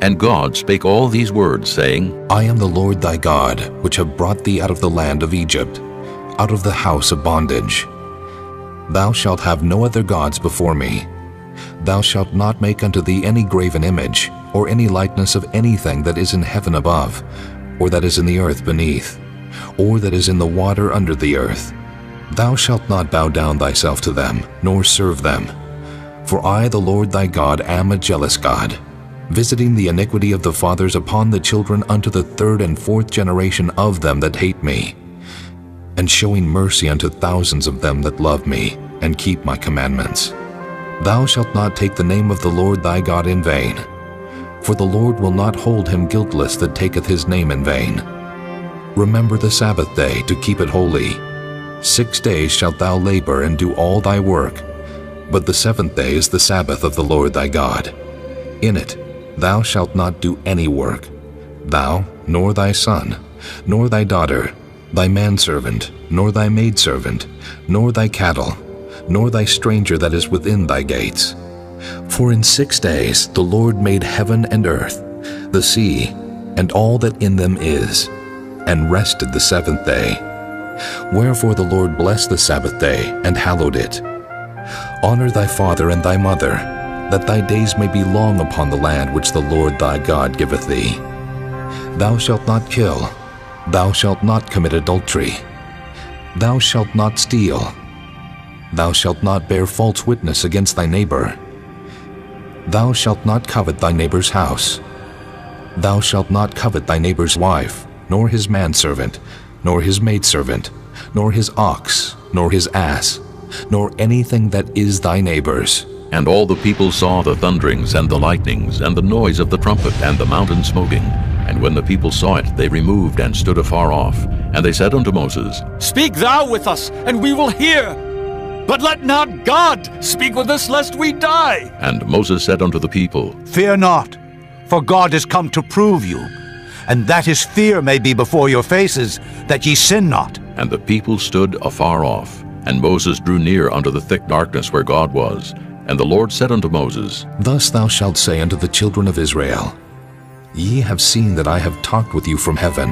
And God spake all these words, saying, I am the Lord thy God, which have brought thee out of the land of Egypt, out of the house of bondage. Thou shalt have no other gods before me. Thou shalt not make unto thee any graven image, or any likeness of anything that is in heaven above, or that is in the earth beneath, or that is in the water under the earth. Thou shalt not bow down thyself to them, nor serve them. For I, the Lord thy God, am a jealous God, visiting the iniquity of the fathers upon the children unto the third and fourth generation of them that hate me, and showing mercy unto thousands of them that love me, and keep my commandments. Thou shalt not take the name of the Lord thy God in vain, for the Lord will not hold him guiltless that taketh his name in vain. Remember the Sabbath day to keep it holy. 6 days shalt thou labor and do all thy work, but the seventh day is the Sabbath of the Lord thy God. In it thou shalt not do any work, thou, nor thy son, nor thy daughter, thy manservant, nor thy maidservant, nor thy cattle, nor thy stranger that is within thy gates. For in 6 days the Lord made heaven and earth, the sea, and all that in them is, and rested the seventh day. Wherefore the Lord blessed the Sabbath day, and hallowed it. Honor thy father and thy mother, that thy days may be long upon the land which the Lord thy God giveth thee. Thou shalt not kill. Thou shalt not commit adultery. Thou shalt not steal. Thou shalt not bear false witness against thy neighbor. Thou shalt not covet thy neighbor's house. Thou shalt not covet thy neighbor's wife, nor his manservant, nor his maidservant, nor his ox, nor his ass, nor anything that is thy neighbor's. And all the people saw the thunderings and the lightnings, and the noise of the trumpet, and the mountain smoking. And when the people saw it, they removed and stood afar off. And they said unto Moses, Speak thou with us, and we will hear. But let not God speak with us, lest we die. And Moses said unto the people, Fear not, for God is come to prove you, and that his fear may be before your faces, that ye sin not. And the people stood afar off. And Moses drew near unto the thick darkness where God was. And the Lord said unto Moses, Thus thou shalt say unto the children of Israel, Ye have seen that I have talked with you from heaven.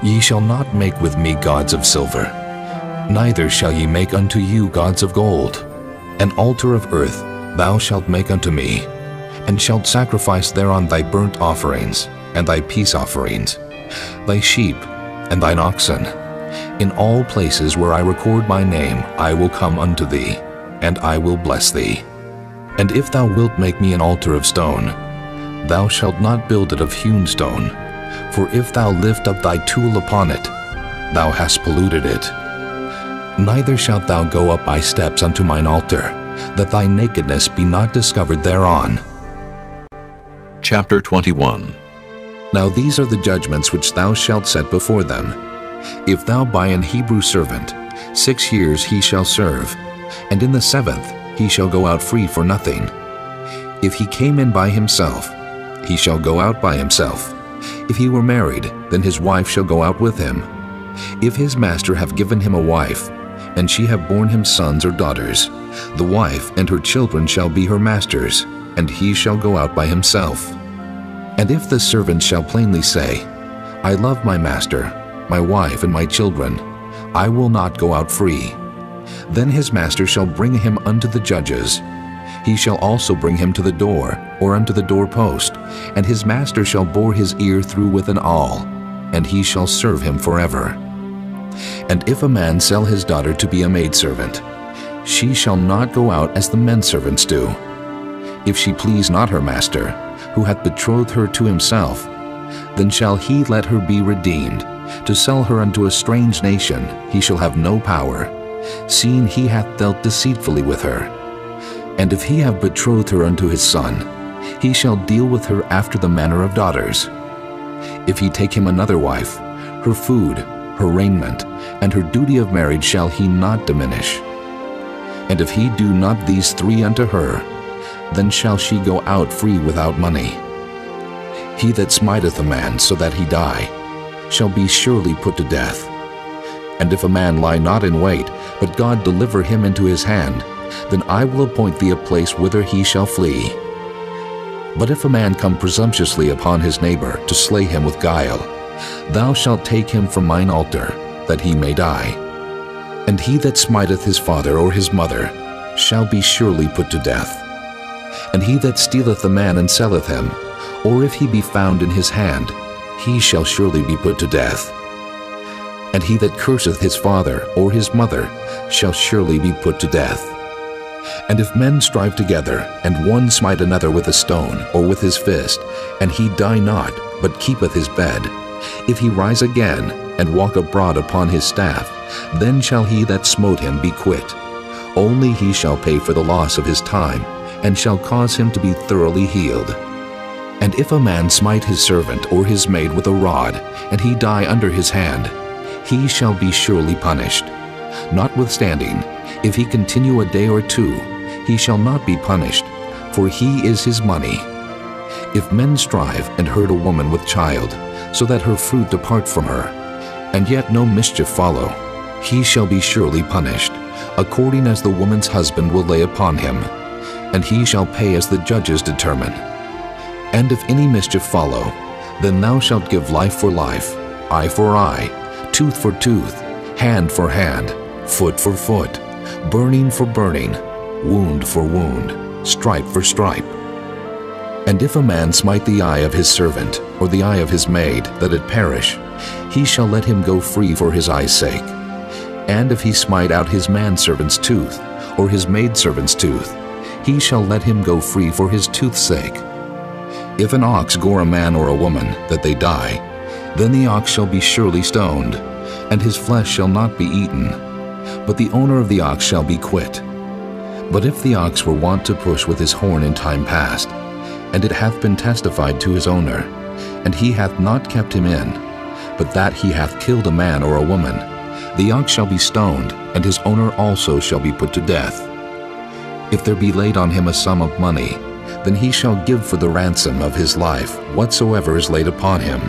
Ye shall not make with me gods of silver, neither shall ye make unto you gods of gold. An altar of earth thou shalt make unto me, and shalt sacrifice thereon thy burnt offerings, and thy peace offerings, thy sheep, and thine oxen. In all places where I record my name I will come unto thee, and I will bless thee. And if thou wilt make me an altar of stone, thou shalt not build it of hewn stone, for if thou lift up thy tool upon it, thou hast polluted it. Neither shalt thou go up by steps unto mine altar, that thy nakedness be not discovered thereon. Chapter 21. Now these are the judgments which thou shalt set before them. If thou buy an Hebrew servant, 6 years he shall serve, and in the 7th he shall go out free for nothing. If he came in by himself, he shall go out by himself. If he were married, then his wife shall go out with him. If his master have given him a wife, and she have borne him sons or daughters, the wife and her children shall be her master's, and he shall go out by himself. And if the servant shall plainly say, I love my master, my wife, and my children, I will not go out free, then his master shall bring him unto the judges. He shall also bring him to the door, or unto the doorpost, and his master shall bore his ear through with an awl, and he shall serve him forever. And if a man sell his daughter to be a maidservant, she shall not go out as the men servants do. If she please not her master, who hath betrothed her to himself, then shall he let her be redeemed. To sell her unto a strange nation he shall have no power, seeing he hath dealt deceitfully with her. And if he have betrothed her unto his son, he shall deal with her after the manner of daughters. If he take him another wife, her food, her raiment, and her duty of marriage shall he not diminish. And if he do not these 3 unto her, then shall she go out free without money. He that smiteth a man so that he die, shall be surely put to death. And if a man lie not in wait, but God deliver him into his hand, then I will appoint thee a place whither he shall flee. But if a man come presumptuously upon his neighbor to slay him with guile, thou shalt take him from mine altar, that he may die. And he that smiteth his father or his mother shall be surely put to death. And he that stealeth a man and selleth him, or if he be found in his hand, he shall surely be put to death. And he that curseth his father or his mother shall surely be put to death. And if men strive together, and one smite another with a stone or with his fist, and he die not, but keepeth his bed, if he rise again, and walk abroad upon his staff, then shall he that smote him be quit. Only he shall pay for the loss of his time, and shall cause him to be thoroughly healed. And if a man smite his servant or his maid with a rod, and he die under his hand, he shall be surely punished. Notwithstanding, if he continue a day or 2, he shall not be punished, for he is his money. If men strive and hurt a woman with child, so that her fruit depart from her, and yet no mischief follow, he shall be surely punished, according as the woman's husband will lay upon him, and he shall pay as the judges determine. And if any mischief follow, then thou shalt give life for life, eye for eye, tooth for tooth, hand for hand, foot for foot, burning for burning, wound for wound, stripe for stripe. And if a man smite the eye of his servant, or the eye of his maid, that it perish, he shall let him go free for his eye's sake. And if he smite out his manservant's tooth, or his maidservant's tooth, he shall let him go free for his tooth's sake. If an ox gore a man or a woman, that they die, then the ox shall be surely stoned, and his flesh shall not be eaten, but the owner of the ox shall be quit. But if the ox were wont to push with his horn in time past, and it hath been testified to his owner, and he hath not kept him in, but that he hath killed a man or a woman, the ox shall be stoned, and his owner also shall be put to death. If there be laid on him a sum of money, then he shall give for the ransom of his life whatsoever is laid upon him.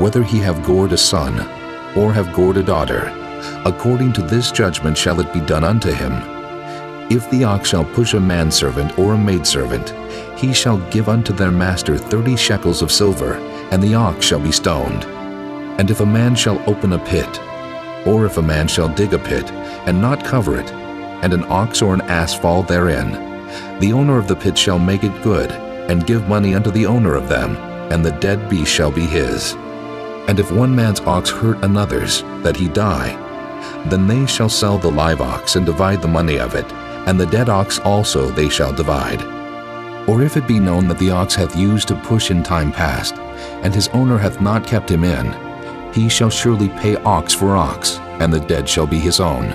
Whether he have gored a son, or have gored a daughter, according to this judgment shall it be done unto him. If the ox shall push a manservant or a maidservant, he shall give unto their master 30 shekels of silver, and the ox shall be stoned. And if a man shall open a pit, or if a man shall dig a pit, and not cover it, and an ox or an ass fall therein, the owner of the pit shall make it good, and give money unto the owner of them, and the dead beast shall be his. And if one man's ox hurt another's, that he die, then they shall sell the live ox and divide the money of it, and the dead ox also they shall divide. Or if it be known that the ox hath used to push in time past, and his owner hath not kept him in, he shall surely pay ox for ox, and the dead shall be his own.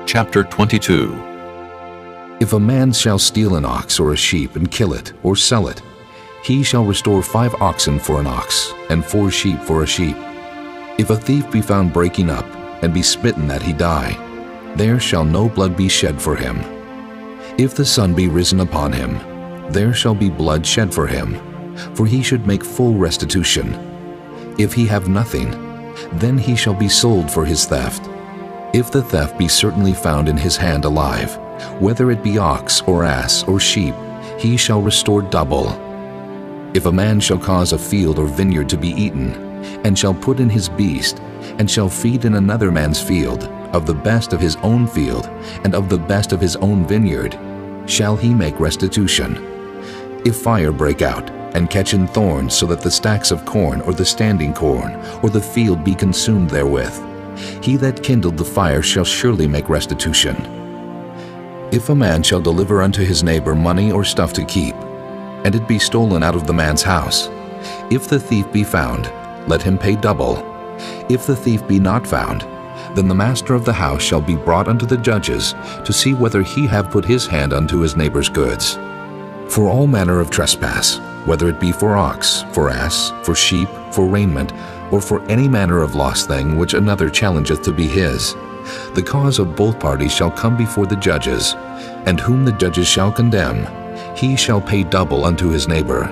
Chapter 22. If a man shall steal an ox or a sheep and kill it or sell it, he shall restore 5 oxen for an ox, and 4 sheep for a sheep. If a thief be found breaking up, and be smitten that he die, there shall no blood be shed for him. If the sun be risen upon him, there shall be blood shed for him, for he should make full restitution. If he have nothing, then he shall be sold for his theft. If the theft be certainly found in his hand alive, whether it be ox or ass or sheep, he shall restore double. If a man shall cause a field or vineyard to be eaten, and shall put in his beast, and shall feed in another man's field, of the best of his own field, and of the best of his own vineyard, shall he make restitution. If fire break out, and catch in thorns, so that the stacks of corn, or the standing corn, or the field be consumed therewith, he that kindled the fire shall surely make restitution. If a man shall deliver unto his neighbor money or stuff to keep, and it be stolen out of the man's house, if the thief be found, let him pay double. If the thief be not found, then the master of the house shall be brought unto the judges, to see whether he have put his hand unto his neighbor's goods. For all manner of trespass, whether it be for ox, for ass, for sheep, for raiment, or for any manner of lost thing which another challengeth to be his, the cause of both parties shall come before the judges, and whom the judges shall condemn, he shall pay double unto his neighbor.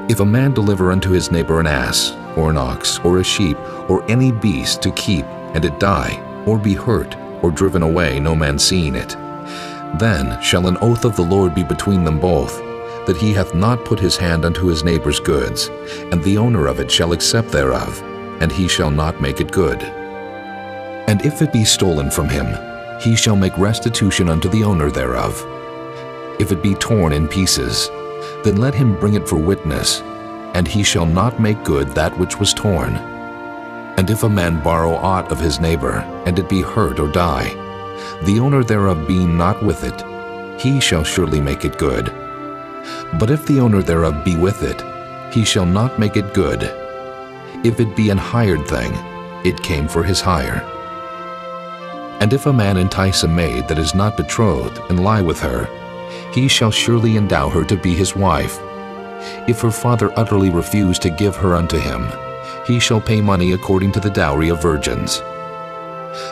If a man deliver unto his neighbor an ass, or an ox, or a sheep, or any beast to keep, and it die, or be hurt, or driven away, no man seeing it, then shall an oath of the Lord be between them both, that he hath not put his hand unto his neighbor's goods, and the owner of it shall accept thereof, and he shall not make it good. And if it be stolen from him, he shall make restitution unto the owner thereof. If it be torn in pieces, then let him bring it for witness, and he shall not make good that which was torn. And if a man borrow aught of his neighbor, and it be hurt or die, the owner thereof being not with it, he shall surely make it good. But if the owner thereof be with it, he shall not make it good. If it be an hired thing, it came for his hire. And if a man entice a maid that is not betrothed, and lie with her, he shall surely endow her to be his wife. If her father utterly refuse to give her unto him, he shall pay money according to the dowry of virgins.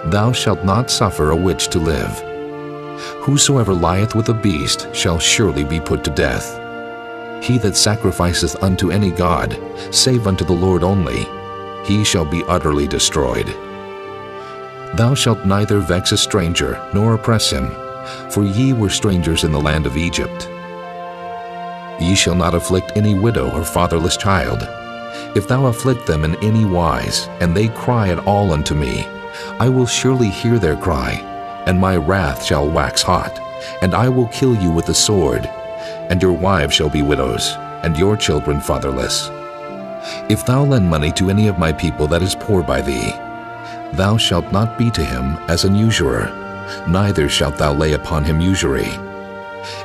Thou shalt not suffer a witch to live. Whosoever lieth with a beast shall surely be put to death. He that sacrificeth unto any god, save unto the Lord only, he shall be utterly destroyed. Thou shalt neither vex a stranger, nor oppress him, for ye were strangers in the land of Egypt. Ye shall not afflict any widow or fatherless child. If thou afflict them in any wise, and they cry at all unto me, I will surely hear their cry, and my wrath shall wax hot, and I will kill you with the sword, and your wives shall be widows, and your children fatherless. If thou lend money to any of my people that is poor by thee, thou shalt not be to him as an usurer, neither shalt thou lay upon him usury.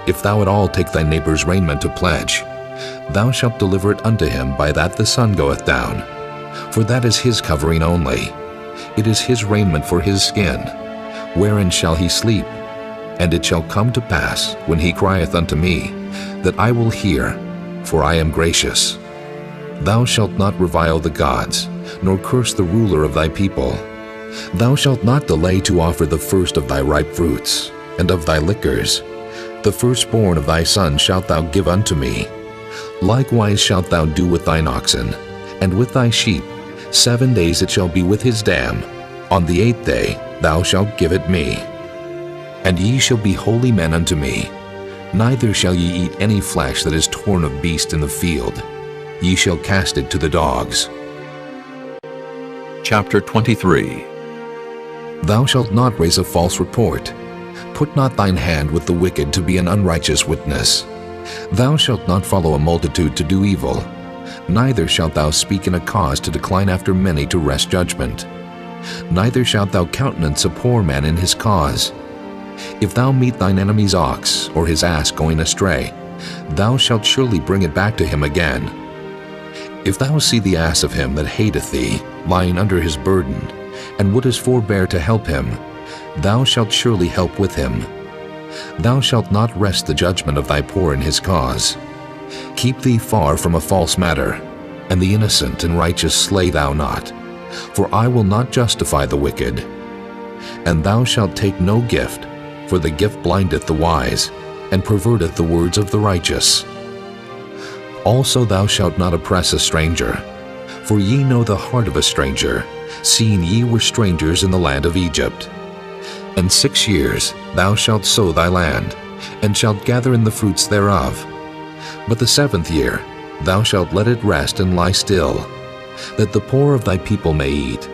If thou at all take thy neighbor's raiment to pledge, thou shalt deliver it unto him by that the sun goeth down, for that is his covering only. It is his raiment for his skin. Wherein shall he sleep? And it shall come to pass, when he crieth unto me, that I will hear, for I am gracious. Thou shalt not revile the gods, nor curse the ruler of thy people. Thou shalt not delay to offer the first of thy ripe fruits, and of thy liquors. The firstborn of thy son shalt thou give unto me. Likewise shalt thou do with thine oxen, and with thy sheep. 7 days it shall be with his dam. On the 8th day thou shalt give it me. And ye shall be holy men unto me. Neither shall ye eat any flesh that is torn of beast in the field. Ye shall cast it to the dogs. Chapter 23. Thou shalt not raise a false report. Put not thine hand with the wicked to be an unrighteous witness. Thou shalt not follow a multitude to do evil, neither shalt thou speak in a cause to decline after many to wrest judgment. Neither shalt thou countenance a poor man in his cause. If thou meet thine enemy's ox or his ass going astray, thou shalt surely bring it back to him again. If thou see the ass of him that hateth thee lying under his burden, and wouldest forbear to help him, thou shalt surely help with him. Thou shalt not wrest the judgment of thy poor in his cause. Keep thee far from a false matter, and the innocent and righteous slay thou not, for I will not justify the wicked. And thou shalt take no gift, for the gift blindeth the wise, and perverteth the words of the righteous. Also thou shalt not oppress a stranger, for ye know the heart of a stranger, seeing ye were strangers in the land of Egypt. And 6 years thou shalt sow thy land, and shalt gather in the fruits thereof. But the 7th year thou shalt let it rest and lie still, that the poor of thy people may eat,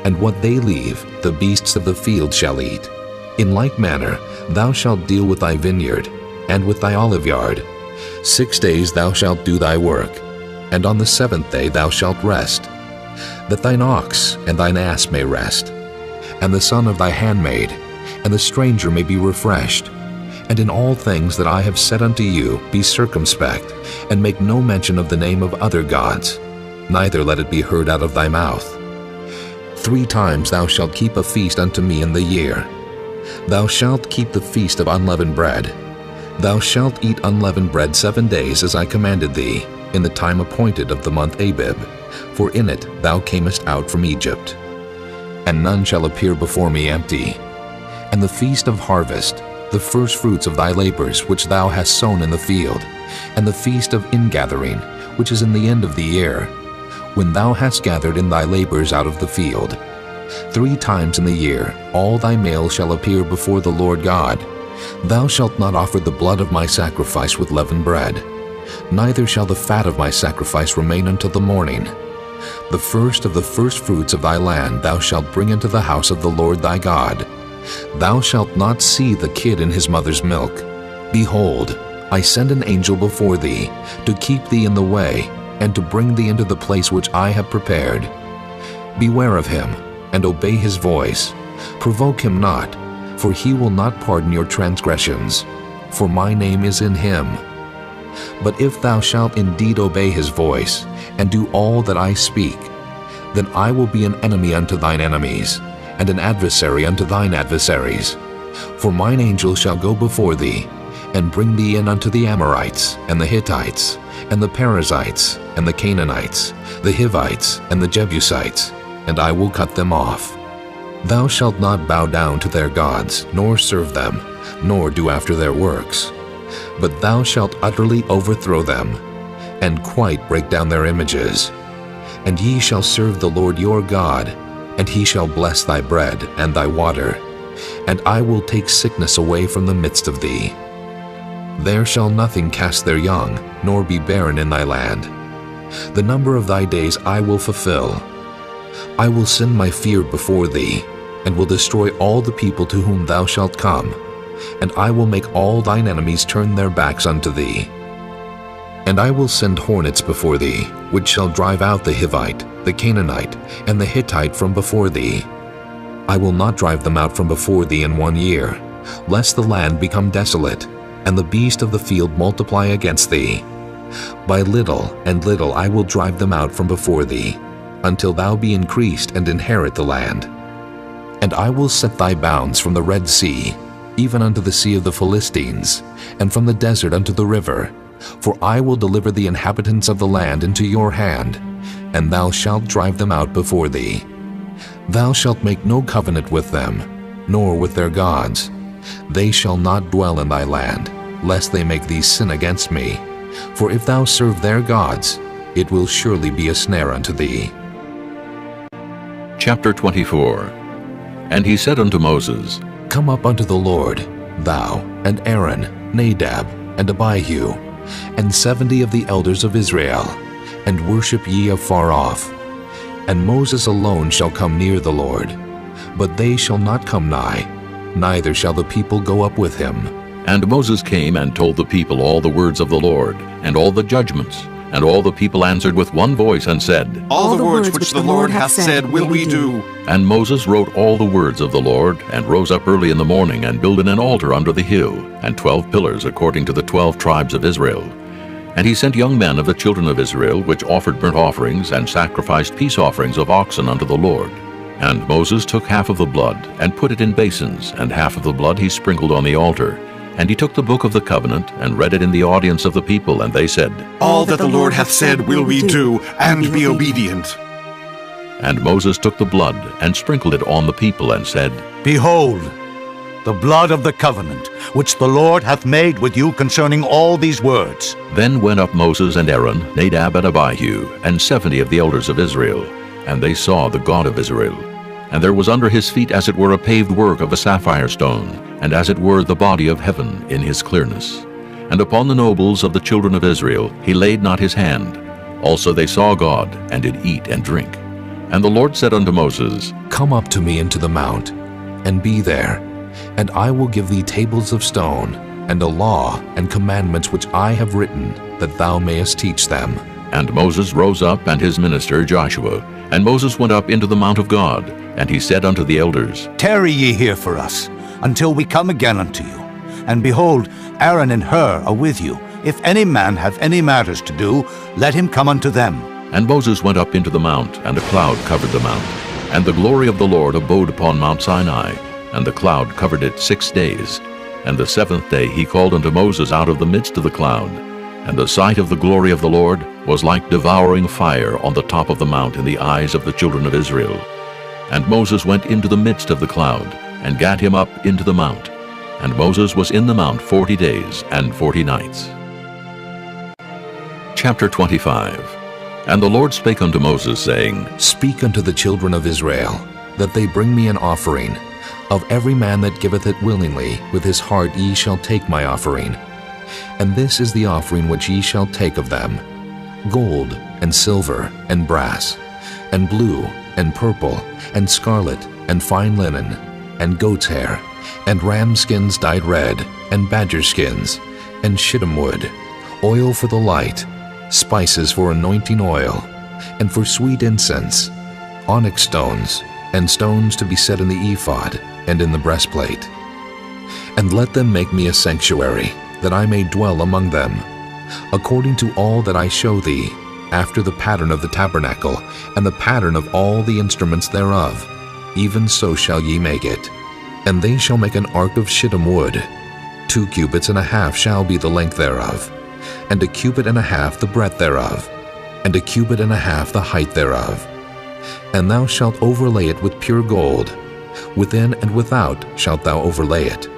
and what they leave the beasts of the field shall eat. In like manner thou shalt deal with thy vineyard, and with thy oliveyard. 6 days thou shalt do thy work, and on the 7th day thou shalt rest, that thine ox and thine ass may rest, and the son of thy handmaid, and the stranger may be refreshed. And in all things that I have said unto you be circumspect, and make no mention of the name of other gods, neither let it be heard out of thy mouth. 3 times thou shalt keep a feast unto me in the year. Thou shalt keep the feast of unleavened bread. Thou shalt eat unleavened bread 7 days, as I commanded thee, in the time appointed of the month Abib, for in it thou camest out from Egypt. And none shall appear before me empty. And the feast of harvest, the first fruits of thy labors which thou hast sown in the field, and the feast of ingathering, which is in the end of the year, when thou hast gathered in thy labors out of the field. 3 times in the year all thy males shall appear before the Lord God. Thou shalt not offer the blood of my sacrifice with leavened bread, neither shall the fat of my sacrifice remain until the morning. The first of the first fruits of thy land thou shalt bring into the house of the Lord thy God. Thou shalt not see the kid in his mother's milk. Behold, I send an angel before thee, to keep thee in the way, and to bring thee into the place which I have prepared. Beware of him, and obey his voice. Provoke him not, for he will not pardon your transgressions, for my name is in him. But if thou shalt indeed obey his voice, and do all that I speak, then I will be an enemy unto thine enemies, and an adversary unto thine adversaries. For mine angel shall go before thee, and bring thee in unto the Amorites, and the Hittites, and the Perizzites, and the Canaanites, the Hivites, and the Jebusites, and I will cut them off. Thou shalt not bow down to their gods, nor serve them, nor do after their works. But thou shalt utterly overthrow them, and quite break down their images. And ye shall serve the Lord your God, and he shall bless thy bread and thy water, and I will take sickness away from the midst of thee. There shall nothing cast their young, nor be barren in thy land. The number of thy days I will fulfill. I will send my fear before thee, and will destroy all the people to whom thou shalt come, and I will make all thine enemies turn their backs unto thee. And I will send hornets before thee, which shall drive out the Hivite, the Canaanite, and the Hittite from before thee. I will not drive them out from before thee in 1 year, lest the land become desolate, and the beast of the field multiply against thee. By little and little I will drive them out from before thee, until thou be increased and inherit the land. And I will set thy bounds from the Red Sea, even unto the sea of the Philistines, and from the desert unto the river. For I will deliver the inhabitants of the land into your hand, and thou shalt drive them out before thee. Thou shalt make no covenant with them, nor with their gods. They shall not dwell in thy land, lest they make thee sin against me. For if thou serve their gods, it will surely be a snare unto thee. Chapter 24. And he said unto Moses, Come up unto the Lord, thou, and Aaron, Nadab, and Abihu, and 70 of the elders of Israel, and worship ye afar off. And Moses alone shall come near the Lord, but they shall not come nigh, neither shall the people go up with him. And Moses came and told the people all the words of the Lord, and all the judgments. And all the people answered with one voice and said, All the words which the Lord hath said will we do. And Moses wrote all the words of the Lord, and rose up early in the morning, and builded an altar under the hill, and 12 pillars according to the 12 tribes of Israel. And he sent young men of the children of Israel, which offered burnt offerings, and sacrificed peace offerings of oxen unto the Lord. And Moses took half of the blood, and put it in basins, and half of the blood he sprinkled on the altar. And he took the book of the covenant, and read it in the audience of the people, and they said, All that the Lord hath said will we do, and be obedient. And Moses took the blood, and sprinkled it on the people, and said, Behold, the blood of the covenant, which the Lord hath made with you concerning all these words. Then went up Moses and Aaron, Nadab and Abihu, and 70 of the elders of Israel, and they saw the God of Israel. And there was under his feet as it were a paved work of a sapphire stone, and as it were the body of heaven in his clearness. And upon the nobles of the children of Israel he laid not his hand. Also they saw God, and did eat and drink. And the Lord said unto Moses, Come up to me into the mount, and be there, and I will give thee tables of stone, and a law and commandments which I have written, that thou mayest teach them. And Moses rose up, and his minister Joshua. And Moses went up into the mount of God, and he said unto the elders, Tarry ye here for us, until we come again unto you. And behold, Aaron and Hur are with you. If any man have any matters to do, let him come unto them. And Moses went up into the mount, and a cloud covered the mount. And the glory of the Lord abode upon Mount Sinai, and the cloud covered it 6 days. And the 7th day he called unto Moses out of the midst of the cloud. And the sight of the glory of the Lord was like devouring fire on the top of the mount in the eyes of the children of Israel. And Moses went into the midst of the cloud, and gat him up into the mount. And Moses was in the mount 40 days and 40 nights. Chapter 25. And the Lord spake unto Moses, saying, Speak unto the children of Israel, that they bring me an offering. Of every man that giveth it willingly, with his heart ye shall take my offering. And this is the offering which ye shall take of them: gold, and silver, and brass, and blue, and purple, and scarlet, and fine linen, and goat's hair, and ram skins dyed red, and badger skins, and shittim wood, oil for the light, spices for anointing oil, and for sweet incense, onyx stones, and stones to be set in the ephod, and in the breastplate. And let them make me a sanctuary, that I may dwell among them, according to all that I show thee, after the pattern of the tabernacle, and the pattern of all the instruments thereof. Even so shall ye make it. And they shall make an ark of shittim wood. 2 cubits and a half shall be the length thereof, and 1 cubit and a half the breadth thereof, and 1 cubit and a half the height thereof. And thou shalt overlay it with pure gold. Within and without shalt thou overlay it,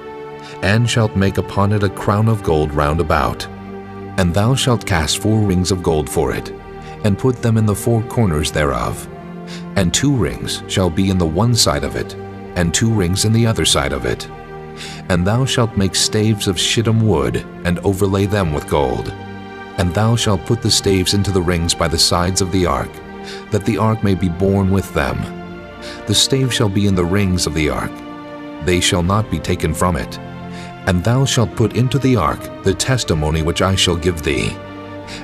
and shalt make upon it a crown of gold round about. And thou shalt cast 4 rings of gold for it, and put them in the 4 corners thereof. And 2 rings shall be in the one side of it, and 2 rings in the other side of it. And thou shalt make staves of shittim wood, and overlay them with gold. And thou shalt put the staves into the rings by the sides of the ark, that the ark may be borne with them. The staves shall be in the rings of the ark. They shall not be taken from it. And thou shalt put into the ark the testimony which I shall give thee.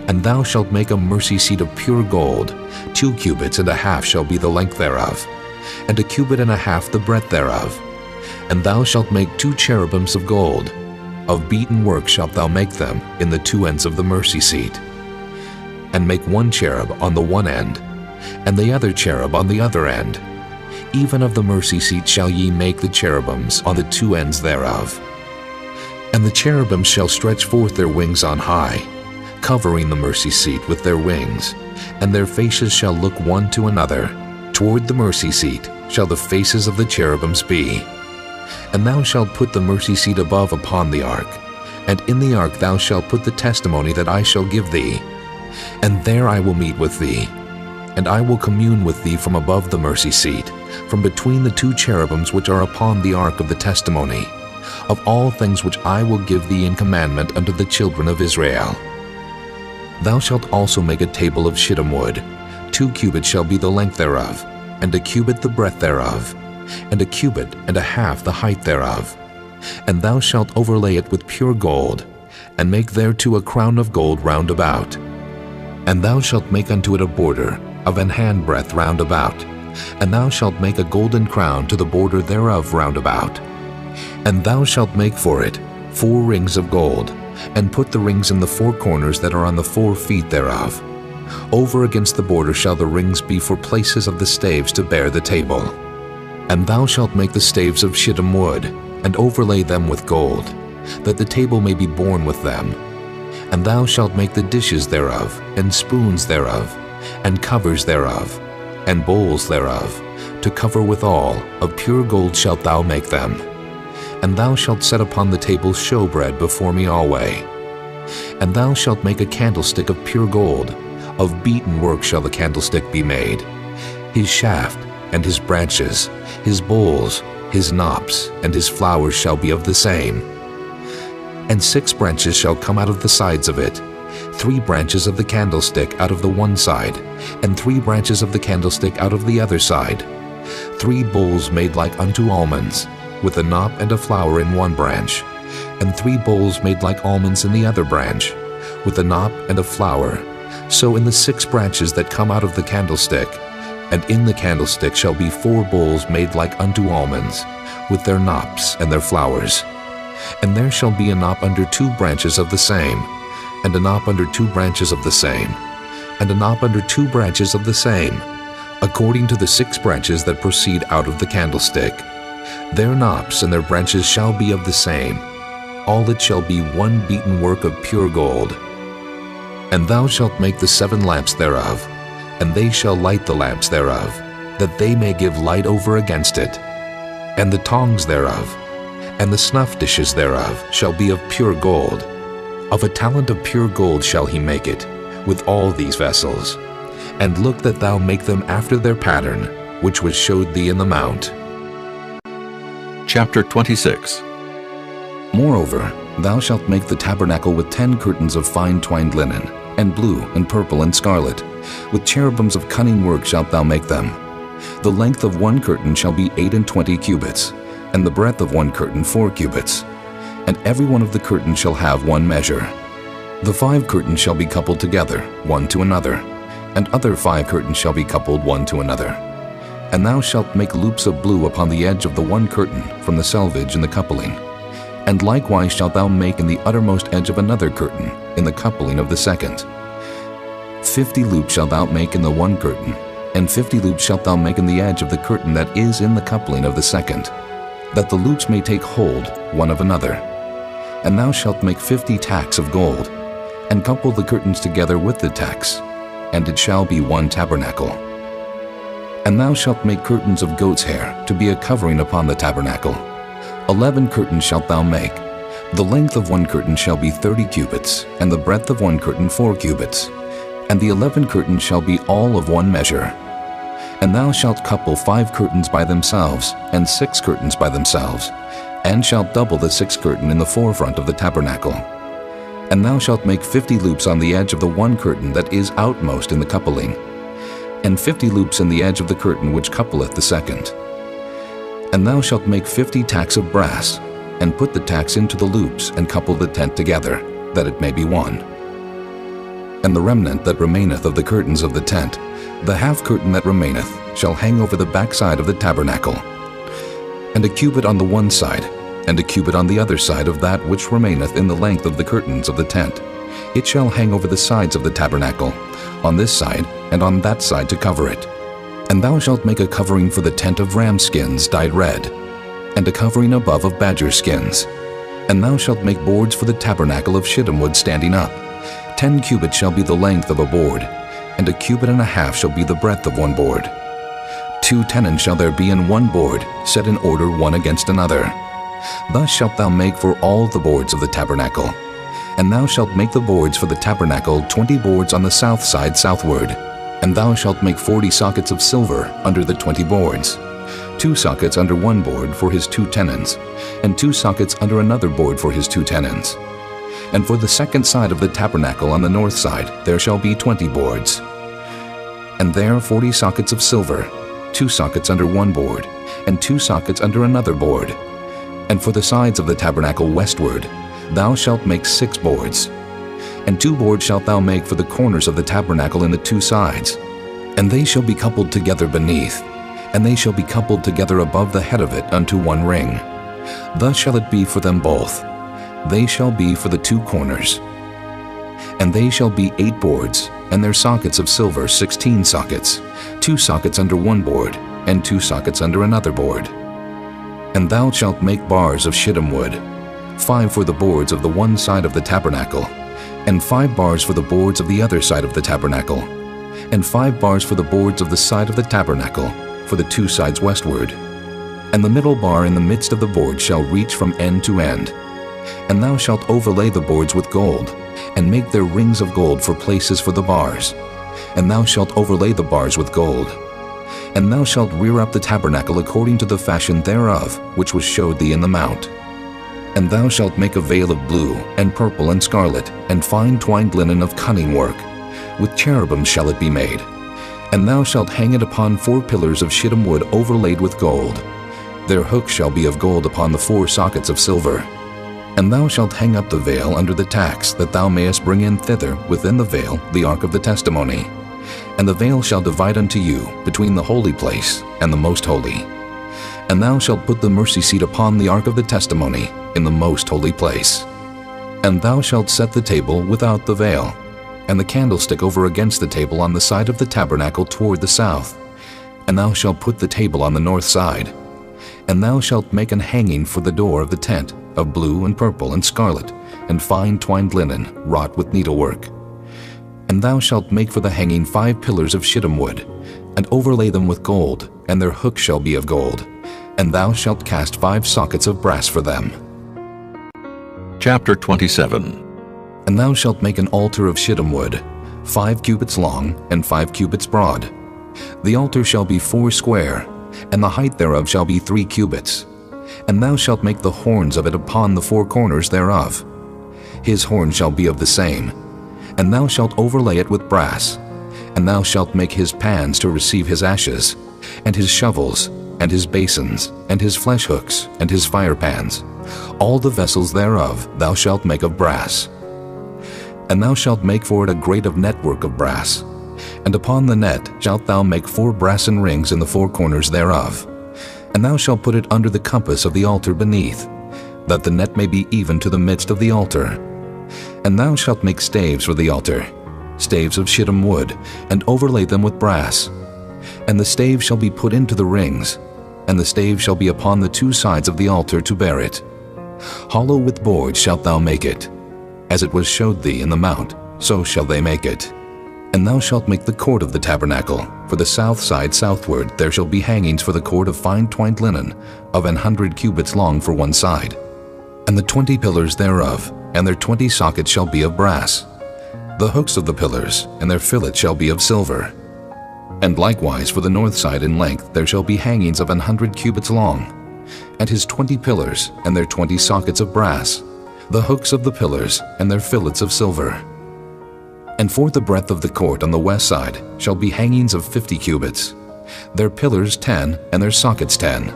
And thou shalt make a mercy seat of pure gold. 2 cubits and a half shall be the length thereof, and 1 cubit and a half the breadth thereof. And thou shalt make 2 cherubims of gold. Of beaten work shalt thou make them in the 2 ends of the mercy seat. And make 1 cherub on the one end, and the other cherub on the other end. Even of the mercy seat shall ye make the cherubims on the 2 ends thereof. And the cherubims shall stretch forth their wings on high, covering the mercy seat with their wings, and their faces shall look one to another. Toward the mercy seat shall the faces of the cherubims be. And thou shalt put the mercy seat above upon the ark, and in the ark thou shalt put the testimony that I shall give thee. And there I will meet with thee, and I will commune with thee from above the mercy seat, from between the 2 cherubims which are upon the ark of the testimony, of all things which I will give thee in commandment unto the children of Israel. Thou shalt also make a table of shittim wood. 2 cubits shall be the length thereof, and 1 cubit the breadth thereof, and 1 cubit and a half the height thereof. And thou shalt overlay it with pure gold, and make thereto a crown of gold round about. And thou shalt make unto it a border of an handbreadth round about, and thou shalt make a golden crown to the border thereof round about. And thou shalt make for it 4 rings of gold, and put the rings in the 4 corners that are on the 4 feet thereof. Over against the border shall the rings be for places of the staves to bear the table. And thou shalt make the staves of shittim wood, and overlay them with gold, that the table may be borne with them. And thou shalt make the dishes thereof, and spoons thereof, and covers thereof, and bowls thereof, to cover withal, of pure gold shalt thou make them. And thou shalt set upon the table showbread before me alway. And thou shalt make a candlestick of pure gold, of beaten work shall the candlestick be made. His shaft, and his branches, his bowls, his knops, and his flowers shall be of the same. And 6 branches shall come out of the sides of it, 3 branches of the candlestick out of the one side, and 3 branches of the candlestick out of the other side. 3 bowls made like unto almonds, with a knop and a flower in one branch, and 3 bowls made like almonds in the other branch, with a knop and a flower. So in the 6 branches that come out of the candlestick, and in the candlestick shall be 4 bowls made like unto almonds, with their knops and their flowers. And there shall be a knop under 2 branches of the same, and a knop under 2 branches of the same, and a knop under 2 branches of the same, according to the 6 branches that proceed out of the candlestick. Their knops and their branches shall be of the same. All it shall be one beaten work of pure gold. And thou shalt make the 7 lamps thereof, and they shall light the lamps thereof, that they may give light over against it. And the tongs thereof, and the snuff dishes thereof, shall be of pure gold. Of a talent of pure gold shall he make it, with all these vessels. And look that thou make them after their pattern, which was showed thee in the mount. Chapter 26. Moreover, thou shalt make the tabernacle with 10 curtains of fine twined linen, and blue, and purple, and scarlet. With cherubims of cunning work shalt thou make them. The length of one curtain shall be 28 cubits, and the breadth of one curtain 4 cubits. And every one of the curtains shall have one measure. The 5 curtains shall be coupled together, one to another, and other 5 curtains shall be coupled one to another. And thou shalt make loops of blue upon the edge of the one curtain from the selvage in the coupling. And likewise shalt thou make in the uttermost edge of another curtain, in the coupling of the second. 50 loops shalt thou make in the one curtain, and 50 loops shalt thou make in the edge of the curtain that is in the coupling of the second, that the loops may take hold one of another. And thou shalt make 50 tacks of gold, and couple the curtains together with the tacks, and it shall be one tabernacle. And thou shalt make curtains of goat's hair to be a covering upon the tabernacle. 11 curtains shalt thou make. The length of one curtain shall be 30 cubits, and the breadth of one curtain 4 cubits. And the 11 curtains shall be all of one measure. And thou shalt couple 5 curtains by themselves, and 6 curtains by themselves, and shalt double the 6th curtain in the forefront of the tabernacle. And thou shalt make 50 loops on the edge of the one curtain that is outmost in the coupling, and 50 loops in the edge of the curtain which coupleth the second. And thou shalt make 50 tacks of brass, and put the tacks into the loops, and couple the tent together, that it may be one. And the remnant that remaineth of the curtains of the tent, the half curtain that remaineth, shall hang over the backside of the tabernacle. And a cubit on the one side, and a cubit on the other side of that which remaineth in the length of the curtains of the tent. It shall hang over the sides of the tabernacle, on this side and on that side to cover it. And thou shalt make a covering for the tent of ram skins dyed red, and a covering above of badger skins. And thou shalt make boards for the tabernacle of shittim wood standing up. 10 cubits shall be the length of a board, and a cubit and a half shall be the breadth of one board. 2 tenons shall there be in one board, set in order one against another. Thus shalt thou make for all the boards of the tabernacle. And thou shalt make the boards for the tabernacle 20 boards on the south side southward. And thou shalt make 40 sockets of silver under the 20 boards, 2 sockets under one board for his 2 tenons, and 2 sockets under another board for his 2 tenons. And for the second side of the tabernacle on the north side there shall be 20 boards. And there 40 sockets of silver, 2 sockets under one board, and 2 sockets under another board. And for the sides of the tabernacle westward, thou shalt make 6 boards. And 2 boards shalt thou make for the corners of the tabernacle in the 2 sides. And they shall be coupled together beneath, and they shall be coupled together above the head of it unto 1 ring. Thus shall it be for them both. They shall be for the 2 corners. And they shall be 8 boards, and their sockets of silver 16 sockets, 2 sockets under 1 board, and 2 sockets under another board. And thou shalt make bars of shittim wood, 5 for the boards of the one side of the tabernacle, and 5 bars for the boards of the other side of the tabernacle, and 5 bars for the boards of the side of the tabernacle, for the 2 sides westward. And the middle bar in the midst of the board shall reach from end to end. And thou shalt overlay the boards with gold, and make their rings of gold for places for the bars. And thou shalt overlay the bars with gold. And thou shalt rear up the tabernacle according to the fashion thereof, which was showed thee in the mount. And thou shalt make a veil of blue, and purple, and scarlet, and fine twined linen of cunning work. With cherubims shall it be made. And thou shalt hang it upon 4 pillars of shittim wood overlaid with gold. Their hooks shall be of gold upon the 4 sockets of silver. And thou shalt hang up the veil under the tacks, that thou mayest bring in thither within the veil the ark of the testimony. And the veil shall divide unto you between the holy place and the most holy. And thou shalt put the mercy seat upon the ark of the testimony in the most holy place. And thou shalt set the table without the veil, and the candlestick over against the table on the side of the tabernacle toward the south. And thou shalt put the table on the north side. And thou shalt make an hanging for the door of the tent of blue and purple and scarlet, and fine twined linen wrought with needlework. And thou shalt make for the hanging 5 pillars of shittim wood, and overlay them with gold, and their hooks shall be of gold. And thou shalt cast 5 sockets of brass for them. Chapter 27. And thou shalt make an altar of shittim wood, 5 cubits long, and 5 cubits broad. The altar shall be 4 square, and the height thereof shall be 3 cubits. And thou shalt make the horns of it upon the 4 corners thereof. His horn shall be of the same. And thou shalt overlay it with brass. And thou shalt make his pans to receive his ashes, and his shovels, and his basins, and his flesh hooks, and his fire pans. All the vessels thereof thou shalt make of brass. And thou shalt make for it a grate of network of brass. And upon the net shalt thou make 4 brassen rings in the 4 corners thereof. And thou shalt put it under the compass of the altar beneath, that the net may be even to the midst of the altar. And thou shalt make staves for the altar, staves of shittim wood, and overlay them with brass. And the staves shall be put into the rings, and the staves shall be upon the 2 sides of the altar to bear it. Hollow with boards shalt thou make it. As it was showed thee in the mount, so shall they make it. And thou shalt make the court of the tabernacle. For the south side southward there shall be hangings for the court of fine twined linen, of 100 cubits long for one side. And the 20 pillars thereof, and their 20 sockets shall be of brass. The hooks of the pillars, and their fillets shall be of silver. And likewise for the north side in length there shall be hangings of 100 cubits long, and his 20 pillars, and their 20 sockets of brass, the hooks of the pillars, and their fillets of silver. And for the breadth of the court on the west side shall be hangings of 50 cubits, their pillars 10, and their sockets 10.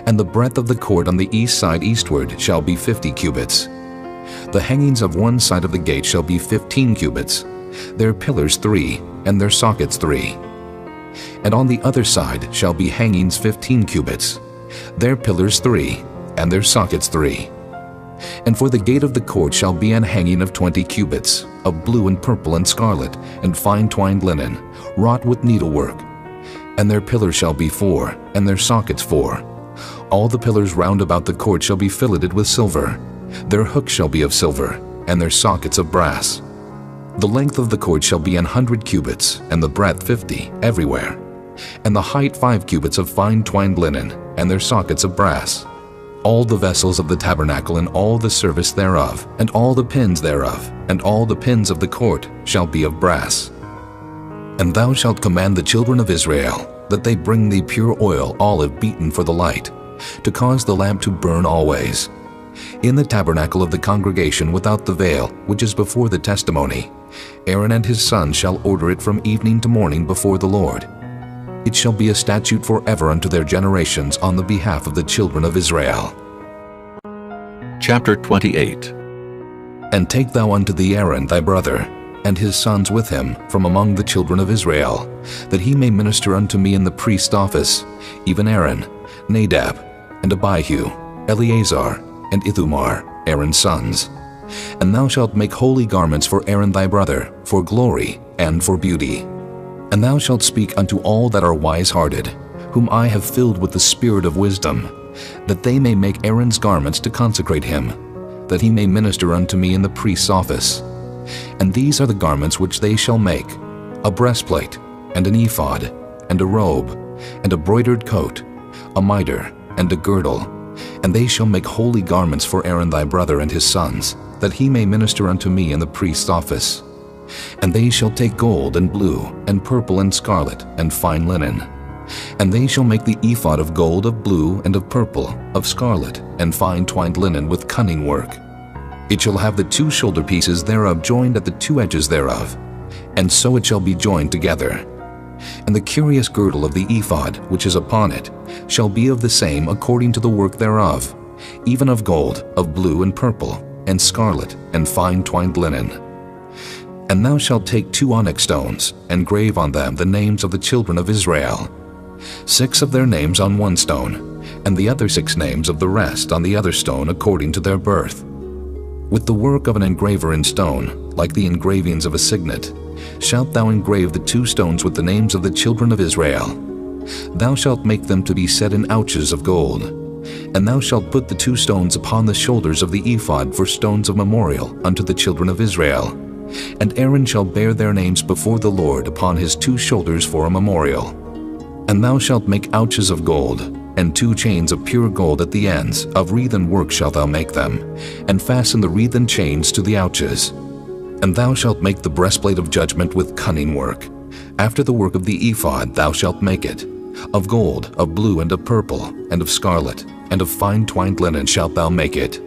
And the breadth of the court on the east side eastward shall be 50 cubits. The hangings of one side of the gate shall be 15 cubits, their pillars 3, and their sockets 3. And on the other side shall be hangings 15 cubits, their pillars 3, and their sockets 3. And for the gate of the court shall be an hanging of 20 cubits, of blue and purple and scarlet, and fine twined linen, wrought with needlework. And their pillars shall be 4, and their sockets 4. All the pillars round about the court shall be filleted with silver. Their hooks shall be of silver, and their sockets of brass. The length of the court shall be 100 cubits, and the breadth 50, everywhere. And the height 5 cubits of fine twined linen, and their sockets of brass. All the vessels of the tabernacle and all the service thereof, and all the pins thereof, and all the pins of the court shall be of brass. And thou shalt command the children of Israel, that they bring thee pure oil olive beaten for the light, to cause the lamp to burn always. In the tabernacle of the congregation without the veil, which is before the testimony, Aaron and his sons shall order it from evening to morning before the Lord. It shall be a statute forever unto their generations on the behalf of the children of Israel. Chapter 28. And take thou unto thee Aaron thy brother, and his sons with him from among the children of Israel, that he may minister unto me in the priest's office, even Aaron, Nadab, and Abihu, Eleazar, and Ithamar, Aaron's sons. And thou shalt make holy garments for Aaron thy brother, for glory and for beauty. And thou shalt speak unto all that are wise-hearted, whom I have filled with the spirit of wisdom, that they may make Aaron's garments to consecrate him, that he may minister unto me in the priest's office. And these are the garments which they shall make: a breastplate, and an ephod, and a robe, and a broidered coat, a mitre, and a girdle. And they shall make holy garments for Aaron thy brother and his sons, that he may minister unto me in the priest's office. And they shall take gold, and blue, and purple, and scarlet, and fine linen. And they shall make the ephod of gold, of blue, and of purple, of scarlet, and fine twined linen with cunning work. It shall have the 2 shoulder pieces thereof joined at the 2 edges thereof, and so it shall be joined together. And the curious girdle of the ephod which is upon it shall be of the same according to the work thereof, even of gold, of blue, and purple, and scarlet, and fine twined linen. And thou shalt take 2 onyx stones, and grave on them the names of the children of Israel, 6 of their names on one stone, and the other 6 names of the rest on the other stone according to their birth. With the work of an engraver in stone, like the engravings of a signet, shalt thou engrave the 2 stones with the names of the children of Israel. Thou shalt make them to be set in ouches of gold. And thou shalt put the 2 stones upon the shoulders of the ephod for stones of memorial unto the children of Israel. And Aaron shall bear their names before the Lord upon his 2 shoulders for a memorial. And thou shalt make ouches of gold, and 2 chains of pure gold at the ends, of wreathen work shalt thou make them, and fasten the wreathen chains to the ouches. And thou shalt make the breastplate of judgment with cunning work. After the work of the ephod thou shalt make it. Of gold, of blue, and of purple, and of scarlet, and of fine twined linen shalt thou make it.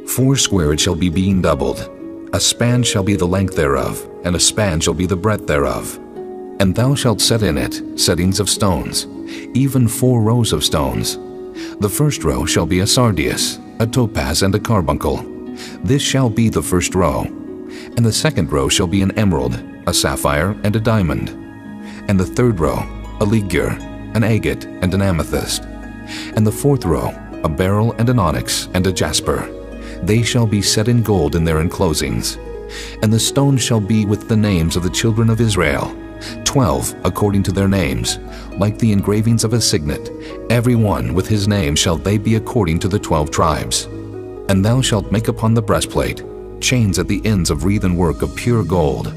4 square it shall be being doubled. A span shall be the length thereof, and a span shall be the breadth thereof. And thou shalt set in it settings of stones, even 4 rows of stones. The first row shall be a sardius, a topaz, and a carbuncle. This shall be the first row. And the second row shall be an emerald, a sapphire, and a diamond. And the third row, a ligure, an agate, and an amethyst. And the fourth row, a beryl, and an onyx, and a jasper. They shall be set in gold in their enclosings. And the stones shall be with the names of the children of Israel, 12 according to their names, like the engravings of a signet. Every one with his name shall they be according to the 12 tribes. And thou shalt make upon the breastplate chains at the ends of wreathen work of pure gold.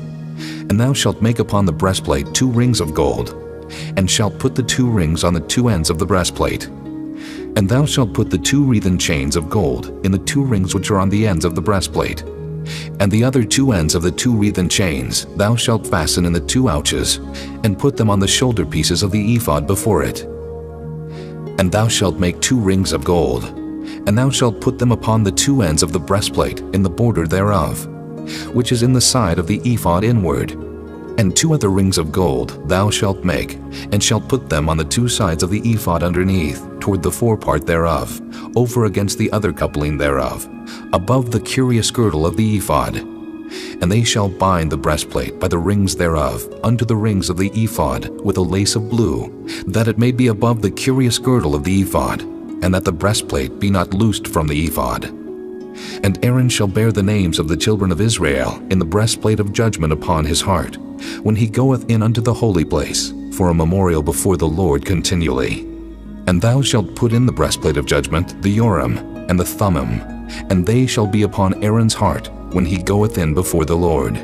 And thou shalt make upon the breastplate 2 rings of gold, and shalt put the 2 rings on the 2 ends of the breastplate. And thou shalt put the 2 wreathen chains of gold in the 2 rings which are on the ends of the breastplate. And the other 2 ends of the 2 wreathen chains thou shalt fasten in the 2 ouches, and put them on the shoulder pieces of the ephod before it. And thou shalt make 2 rings of gold, and thou shalt put them upon the 2 ends of the breastplate in the border thereof, which is in the side of the ephod inward. And 2 other rings of gold thou shalt make, and shalt put them on the 2 sides of the ephod underneath, toward the forepart thereof, over against the other coupling thereof, above the curious girdle of the ephod. And they shall bind the breastplate by the rings thereof unto the rings of the ephod with a lace of blue, that it may be above the curious girdle of the ephod, and that the breastplate be not loosed from the ephod. And Aaron shall bear the names of the children of Israel in the breastplate of judgment upon his heart, when he goeth in unto the holy place, for a memorial before the Lord continually. And thou shalt put in the breastplate of judgment the Urim and the Thummim, and they shall be upon Aaron's heart when he goeth in before the Lord.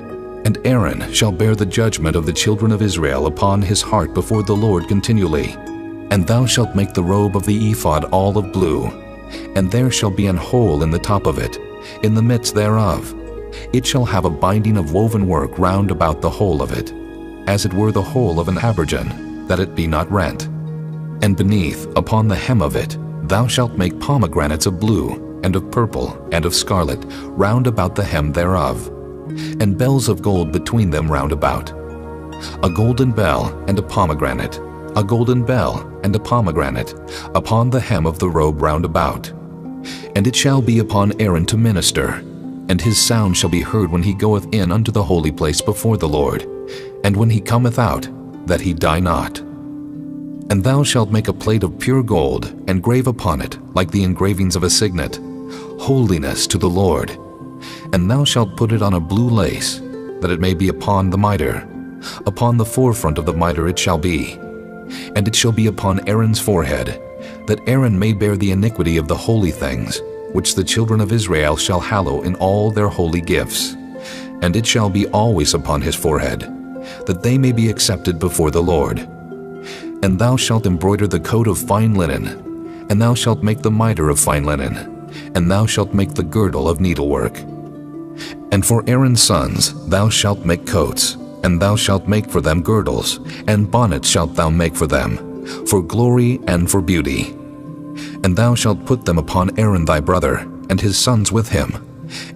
And Aaron shall bear the judgment of the children of Israel upon his heart before the Lord continually. And thou shalt make the robe of the ephod all of blue, and there shall be an hole in the top of it, in the midst thereof. It shall have a binding of woven work round about the whole of it, as it were the hole of an habergeon, that it be not rent. And beneath, upon the hem of it, thou shalt make pomegranates of blue, and of purple, and of scarlet, round about the hem thereof, and bells of gold between them round about. A golden bell and a pomegranate, a golden bell and a pomegranate, upon the hem of the robe round about. And it shall be upon Aaron to minister, and his sound shall be heard when he goeth in unto the holy place before the Lord, and when he cometh out, that he die not. And thou shalt make a plate of pure gold, and grave upon it, like the engravings of a signet, Holiness to the Lord. And thou shalt put it on a blue lace, that it may be upon the mitre. Upon the forefront of the mitre it shall be. And it shall be upon Aaron's forehead, that Aaron may bear the iniquity of the holy things, which the children of Israel shall hallow in all their holy gifts. And it shall be always upon his forehead, that they may be accepted before the Lord. And thou shalt embroider the coat of fine linen, and thou shalt make the mitre of fine linen, and thou shalt make the girdle of needlework. And for Aaron's sons thou shalt make coats, and thou shalt make for them girdles, and bonnets shalt thou make for them, for glory and for beauty. And thou shalt put them upon Aaron thy brother, and his sons with him,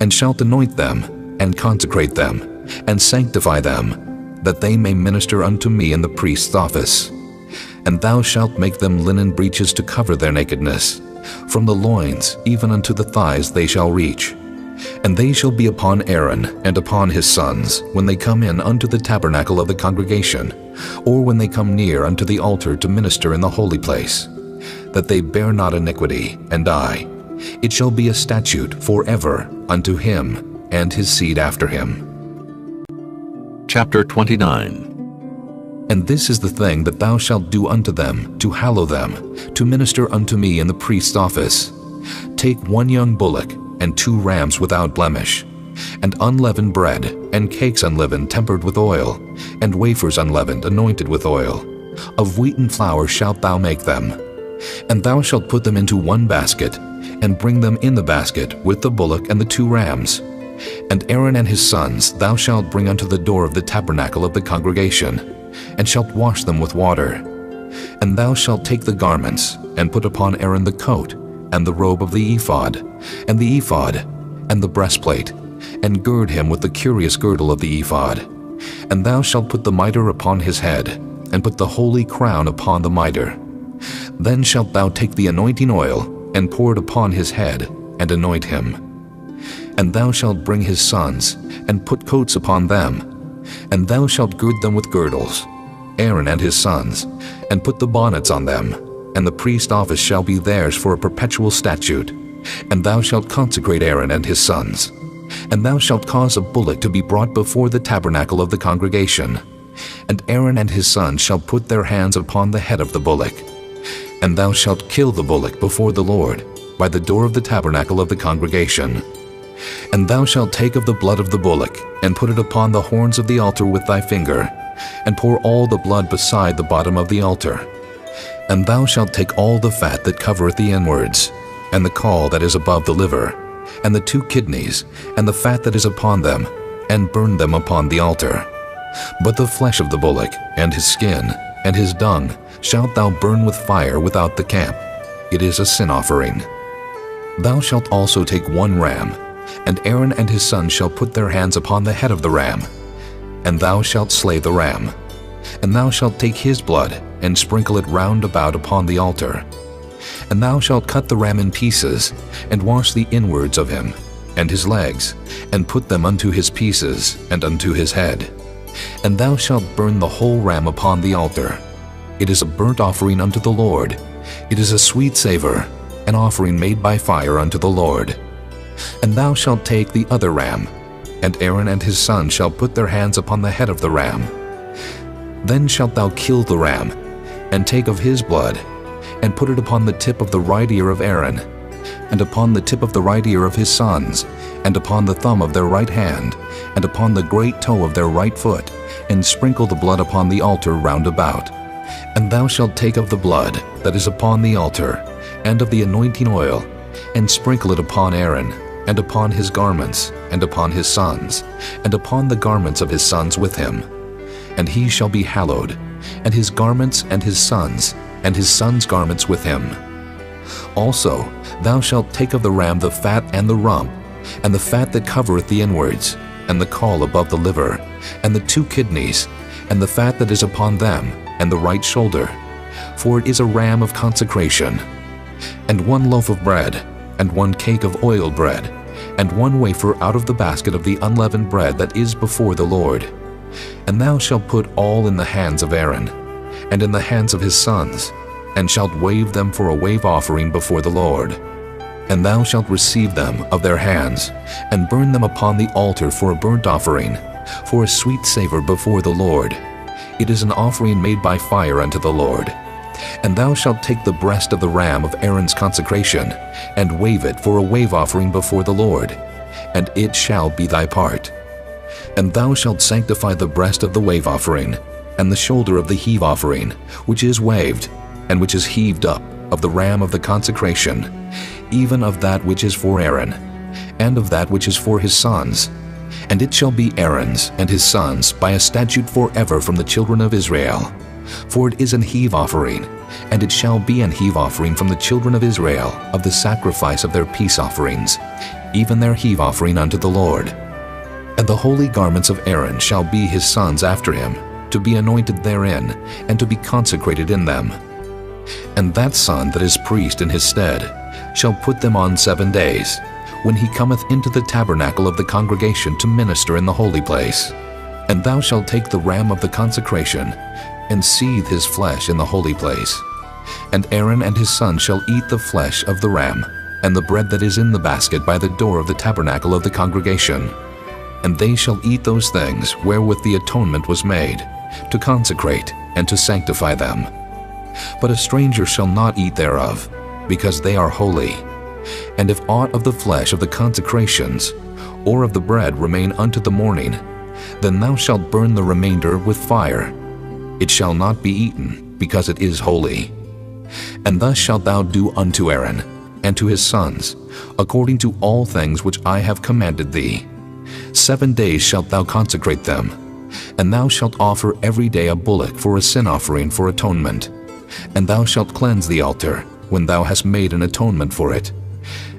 and shalt anoint them, and consecrate them, and sanctify them, that they may minister unto me in the priest's office. And thou shalt make them linen breeches to cover their nakedness. From the loins even unto the thighs they shall reach. And they shall be upon Aaron and upon his sons when they come in unto the tabernacle of the congregation, or when they come near unto the altar to minister in the holy place, that they bear not iniquity and die. It shall be a statute forever unto him and his seed after him. Chapter 29. And this is the thing that thou shalt do unto them, to hallow them, to minister unto me in the priest's office. Take 1 young bullock, and 2 rams without blemish, and unleavened bread, and cakes unleavened tempered with oil, and wafers unleavened anointed with oil. Of wheaten flour shalt thou make them. And thou shalt put them into 1 basket, and bring them in the basket with the bullock and the 2 rams. And Aaron and his sons thou shalt bring unto the door of the tabernacle of the congregation, and shalt wash them with water. And thou shalt take the garments, and put upon Aaron the coat, and the robe of the ephod, and the ephod, and the breastplate, and gird him with the curious girdle of the ephod. And thou shalt put the mitre upon his head, and put the holy crown upon the mitre. Then shalt thou take the anointing oil, and pour it upon his head, and anoint him. And thou shalt bring his sons, and put coats upon them, and thou shalt gird them with girdles, Aaron and his sons, and put the bonnets on them, and the priest's office shall be theirs for a perpetual statute. And thou shalt consecrate Aaron and his sons. And thou shalt cause a bullock to be brought before the tabernacle of the congregation. And Aaron and his sons shall put their hands upon the head of the bullock. And thou shalt kill the bullock before the Lord, by the door of the tabernacle of the congregation. And thou shalt take of the blood of the bullock, and put it upon the horns of the altar with thy finger, and pour all the blood beside the bottom of the altar. And thou shalt take all the fat that covereth the inwards, and the caul that is above the liver, and the 2 kidneys, and the fat that is upon them, and burn them upon the altar. But the flesh of the bullock, and his skin, and his dung, shalt thou burn with fire without the camp. It is a sin offering. Thou shalt also take 1 ram, and Aaron and his sons shall put their hands upon the head of the ram. And thou shalt slay the ram. And thou shalt take his blood, and sprinkle it round about upon the altar. And thou shalt cut the ram in pieces, and wash the inwards of him, and his legs, and put them unto his pieces, and unto his head. And thou shalt burn the whole ram upon the altar. It is a burnt offering unto the Lord. It is a sweet savor, an offering made by fire unto the Lord. And thou shalt take the other ram, and Aaron and his sons shall put their hands upon the head of the ram. Then shalt thou kill the ram, and take of his blood, and put it upon the tip of the right ear of Aaron, and upon the tip of the right ear of his sons, and upon the thumb of their right hand, and upon the great toe of their right foot, and sprinkle the blood upon the altar round about. And thou shalt take of the blood that is upon the altar, and of the anointing oil, and sprinkle it upon Aaron, and upon his garments, and upon his sons, and upon the garments of his sons with him. And he shall be hallowed, and his garments and his sons' garments with him. Also thou shalt take of the ram the fat and the rump, and the fat that covereth the inwards, and the caul above the liver, and the 2 kidneys, and the fat that is upon them, and the right shoulder, for it is a ram of consecration. And 1 loaf of bread, and 1 cake of oiled bread, and 1 wafer out of the basket of the unleavened bread that is before the Lord. And thou shalt put all in the hands of Aaron, and in the hands of his sons, and shalt wave them for a wave offering before the Lord. And thou shalt receive them of their hands, and burn them upon the altar for a burnt offering, for a sweet savor before the Lord. It is an offering made by fire unto the Lord. And thou shalt take the breast of the ram of Aaron's consecration, and wave it for a wave offering before the Lord, and it shall be thy part. And thou shalt sanctify the breast of the wave offering, and the shoulder of the heave offering, which is waved, and which is heaved up, of the ram of the consecration, even of that which is for Aaron, and of that which is for his sons. And it shall be Aaron's and his sons by a statute forever from the children of Israel. For it is an heave offering, and it shall be an heave offering from the children of Israel of the sacrifice of their peace offerings, even their heave offering unto the Lord. And the holy garments of Aaron shall be his sons after him, to be anointed therein, and to be consecrated in them. And that son that is priest in his stead shall put them on 7 days, when he cometh into the tabernacle of the congregation to minister in the holy place. And thou shalt take the ram of the consecration, and seethe his flesh in the holy place. And Aaron and his sons shall eat the flesh of the ram, and the bread that is in the basket by the door of the tabernacle of the congregation. And they shall eat those things wherewith the atonement was made, to consecrate and to sanctify them. But a stranger shall not eat thereof, because they are holy. And if aught of the flesh of the consecrations, or of the bread remain unto the morning, then thou shalt burn the remainder with fire. It shall not be eaten, because it is holy. And thus shalt thou do unto Aaron, and to his sons, according to all things which I have commanded thee. 7 days shalt thou consecrate them, and thou shalt offer every day a bullock for a sin offering for atonement. And thou shalt cleanse the altar, when thou hast made an atonement for it,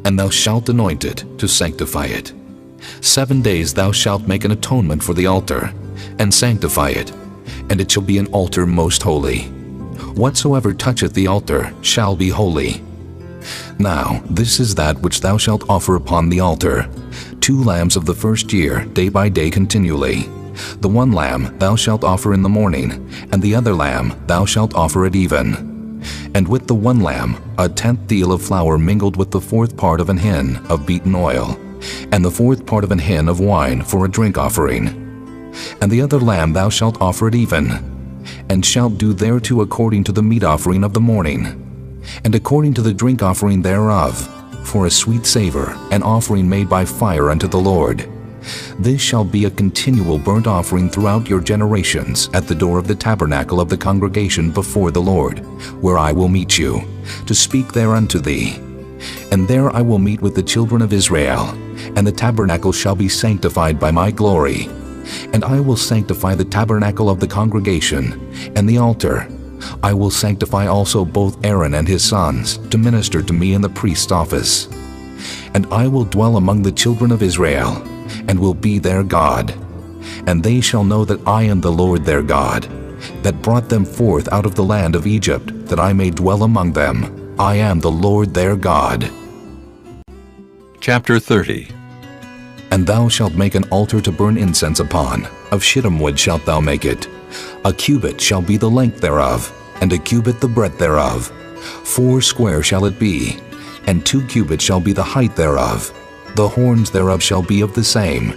and thou shalt anoint it to sanctify it. 7 days thou shalt make an atonement for the altar, and sanctify it, and it shall be an altar most holy. Whatsoever toucheth the altar shall be holy. Now this is that which thou shalt offer upon the altar: 2 lambs of the first year, day by day continually. The 1 lamb thou shalt offer in the morning, and the other lamb thou shalt offer at even. And with the 1 lamb 1/10 deal of flour mingled with the 4th part of an hin of beaten oil, and the 4th part of an hin of wine for a drink offering. And the other lamb thou shalt offer at even, and shalt do thereto according to the meat offering of the morning, and according to the drink offering thereof, for a sweet savor, an offering made by fire unto the Lord. This shall be a continual burnt offering throughout your generations at the door of the tabernacle of the congregation before the Lord, where I will meet you, to speak there unto thee. And there I will meet with the children of Israel, and the tabernacle shall be sanctified by my glory. And I will sanctify the tabernacle of the congregation, and the altar. I will sanctify also both Aaron and his sons, to minister to me in the priest's office. And I will dwell among the children of Israel, and will be their God. And they shall know that I am the Lord their God, that brought them forth out of the land of Egypt, that I may dwell among them. I am the Lord their God. Chapter 30. And thou shalt make an altar to burn incense upon. Of shittim wood shalt thou make it. A cubit shall be the length thereof, and a cubit the breadth thereof. 4 square shall it be, and 2 cubits shall be the height thereof. The horns thereof shall be of the same.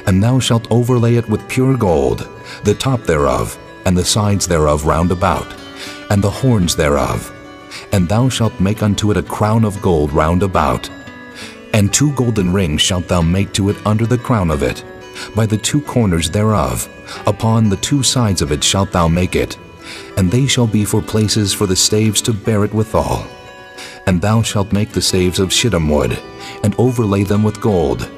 And thou shalt overlay it with pure gold, the top thereof, and the sides thereof round about, and the horns thereof. And thou shalt make unto it a crown of gold round about. And 2 golden rings shalt thou make to it under the crown of it, by the 2 corners thereof. Upon the 2 sides of it shalt thou make it, and they shall be for places for the staves to bear it withal. And thou shalt make the staves of shittim wood, and overlay them with gold.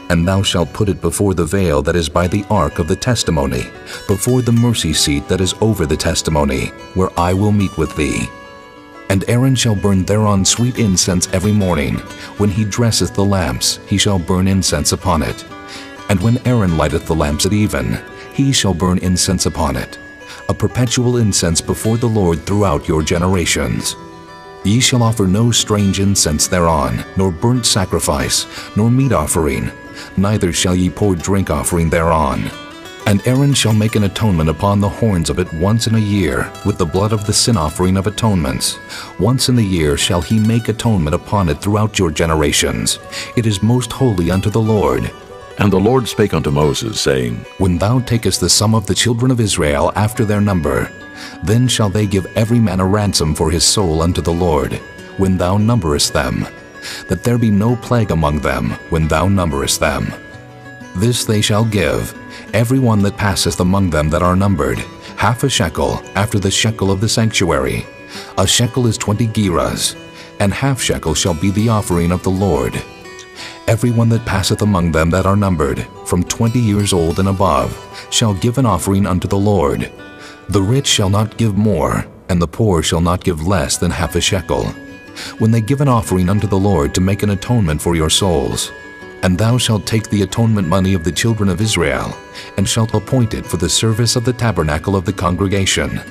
And thou shalt put it before the veil that is by the ark of the testimony, before the mercy seat that is over the testimony, where I will meet with thee. And Aaron shall burn thereon sweet incense every morning. When he dresseth the lamps, he shall burn incense upon it. And when Aaron lighteth the lamps at even, he shall burn incense upon it, a perpetual incense before the Lord throughout your generations. Ye shall offer no strange incense thereon, nor burnt sacrifice, nor meat offering, neither shall ye pour drink offering thereon. And Aaron shall make an atonement upon the horns of it once in a year, with the blood of the sin offering of atonements. Once in the year shall he make atonement upon it throughout your generations. It is most holy unto the Lord. And the Lord spake unto Moses, saying, When thou takest the sum of the children of Israel after their number, then shall they give every man a ransom for his soul unto the Lord, when thou numberest them, that there be no plague among them when thou numberest them. This they shall give, every one that passeth among them that are numbered, half a shekel after the shekel of the sanctuary. A shekel is 20 gerahs, and half shekel shall be the offering of the Lord. Every one that passeth among them that are numbered, from 20 years old and above, shall give an offering unto the Lord. The rich shall not give more, and the poor shall not give less than half a shekel, when they give an offering unto the Lord to make an atonement for your souls. And thou shalt take the atonement money of the children of Israel, and shalt appoint it for the service of the tabernacle of the congregation,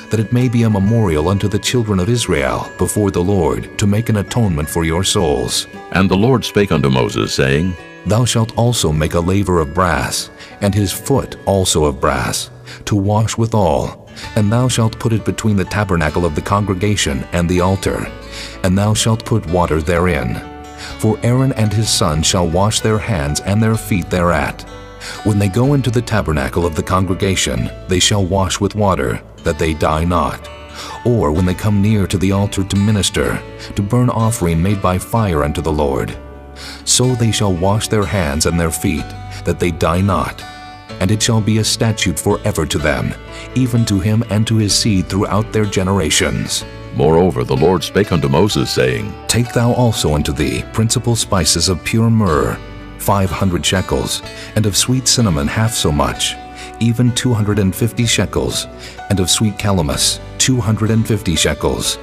that it may be a memorial unto the children of Israel before the Lord, to make an atonement for your souls. And the Lord spake unto Moses, saying, Thou shalt also make a laver of brass, and his foot also of brass, to wash withal, and thou shalt put it between the tabernacle of the congregation and the altar, and thou shalt put water therein. For Aaron and his sons shall wash their hands and their feet thereat. When they go into the tabernacle of the congregation, they shall wash with water, that they die not. Or when they come near to the altar to minister, to burn offering made by fire unto the Lord. So they shall wash their hands and their feet, that they die not. And it shall be a statute forever to them, even to him and to his seed throughout their generations. Moreover, the Lord spake unto Moses, saying, Take thou also unto thee principal spices of pure myrrh, 500 shekels, and of sweet cinnamon half so much, even 250 shekels, and of sweet calamus 250 shekels,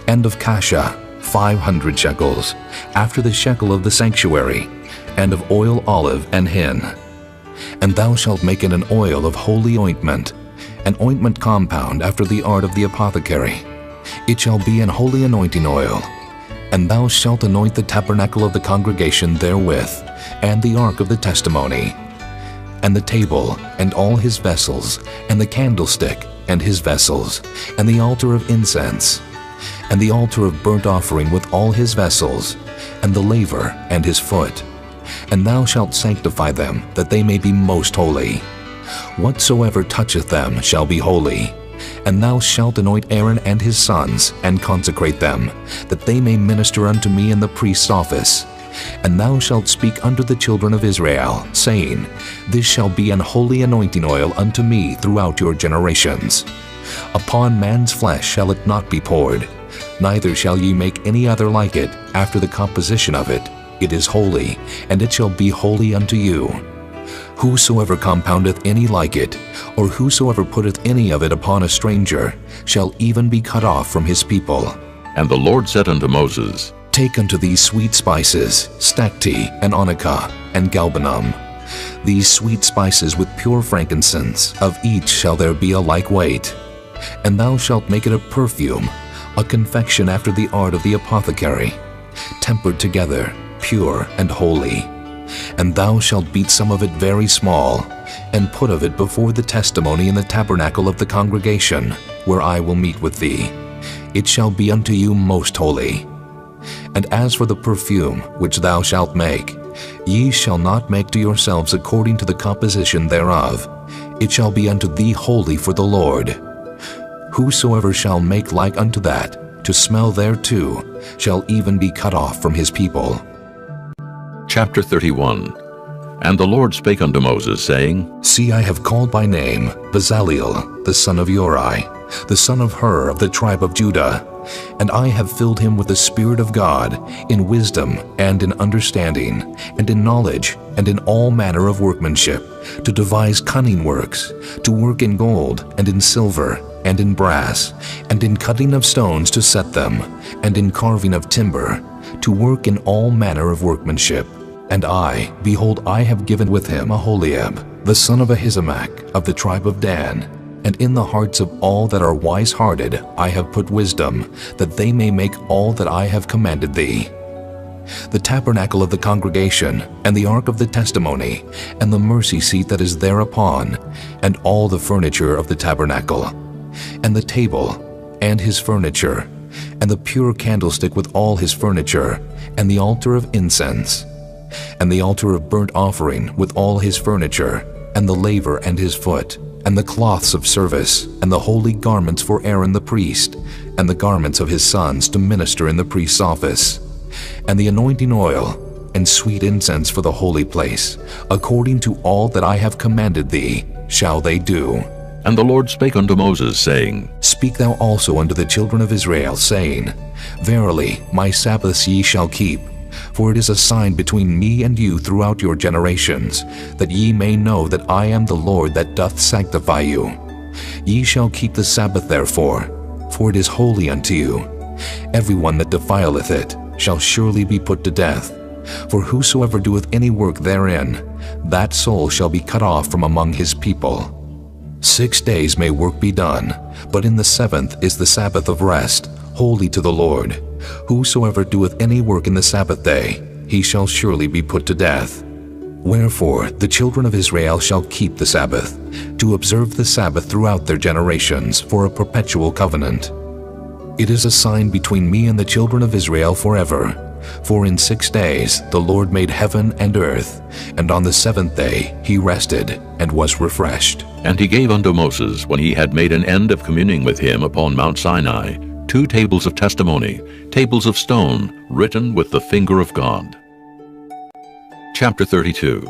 and of cassia 500 shekels, after the shekel of the sanctuary, and of oil olive and hin. And thou shalt make it an oil of holy ointment, an ointment compound after the art of the apothecary. It shall be an holy anointing oil. And thou shalt anoint the tabernacle of the congregation therewith, and the ark of the testimony, and the table, and all his vessels, and the candlestick, and his vessels, and the altar of incense, and the altar of burnt offering with all his vessels, and the laver, and his foot. And thou shalt sanctify them, that they may be most holy. Whatsoever toucheth them shall be holy. And thou shalt anoint Aaron and his sons, and consecrate them, that they may minister unto me in the priest's office. And thou shalt speak unto the children of Israel, saying, This shall be an holy anointing oil unto me throughout your generations. Upon man's flesh shall it not be poured, neither shall ye make any other like it after the composition of it. It is holy, and it shall be holy unto you. Whosoever compoundeth any like it, or whosoever putteth any of it upon a stranger, shall even be cut off from his people. And the Lord said unto Moses, Take unto thee sweet spices, stacte, and onycha, and galbanum. These sweet spices with pure frankincense, of each shall there be a like weight. And thou shalt make it a perfume, a confection after the art of the apothecary, tempered together, pure and holy. And thou shalt beat some of it very small, and put of it before the testimony in the tabernacle of the congregation, where I will meet with thee. It shall be unto you most holy. And as for the perfume which thou shalt make, ye shall not make to yourselves according to the composition thereof. It shall be unto thee holy for the Lord. Whosoever shall make like unto that, to smell thereto, shall even be cut off from his people. Chapter 31. And the Lord spake unto Moses, saying, See, I have called by name Bezaleel, the son of Uri, the son of Hur of the tribe of Judah, and I have filled him with the Spirit of God, in wisdom, and in understanding, and in knowledge, and in all manner of workmanship, to devise cunning works, to work in gold, and in silver, and in brass, and in cutting of stones to set them, and in carving of timber, to work in all manner of workmanship. And I, behold, I have given with him Aholiab, the son of Ahisamach, of the tribe of Dan, And in the hearts of all that are wise-hearted I have put wisdom, that they may make all that I have commanded thee. The tabernacle of the congregation, and the ark of the testimony, and the mercy seat that is thereupon, and all the furniture of the tabernacle, and the table, and his furniture, and the pure candlestick with all his furniture, and the altar of incense, and the altar of burnt offering with all his furniture, and the laver and his foot, and the cloths of service, and the holy garments for Aaron the priest, and the garments of his sons to minister in the priest's office, and the anointing oil, and sweet incense for the holy place, according to all that I have commanded thee, shall they do. And the Lord spake unto Moses, saying, Speak thou also unto the children of Israel, saying, Verily, my Sabbaths ye shall keep, for it is a sign between me and you throughout your generations, that ye may know that I am the Lord that doth sanctify you. Ye shall keep the Sabbath therefore, for it is holy unto you. Every one that defileth it shall surely be put to death. For whosoever doeth any work therein, that soul shall be cut off from among his people. 6 days may work be done, but in the 7th is the Sabbath of rest, holy to the Lord. Whosoever doeth any work in the Sabbath day, he shall surely be put to death. Wherefore the children of Israel shall keep the Sabbath, to observe the Sabbath throughout their generations for a perpetual covenant. It is a sign between me and the children of Israel forever. For in 6 days the Lord made heaven and earth, and on the 7th day he rested and was refreshed. And he gave unto Moses, when he had made an end of communing with him upon Mount Sinai, 2 tables of testimony, tables of stone, written with the finger of God. Chapter 32.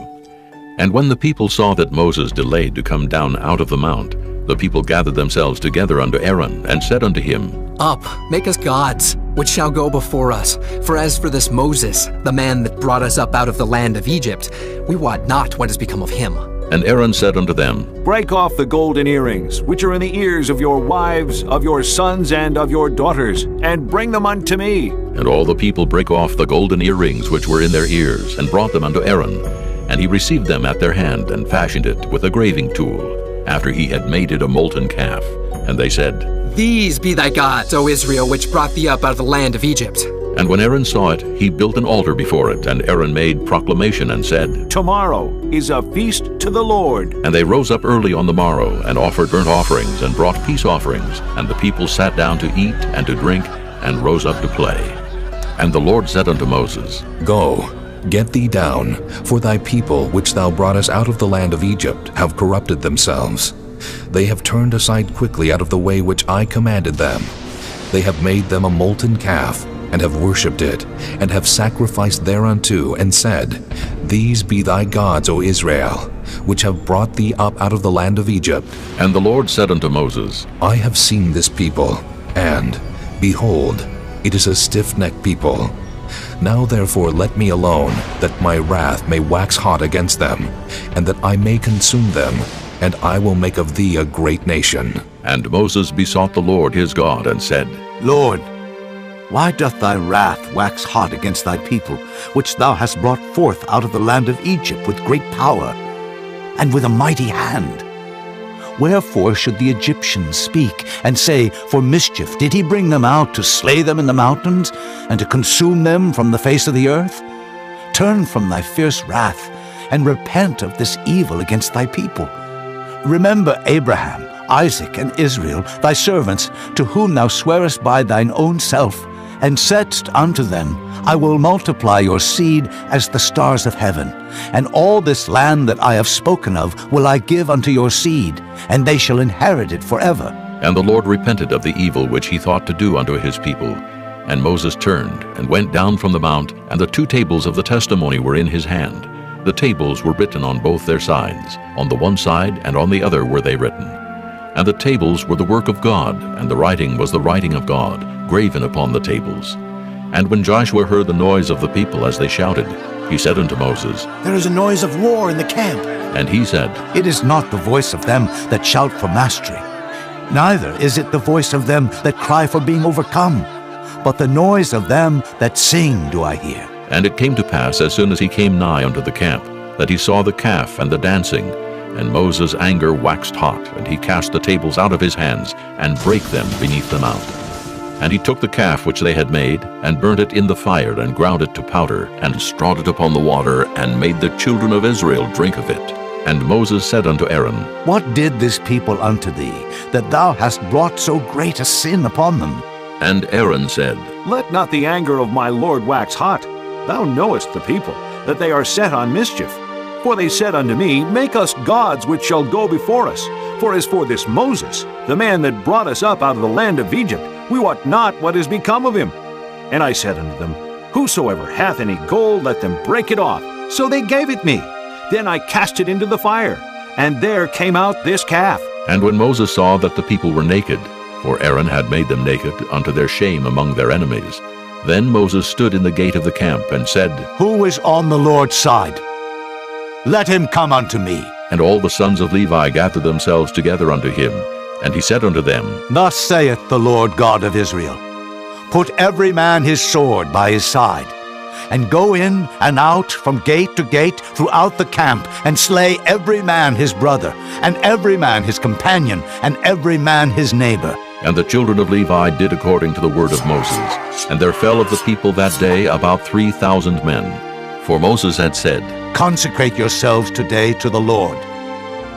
And when the people saw that Moses delayed to come down out of the mount, the people gathered themselves together unto Aaron, and said unto him, Up, make us gods, which shall go before us. For as for this Moses, the man that brought us up out of the land of Egypt, we wot not what has become of him. And Aaron said unto them, Break off the golden earrings, which are in the ears of your wives, of your sons, and of your daughters, and bring them unto me. And all the people brake off the golden earrings which were in their ears, and brought them unto Aaron. And he received them at their hand, and fashioned it with a graving tool, after he had made it a molten calf. And they said, These be thy gods, O Israel, which brought thee up out of the land of Egypt. And when Aaron saw it, he built an altar before it, and Aaron made proclamation and said, Tomorrow is a feast to the Lord. And they rose up early on the morrow, and offered burnt offerings, and brought peace offerings. And the people sat down to eat and to drink, and rose up to play. And the Lord said unto Moses, Go, get thee down, for thy people which thou broughtest out of the land of Egypt have corrupted themselves. They have turned aside quickly out of the way which I commanded them. They have made them a molten calf, and have worshipped it, and have sacrificed thereunto, and said, These be thy gods, O Israel, which have brought thee up out of the land of Egypt. And the Lord said unto Moses, I have seen this people, and, behold, it is a stiff-necked people. Now therefore let me alone, that my wrath may wax hot against them, and that I may consume them, and I will make of thee a great nation. And Moses besought the Lord his God, and said, Lord, why doth thy wrath wax hot against thy people, which thou hast brought forth out of the land of Egypt with great power, and with a mighty hand? Wherefore should the Egyptians speak, and say, For mischief did he bring them out to slay them in the mountains, and to consume them from the face of the earth? Turn from thy fierce wrath, and repent of this evil against thy people. Remember Abraham, Isaac, and Israel, thy servants, to whom thou swearest by thine own self, and saidst unto them, I will multiply your seed as the stars of heaven, and all this land that I have spoken of will I give unto your seed, and they shall inherit it forever. And the Lord repented of the evil which he thought to do unto his people. And Moses turned, and went down from the mount, and the 2 tables of the testimony were in his hand. The tables were written on both their sides, on the one side and on the other were they written. And the tables were the work of God, and the writing was the writing of God, graven upon the tables. And when Joshua heard the noise of the people as they shouted, he said unto Moses, There is a noise of war in the camp. And he said, It is not the voice of them that shout for mastery, neither is it the voice of them that cry for being overcome, but the noise of them that sing do I hear. And it came to pass, as soon as he came nigh unto the camp, that he saw the calf and the dancing. And Moses' anger waxed hot, and he cast the tables out of his hands, and brake them beneath the mount. And he took the calf which they had made, and burnt it in the fire, and ground it to powder, and strawed it upon the water, and made the children of Israel drink of it. And Moses said unto Aaron, What did this people unto thee, that thou hast brought so great a sin upon them? And Aaron said, Let not the anger of my lord wax hot. Thou knowest the people, that they are set on mischief. For they said unto me, Make us gods which shall go before us. For as for this Moses, the man that brought us up out of the land of Egypt, we wot not what is become of him. And I said unto them, Whosoever hath any gold, let them break it off. So they gave it me. Then I cast it into the fire, and there came out this calf. And when Moses saw that the people were naked, for Aaron had made them naked unto their shame among their enemies, then Moses stood in the gate of the camp, and said, Who is on the Lord's side? Let him come unto me. And all the sons of Levi gathered themselves together unto him. And he said unto them, Thus saith the Lord God of Israel, Put every man his sword by his side, and go in and out from gate to gate throughout the camp, and slay every man his brother, and every man his companion, and every man his neighbor. And the children of Levi did according to the word of Moses. And there fell of the people that day about 3,000 men. For Moses had said, Consecrate yourselves today to the Lord,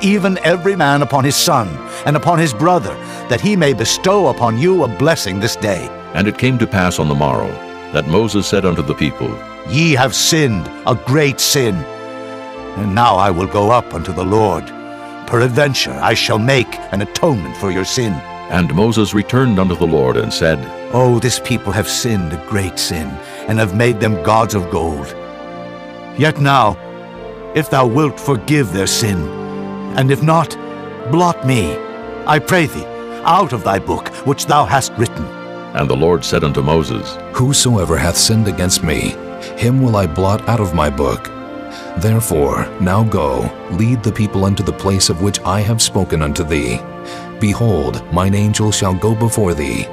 even every man upon his son, and upon his brother, that he may bestow upon you a blessing this day. And it came to pass on the morrow, that Moses said unto the people, Ye have sinned a great sin. And now I will go up unto the Lord. Peradventure I shall make an atonement for your sin. And Moses returned unto the Lord, and said, Oh, this people have sinned a great sin, and have made them gods of gold. Yet now, if thou wilt forgive their sin, and if not, blot me, I pray thee, out of thy book which thou hast written. And the Lord said unto Moses, Whosoever hath sinned against me, him will I blot out of my book. Therefore now go, lead the people unto the place of which I have spoken unto thee. Behold, mine angel shall go before thee.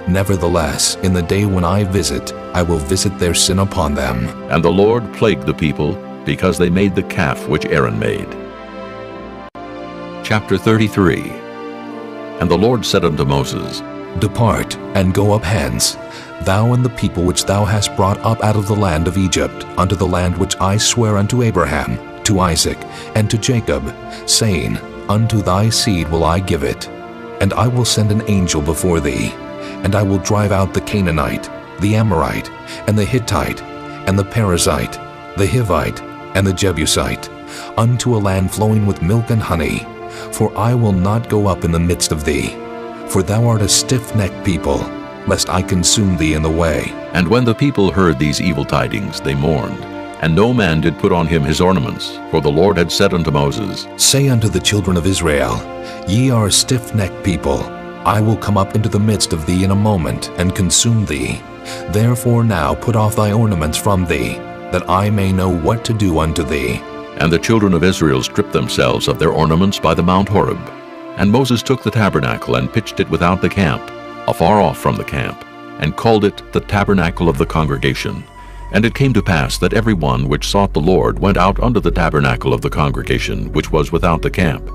Nevertheless, in the day when I visit, I will visit their sin upon them. And the Lord plagued the people, because they made the calf which Aaron made. Chapter 33. And the Lord said unto Moses, Depart, and go up hence, thou and the people which thou hast brought up out of the land of Egypt, unto the land which I swear unto Abraham, to Isaac, and to Jacob, saying, Unto thy seed will I give it. And I will send an angel before thee, and I will drive out the Canaanite, the Amorite, and the Hittite, and the Perizzite, the Hivite, and the Jebusite, unto a land flowing with milk and honey. For I will not go up in the midst of thee, for thou art a stiff-necked people, lest I consume thee in the way. And when the people heard these evil tidings, they mourned, and no man did put on him his ornaments. For the Lord had said unto Moses, Say unto the children of Israel, Ye are a stiff-necked people. I will come up into the midst of thee in a moment, and consume thee. Therefore now put off thy ornaments from thee, that I may know what to do unto thee. And the children of Israel stripped themselves of their ornaments by the Mount Horeb. And Moses took the tabernacle, and pitched it without the camp, afar off from the camp, and called it the tabernacle of the congregation. And it came to pass that every one which sought the Lord went out unto the tabernacle of the congregation, which was without the camp.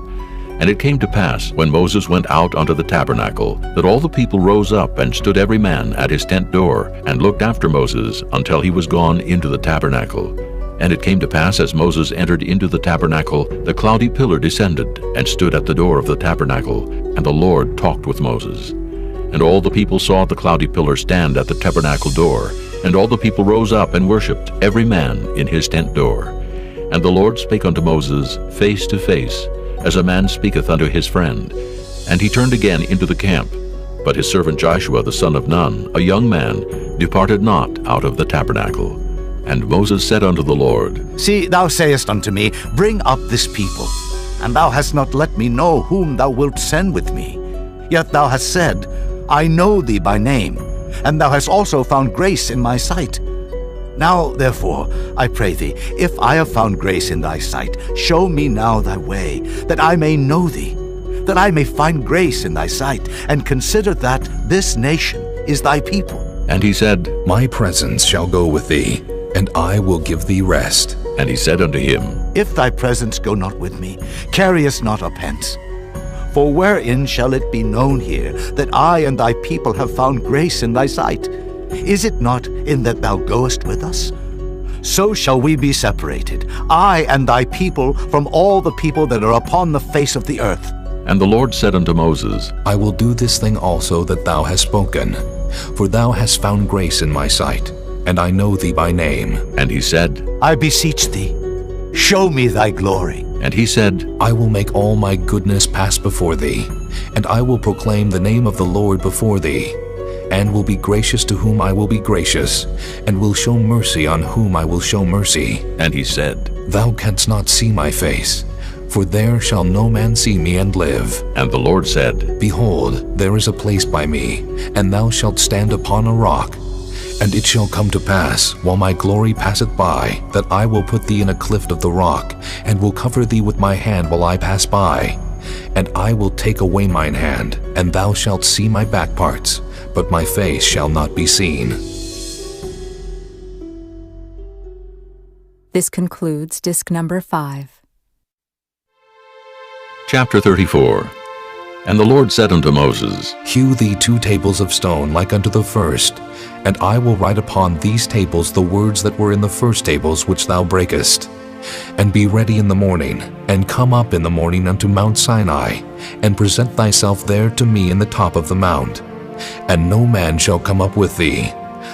And it came to pass, when Moses went out unto the tabernacle, that all the people rose up, and stood every man at his tent door, and looked after Moses until he was gone into the tabernacle. And it came to pass, as Moses entered into the tabernacle, the cloudy pillar descended, and stood at the door of the tabernacle, and the Lord talked with Moses. And all the people saw the cloudy pillar stand at the tabernacle door, and all the people rose up and worshipped, every man in his tent door. And the Lord spake unto Moses face to face, as a man speaketh unto his friend. And he turned again into the camp. But his servant Joshua the son of Nun, a young man, departed not out of the tabernacle. And Moses said unto the Lord, See, thou sayest unto me, Bring up this people. And thou hast not let me know whom thou wilt send with me. Yet thou hast said, I know thee by name, and thou hast also found grace in my sight. Now, therefore, I pray thee, if I have found grace in thy sight, show me now thy way, that I may know thee, that I may find grace in thy sight, and consider that this nation is thy people. And he said, My presence shall go with thee, and I will give thee rest. And he said unto him, If thy presence go not with me, carry us not up hence. For wherein shall it be known here that I and thy people have found grace in thy sight? Is it not in that thou goest with us? So shall we be separated, I and thy people, from all the people that are upon the face of the earth. And the Lord said unto Moses, I will do this thing also that thou hast spoken, for thou hast found grace in my sight, and I know thee by name. And he said, I beseech thee, show me thy glory. And he said, I will make all my goodness pass before thee, and I will proclaim the name of the Lord before thee, and will be gracious to whom I will be gracious, and will show mercy on whom I will show mercy. And he said, Thou canst not see my face, for there shall no man see me and live. And the Lord said, Behold, there is a place by me, and thou shalt stand upon a rock. And it shall come to pass, while my glory passeth by, that I will put thee in a cleft of the rock, and will cover thee with my hand while I pass by. And I will take away mine hand, and thou shalt see my back parts, but my face shall not be seen. This concludes disc number 5. Chapter 34. And the Lord said unto Moses, Hew thee 2 tables of stone like unto the first, and I will write upon these tables the words that were in the first tables which thou breakest. And be ready in the morning, and come up in the morning unto Mount Sinai, and present thyself there to me in the top of the mount. And no man shall come up with thee,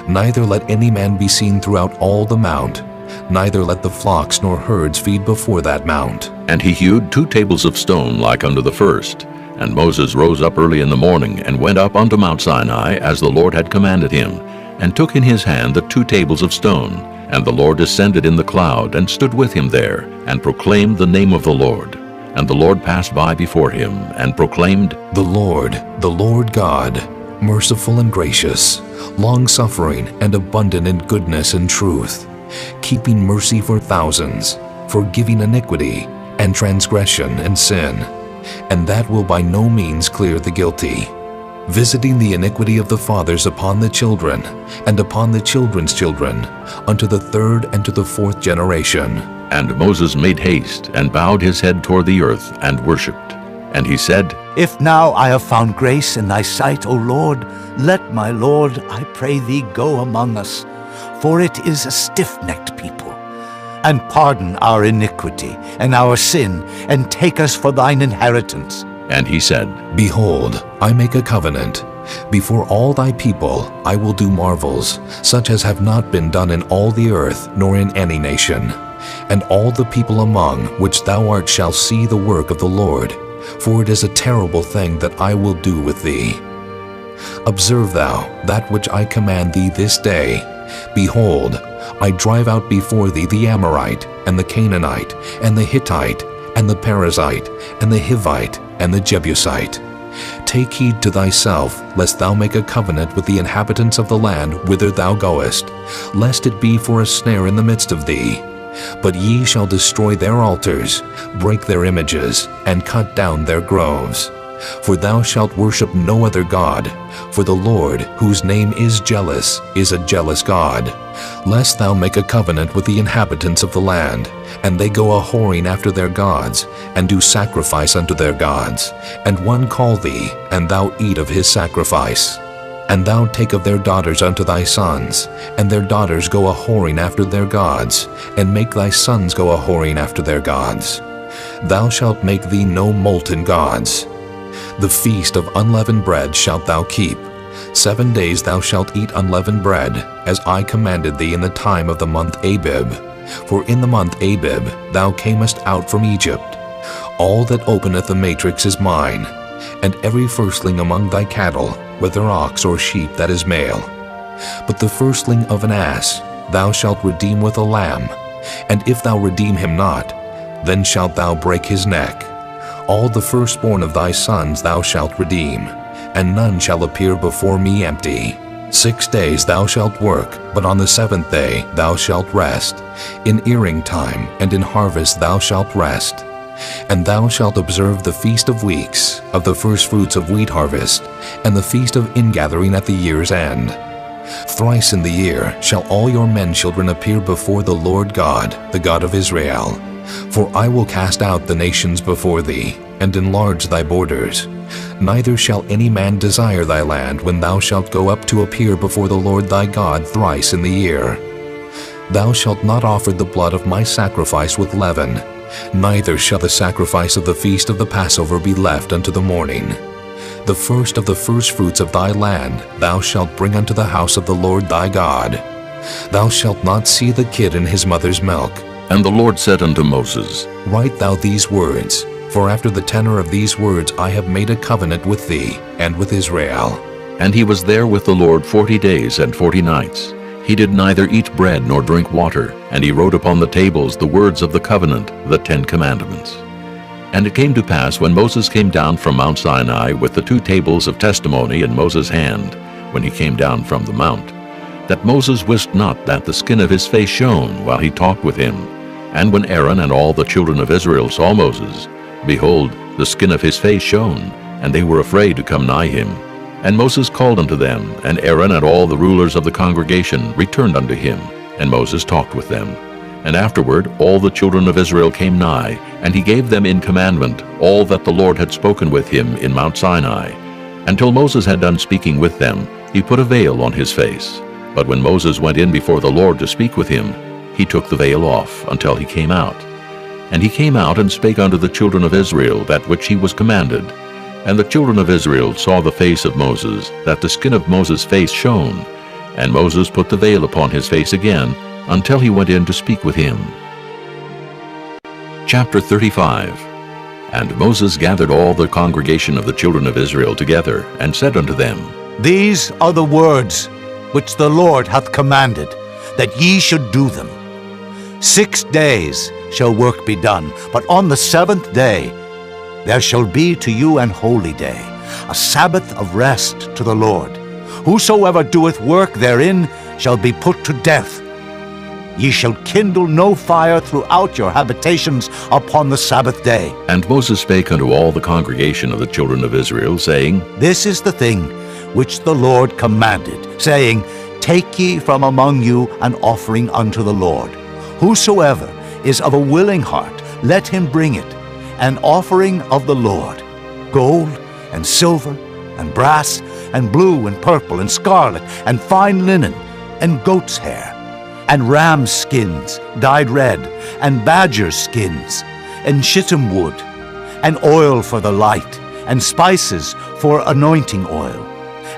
neither let any man be seen throughout all the mount, neither let the flocks nor herds feed before that mount. And he hewed 2 tables of stone like unto the first. And Moses rose up early in the morning, and went up unto Mount Sinai, as the Lord had commanded him, and took in his hand the 2 tables of stone. And the Lord descended in the cloud, and stood with him there, and proclaimed the name of the Lord. And the Lord passed by before him, and proclaimed, The Lord God, merciful and gracious, long-suffering and abundant in goodness and truth, keeping mercy for thousands, forgiving iniquity and transgression and sin, and that will by no means clear the guilty, visiting the iniquity of the fathers upon the children, and upon the children's children, unto the 3rd and to the 4th generation. And Moses made haste, and bowed his head toward the earth, and worshipped. And he said, If now I have found grace in thy sight, O Lord, let my Lord, I pray thee, go among us, for it is a stiff-necked people. And pardon our iniquity and our sin, and take us for thine inheritance. And he said, Behold, I make a covenant. Before all thy people I will do marvels, such as have not been done in all the earth, nor in any nation. And all the people among which thou art shall see the work of the Lord, for it is a terrible thing that I will do with thee. Observe thou that which I command thee this day. Behold, I drive out before thee the Amorite, and the Canaanite, and the Hittite, and the Perizzite, and the Hivite, and the Jebusite. Take heed to thyself, lest thou make a covenant with the inhabitants of the land whither thou goest, lest it be for a snare in the midst of thee. But ye shall destroy their altars, break their images, and cut down their groves. For thou shalt worship no other God, for the Lord, whose name is jealous, is a jealous God, lest thou make a covenant with the inhabitants of the land, and they go a-whoring after their gods, and do sacrifice unto their gods, and one call thee, and thou eat of his sacrifice. And thou take of their daughters unto thy sons, and their daughters go a-whoring after their gods, and make thy sons go a-whoring after their gods. Thou shalt make thee no molten gods. The feast of unleavened bread shalt thou keep. 7 days thou shalt eat unleavened bread, as I commanded thee in the time of the month Abib. For in the month Abib thou camest out from Egypt. All that openeth the matrix is mine, and every firstling among thy cattle, whether ox or sheep that is male. But the firstling of an ass thou shalt redeem with a lamb, and if thou redeem him not, then shalt thou break his neck. All the firstborn of thy sons thou shalt redeem, and none shall appear before me empty. 6 days thou shalt work, but on the 7th day thou shalt rest. In earing time and in harvest thou shalt rest. And thou shalt observe the feast of weeks, of the firstfruits of wheat harvest, and the feast of ingathering at the year's end. Thrice in the year shall all your men children appear before the Lord God, the God of Israel. For I will cast out the nations before thee, and enlarge thy borders. Neither shall any man desire thy land when thou shalt go up to appear before the Lord thy God thrice in the year. Thou shalt not offer the blood of my sacrifice with leaven, neither shall the sacrifice of the feast of the Passover be left unto the morning. The first of the firstfruits of thy land thou shalt bring unto the house of the Lord thy God. Thou shalt not see the kid in his mother's milk. And the Lord said unto Moses, Write thou these words, for after the tenor of these words I have made a covenant with thee and with Israel. And he was there with the Lord 40 days and 40 nights. He did neither eat bread nor drink water, and he wrote upon the tables the words of the covenant, the 10 commandments. And it came to pass, when Moses came down from Mount Sinai with the 2 tables of testimony in Moses' hand, when he came down from the mount, that Moses wist not that the skin of his face shone while he talked with him. And when Aaron and all the children of Israel saw Moses, behold, the skin of his face shone, and they were afraid to come nigh him. And Moses called unto them, and Aaron and all the rulers of the congregation returned unto him, and Moses talked with them. And afterward all the children of Israel came nigh, and he gave them in commandment all that the Lord had spoken with him in Mount Sinai. Until Moses had done speaking with them, he put a veil on his face. But when Moses went in before the Lord to speak with him, he took the veil off until he came out. And he came out and spake unto the children of Israel that which he was commanded. And the children of Israel saw the face of Moses, that the skin of Moses' face shone. And Moses put the veil upon his face again, until he went in to speak with him. Chapter 35. And Moses gathered all the congregation of the children of Israel together, and said unto them, These are the words which the Lord hath commanded, that ye should do them. 6 days shall work be done, but on the 7th day there shall be to you an holy day, a Sabbath of rest to the Lord. Whosoever doeth work therein shall be put to death. Ye shall kindle no fire throughout your habitations upon the Sabbath day. And Moses spake unto all the congregation of the children of Israel, saying, This is the thing which the Lord commanded, saying, Take ye from among you an offering unto the Lord. Whosoever is of a willing heart, let him bring it, an offering of the Lord, gold and silver and brass and blue and purple and scarlet and fine linen and goat's hair and ram's skins dyed red and badger's skins and shittim wood and oil for the light and spices for anointing oil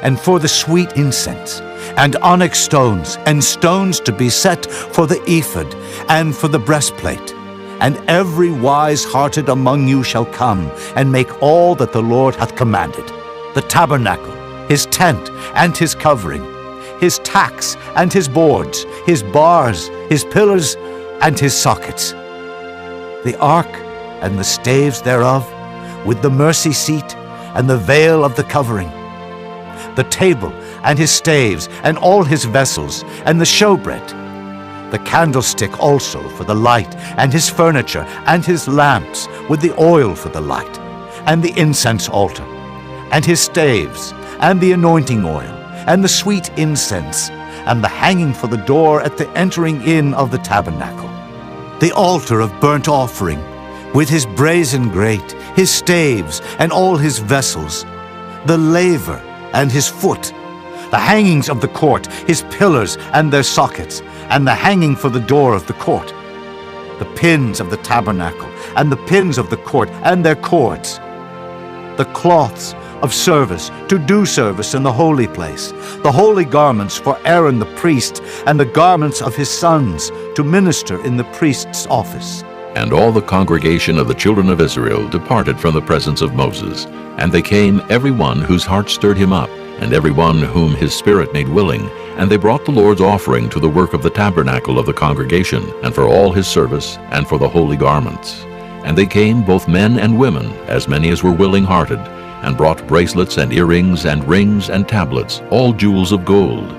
and for the sweet incense and onyx stones and stones to be set for the ephod and for the breastplate. And every wise-hearted among you shall come and make all that the Lord hath commanded, the tabernacle, his tent and his covering, his tacks and his boards, his bars, his pillars and his sockets, the ark and the staves thereof, with the mercy seat and the veil of the covering, the table and his staves and all his vessels, and the showbread, the candlestick also for the light, and his furniture, and his lamps with the oil for the light, and the incense altar, and his staves, and the anointing oil, and the sweet incense, and the hanging for the door at the entering in of the tabernacle, the altar of burnt offering, with his brazen grate, his staves, and all his vessels, the laver and his foot, the hangings of the court, his pillars and their sockets, and the hanging for the door of the court, the pins of the tabernacle, and the pins of the court, and their cords, the cloths of service to do service in the holy place, the holy garments for Aaron the priest, and the garments of his sons to minister in the priest's office. And all the congregation of the children of Israel departed from the presence of Moses, and they came every one whose heart stirred him up, and every one whom his spirit made willing, and they brought the Lord's offering to the work of the tabernacle of the congregation, and for all his service, and for the holy garments. And they came, both men and women, as many as were willing-hearted, and brought bracelets and earrings and rings and tablets, all jewels of gold.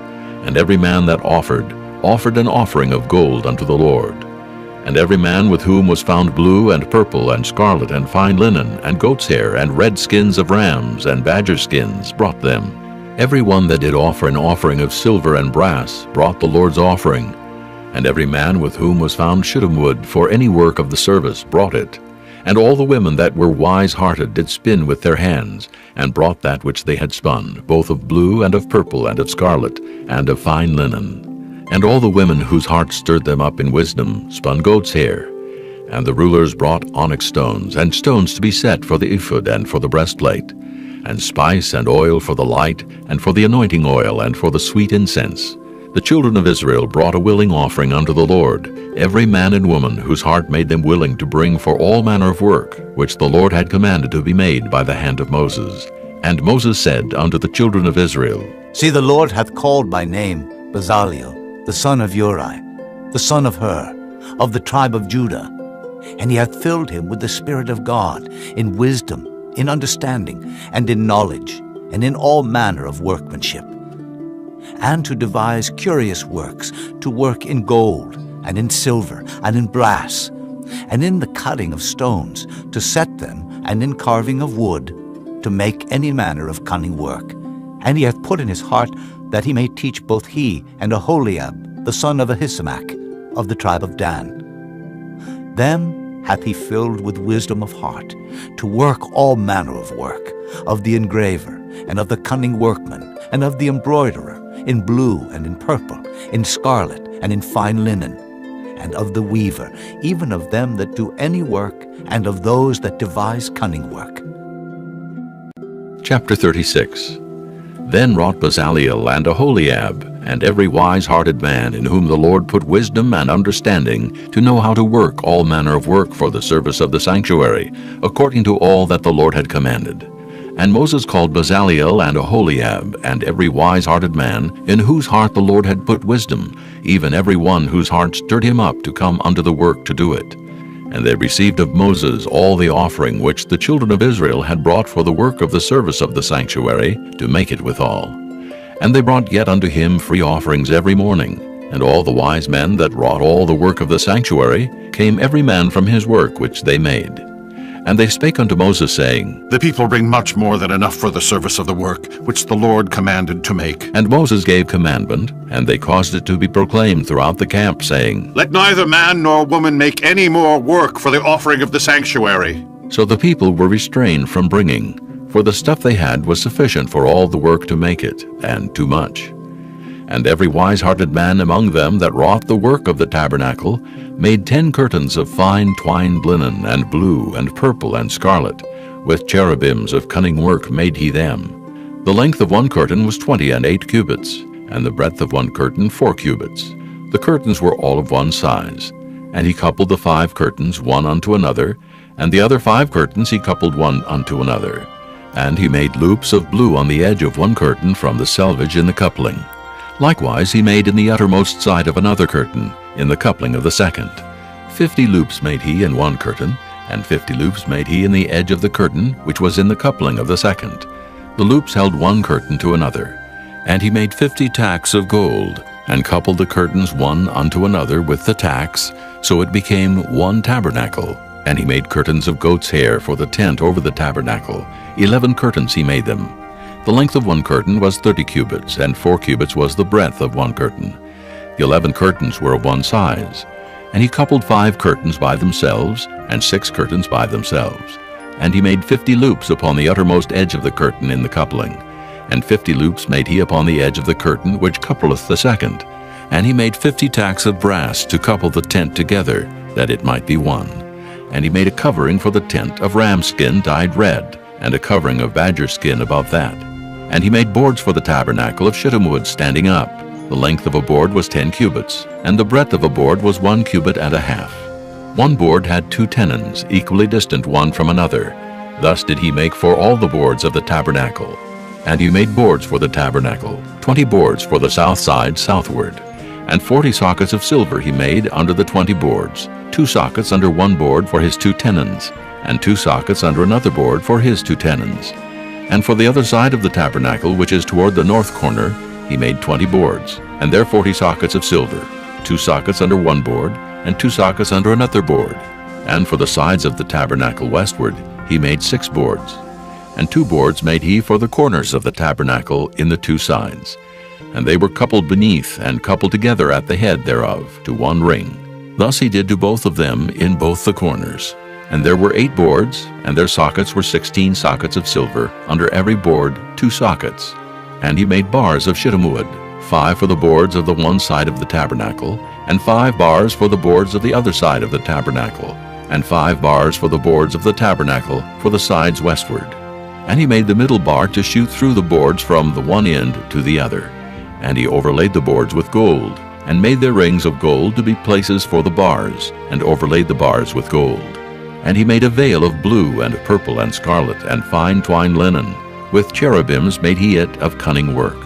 And every man that offered an offering of gold unto the Lord. And every man with whom was found blue and purple and scarlet and fine linen and goat's hair and red skins of rams and badger skins brought them. Every one that did offer an offering of silver and brass brought the Lord's offering, and every man with whom was found shittim wood for any work of the service brought it. And all the women that were wise-hearted did spin with their hands, and brought that which they had spun, both of blue and of purple and of scarlet and of fine linen. And all the women whose hearts stirred them up in wisdom spun goat's hair. And the rulers brought onyx stones, and stones to be set for the ephod and for the breastplate, and spice and oil for the light, and for the anointing oil, and for the sweet incense. The children of Israel brought a willing offering unto the Lord, every man and woman whose heart made them willing to bring for all manner of work, which the Lord had commanded to be made by the hand of Moses. And Moses said unto the children of Israel, See, the Lord hath called by name Bezaleel, the son of Uri, the son of Hur, of the tribe of Judah. And he hath filled him with the Spirit of God, in wisdom, in understanding, and in knowledge, and in all manner of workmanship, and to devise curious works, to work in gold, and in silver, and in brass, and in the cutting of stones, to set them, and in carving of wood, to make any manner of cunning work. And he hath put in his heart that he may teach both he and Aholiab, the son of Ahisamach, of the tribe of Dan. Them hath he filled with wisdom of heart, to work all manner of work, of the engraver, and of the cunning workman, and of the embroiderer, in blue and in purple, in scarlet and in fine linen, and of the weaver, even of them that do any work, and of those that devise cunning work. Chapter 36. Then wrought Bezaleel and Aholiab, and every wise-hearted man in whom the Lord put wisdom and understanding, to know how to work all manner of work for the service of the sanctuary, according to all that the Lord had commanded. And Moses called Bezaleel and Aholiab, and every wise-hearted man, in whose heart the Lord had put wisdom, even every one whose heart stirred him up to come unto the work to do it. And they received of Moses all the offering which the children of Israel had brought for the work of the service of the sanctuary, to make it withal. And they brought yet unto him free offerings every morning. And all the wise men that wrought all the work of the sanctuary came every man from his work which they made. And they spake unto Moses, saying, The people bring much more than enough for the service of the work, which the Lord commanded to make. And Moses gave commandment, and they caused it to be proclaimed throughout the camp, saying, Let neither man nor woman make any more work for the offering of the sanctuary. So the people were restrained from bringing, for the stuff they had was sufficient for all the work to make it, and too much. And every wise-hearted man among them that wrought the work of the tabernacle made 10 curtains of fine twined linen, and blue, and purple, and scarlet. With cherubims of cunning work made he them. The length of one curtain was 28 cubits, and the breadth of one curtain 4 cubits. The curtains were all of one size. And he coupled the 5 curtains one unto another, and the other 5 curtains he coupled one unto another. And he made loops of blue on the edge of one curtain from the selvage in the coupling. Likewise he made in the uttermost side of another curtain, in the coupling of the second. 50 loops made he in one curtain, and 50 loops made he in the edge of the curtain, which was in the coupling of the second. The loops held one curtain to another. And he made 50 tacks of gold, and coupled the curtains one unto another with the tacks, so it became one tabernacle. And he made curtains of goat's hair for the tent over the tabernacle. 11 curtains he made them. The length of one curtain was 30 cubits, and 4 cubits was the breadth of one curtain. The 11 curtains were of one size. And he coupled 5 curtains by themselves, and 6 curtains by themselves. And he made 50 loops upon the uttermost edge of the curtain in the coupling. And 50 loops made he upon the edge of the curtain which coupleth the second. And he made 50 tacks of brass to couple the tent together, that it might be one. And he made a covering for the tent of ram skin dyed red, and a covering of badger skin above that. And he made boards for the tabernacle of shittim wood standing up. The length of a board was 10 cubits, and the breadth of a board was 1 cubit and a half. One board had 2 tenons, equally distant one from another. Thus did he make for all the boards of the tabernacle. And he made boards for the tabernacle, 20 boards for the south side southward. And 40 sockets of silver he made under the 20 boards, 2 sockets under one board for his 2 tenons, and 2 sockets under another board for his 2 tenons. And for the other side of the tabernacle, which is toward the north corner, he made 20 boards, and there 40 sockets of silver, 2 sockets under one board, and 2 sockets under another board. And for the sides of the tabernacle westward, he made 6 boards. and 2 boards made he for the corners of the tabernacle in the 2 sides. And they were coupled beneath, and coupled together at the head thereof, to 1 ring. Thus he did to both of them in both the corners. And there were 8 boards, and their sockets were 16 sockets of silver, under every board 2 sockets. And he made bars of shittim wood, 5 for the boards of the one side of the tabernacle, and 5 bars for the boards of the other side of the tabernacle, and 5 bars for the boards of the tabernacle for the sides westward. And he made the middle bar to shoot through the boards from the one end to the other. And he overlaid the boards with gold, and made their rings of gold to be places for the bars, and overlaid the bars with gold. And he made a veil of blue and purple and scarlet and fine twined linen. With cherubims made he it of cunning work.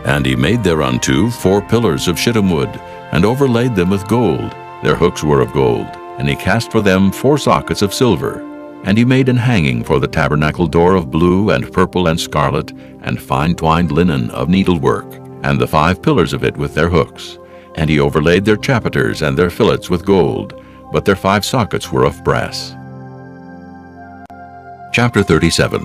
And he made thereunto 4 pillars of shittim wood, and overlaid them with gold. Their hooks were of gold. And he cast for them 4 sockets of silver. And he made an hanging for the tabernacle door of blue and purple and scarlet, and fine twined linen of needlework, and the 5 pillars of it with their hooks. And he overlaid their chapiters and their fillets with gold, but their 5 sockets were of brass. Chapter 37.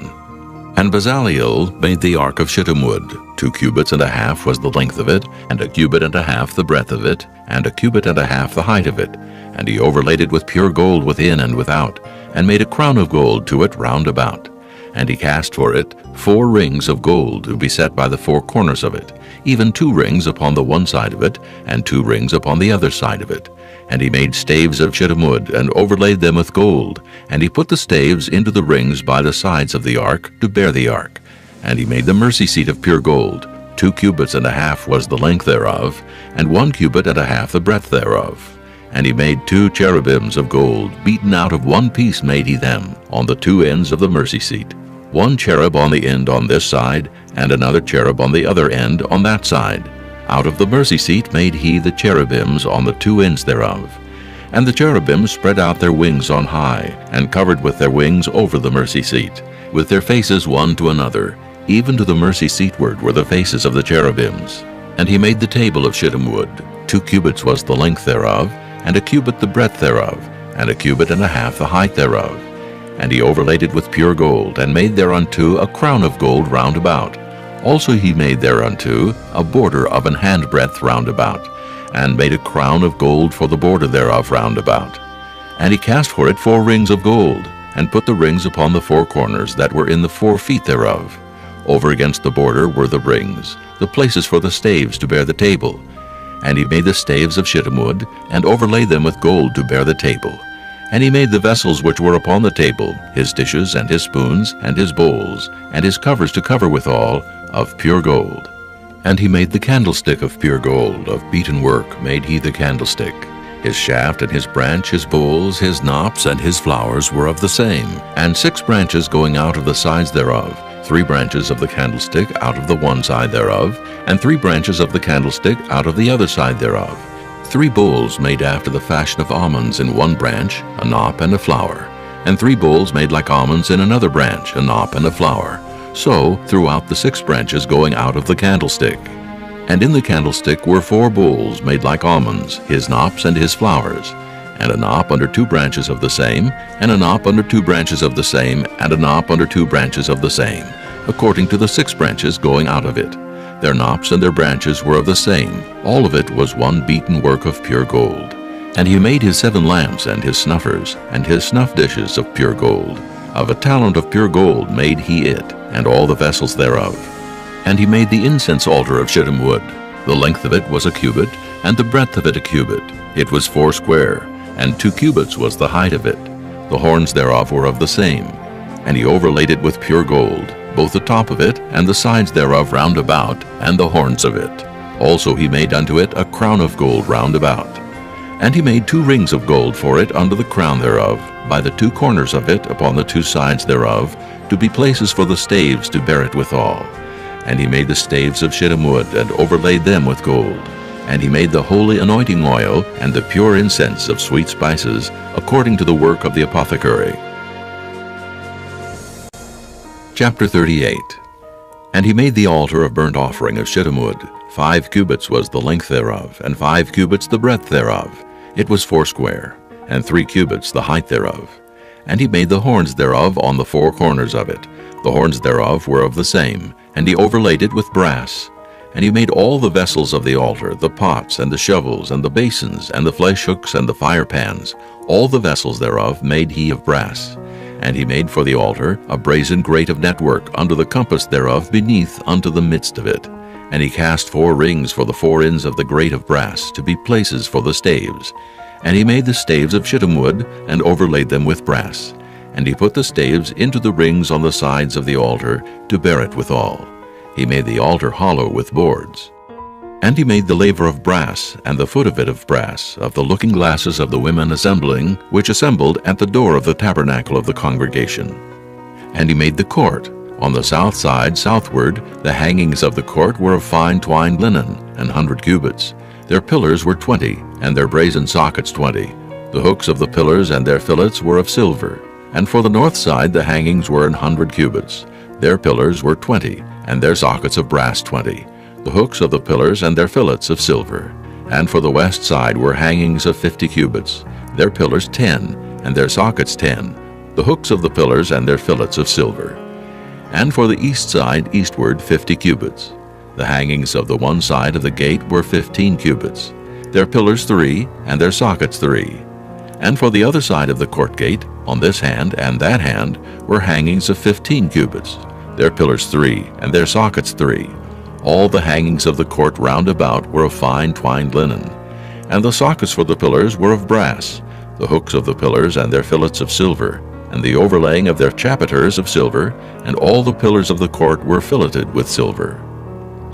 And Bezaleel made the ark of shittim wood. 2 cubits and a half was the length of it, and 1 cubit and a half the breadth of it, and 1 cubit and a half the height of it. And he overlaid it with pure gold within and without, and made a crown of gold to it round about. And he cast for it 4 rings of gold to be set by the 4 corners of it, even 2 rings upon the one side of it, and 2 rings upon the other side of it. And he made staves of shittim wood, and overlaid them with gold. And he put the staves into the rings by the sides of the ark, to bear the ark. And he made the mercy seat of pure gold. 2 cubits and a half was the length thereof, and 1 cubit and a half the breadth thereof. And he made 2 cherubims of gold, beaten out of 1 piece made he them, on the 2 ends of the mercy seat. 1 cherub on the end on this side, and another cherub on the other end on that side. Out of the mercy seat made he the cherubims on the 2 ends thereof. And the cherubims spread out their wings on high, and covered with their wings over the mercy seat, with their faces one to another. Even to the mercy seatward were the faces of the cherubims. And he made the table of shittim wood. 2 cubits was the length thereof, and 1 cubit the breadth thereof, and 1 cubit and a half the height thereof. And he overlaid it with pure gold, and made thereunto a crown of gold round about. Also he made thereunto a border of an handbreadth round about, and made a crown of gold for the border thereof round about. And he cast for it 4 rings of gold, and put the rings upon the 4 corners that were in the 4 feet thereof. Over against the border were the rings, the places for the staves to bear the table. And he made the staves of shittim wood, and overlaid them with gold to bear the table. And he made the vessels which were upon the table, his dishes, and his spoons, and his bowls, and his covers to cover withal, of pure gold. And he made the candlestick of pure gold, of beaten work made he the candlestick. His shaft and his branch, his bowls, his knops, and his flowers were of the same, and 6 branches going out of the sides thereof, 3 branches of the candlestick out of the one side thereof, and 3 branches of the candlestick out of the other side thereof. 3 bowls made after the fashion of almonds in one branch, a knop and a flower, and 3 bowls made like almonds in another branch, a knop and a flower. So throughout the 6 branches going out of the candlestick. And in the candlestick were 4 bowls made like almonds, his knops and his flowers, and a knop under 2 branches of the same, and a knop under 2 branches of the same, and a knop under 2 branches of the same, according to the 6 branches going out of it. Their knops and their branches were of the same. All of it was one beaten work of pure gold. And he made his 7 lamps and his snuffers, and his snuff dishes of pure gold. Of a talent of pure gold made he it, and all the vessels thereof. And he made the incense altar of shittim wood. The length of it was 1 cubit, and the breadth of it 1 cubit. It was 4 square, and 2 cubits was the height of it. The horns thereof were of the same. And he overlaid it with pure gold, both the top of it, and the sides thereof round about, and the horns of it. Also he made unto it a crown of gold round about. And he made 2 rings of gold for it under the crown thereof, by the 2 corners of it upon the 2 sides thereof, to be places for the staves to bear it withal. And he made the staves of shittim wood, and overlaid them with gold. And he made the holy anointing oil, and the pure incense of sweet spices, according to the work of the apothecary. Chapter 38. And he made the altar of burnt offering of shittim wood. 5 cubits was the length thereof, and 5 cubits the breadth thereof. It was 4 square, and 3 cubits the height thereof. And he made the horns thereof on the four corners of it. The horns thereof were of the same, and he overlaid it with brass. And he made all the vessels of the altar, the pots, and the shovels, and the basins, and the flesh hooks, and the fire pans. All the vessels thereof made he of brass. And he made for the altar a brazen grate of network unto the compass thereof beneath unto the midst of it. And he cast 4 rings for the 4 ends of the grate of brass, to be places for the staves. And he made the staves of shittim wood, and overlaid them with brass. And he put the staves into the rings on the sides of the altar, to bear it withal. He made the altar hollow with boards. And he made the laver of brass, and the foot of it of brass, of the looking glasses of the women assembling, which assembled at the door of the tabernacle of the congregation. And he made the court. On the south side southward, the hangings of the court were of fine twined linen, 100 cubits. Their pillars were 20, and their brazen sockets 20. The hooks of the pillars and their fillets were of silver. And for the north side the hangings were 100 cubits. Their pillars were 20, and their sockets of brass 20. The hooks of the pillars and their fillets of silver. And for the west side were hangings of 50 cubits. Their pillars 10, and their sockets 10. The hooks of the pillars and their fillets of silver. And for the east side eastward 50 cubits. The hangings of the one side of the gate were 15 cubits. Their pillars 3, and their sockets 3. And for the other side of the court gate, on this hand and that hand, were hangings of 15 cubits. Their pillars 3, and their sockets 3. All the hangings of the court round about were of fine twined linen. And the sockets for the pillars were of brass, the hooks of the pillars and their fillets of silver, and the overlaying of their chapiters of silver, and all the pillars of the court were filleted with silver.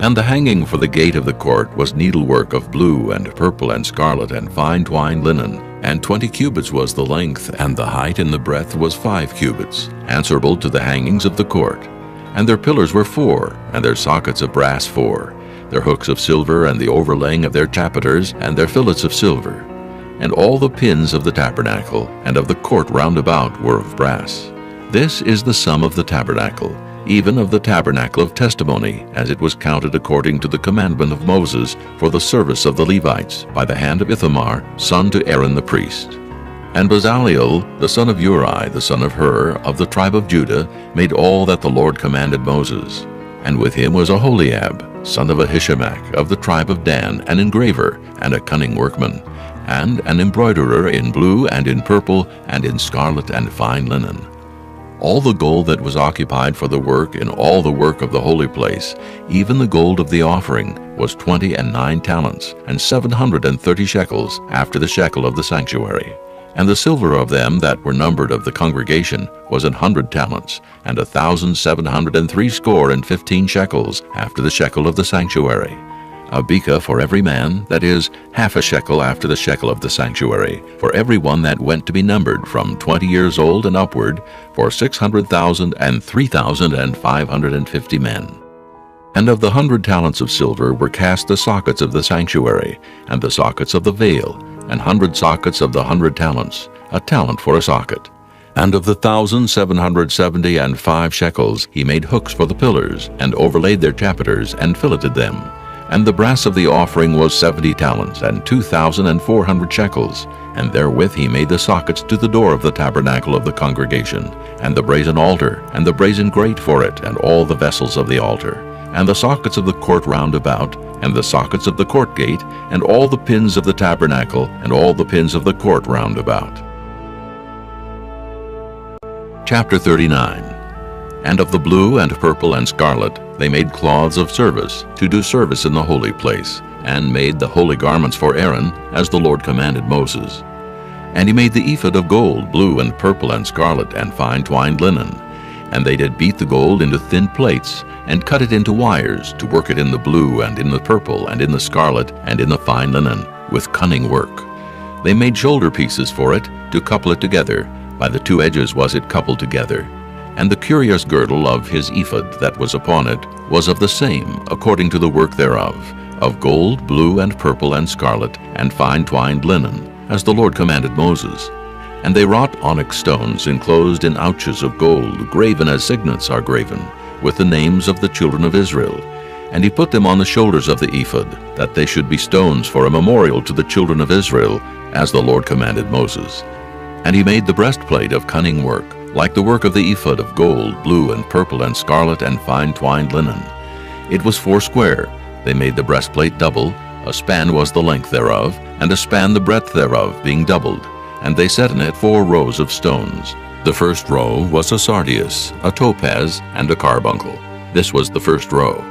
And the hanging for the gate of the court was needlework of blue and purple and scarlet and fine twined linen, and 20 cubits was the length, and the height and the breadth was 5 cubits, answerable to the hangings of the court. And their pillars were 4, and their sockets of brass 4, their hooks of silver, and the overlaying of their chapiters, and their fillets of silver. And all the pins of the tabernacle, and of the court round about, were of brass. This is the sum of the tabernacle, even of the tabernacle of testimony, as it was counted according to the commandment of Moses for the service of the Levites, by the hand of Ithamar, son to Aaron the priest. And Bezaleel, the son of Uri, the son of Hur, of the tribe of Judah, made all that the Lord commanded Moses. And with him was Aholiab, son of Ahishamach, of the tribe of Dan, an engraver, and a cunning workman, and an embroiderer in blue and in purple, and in scarlet and fine linen. All the gold that was occupied for the work in all the work of the holy place, even the gold of the offering, was 29 talents, and 730 shekels, after the shekel of the sanctuary. And the silver of them that were numbered of the congregation was 100 talents, and 1,760 shekels, after the shekel of the sanctuary. A beka for every man, that is, half a shekel after the shekel of the sanctuary, for every one that went to be numbered from 20 years old and upward, for 600,000 and 3,550 men. And of the 100 talents of silver were cast the sockets of the sanctuary, and the sockets of the veil, 100 sockets of the 100 talents, a talent for a socket. And of the 1,775 shekels he made hooks for the pillars, and overlaid their chapiters, and filleted them. And the brass of the offering was 70 talents, and 2,400 shekels, and therewith he made the sockets to the door of the tabernacle of the congregation, and the brazen altar, and the brazen grate for it, and all the vessels of the altar, and the sockets of the court round about, and the sockets of the court gate, and all the pins of the tabernacle, and all the pins of the court round about. Chapter 39. And of the blue and purple and scarlet they made cloths of service, to do service in the holy place, and made the holy garments for Aaron, as the Lord commanded Moses. And he made the ephod of gold, blue and purple and scarlet, and fine twined linen. And they did beat the gold into thin plates, and cut it into wires, to work it in the blue, and in the purple, and in the scarlet, and in the fine linen, with cunning work. They made shoulder pieces for it, to couple it together. By the 2 edges was it coupled together. And the curious girdle of his ephod that was upon it was of the same, according to the work thereof, of gold, blue, and purple, and scarlet, and fine twined linen, as the Lord commanded Moses. And they wrought onyx stones enclosed in ouches of gold, graven as signets are graven, with the names of the children of Israel. And he put them on the shoulders of the ephod, that they should be stones for a memorial to the children of Israel, as the Lord commanded Moses. And he made the breastplate of cunning work, like the work of the ephod of gold, blue, and purple, and scarlet, and fine twined linen. It was 4 square. They made the breastplate double. A span was the length thereof, and a span the breadth thereof, being doubled. And they set in it 4 rows of stones. The first row was a sardius, a topaz, and a carbuncle. This was the first row.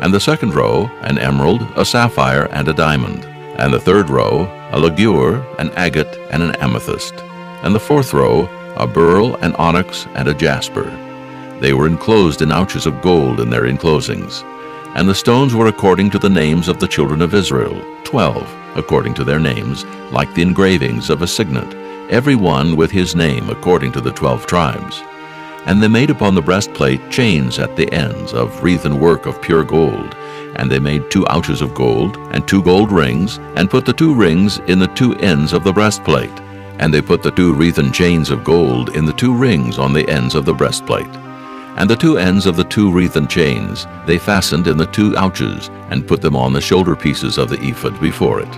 And the second row, an emerald, a sapphire, and a diamond. And the third row, a ligure, an agate, and an amethyst. And the fourth row, a beryl, an onyx, and a jasper. They were enclosed in ouches of gold in their enclosings. And the stones were according to the names of the children of Israel, 12, according to their names, like the engravings of a signet, every one with his name according to the 12 tribes. And they made upon the breastplate chains at the ends of wreathen work of pure gold. And they made 2 ouches of gold, and 2 gold rings, and put the 2 rings in the 2 ends of the breastplate. And they put the 2 wreathen chains of gold in the 2 rings on the ends of the breastplate. And the 2 ends of the 2 wreathen chains they fastened in the 2 ouches, and put them on the shoulder pieces of the ephod before it.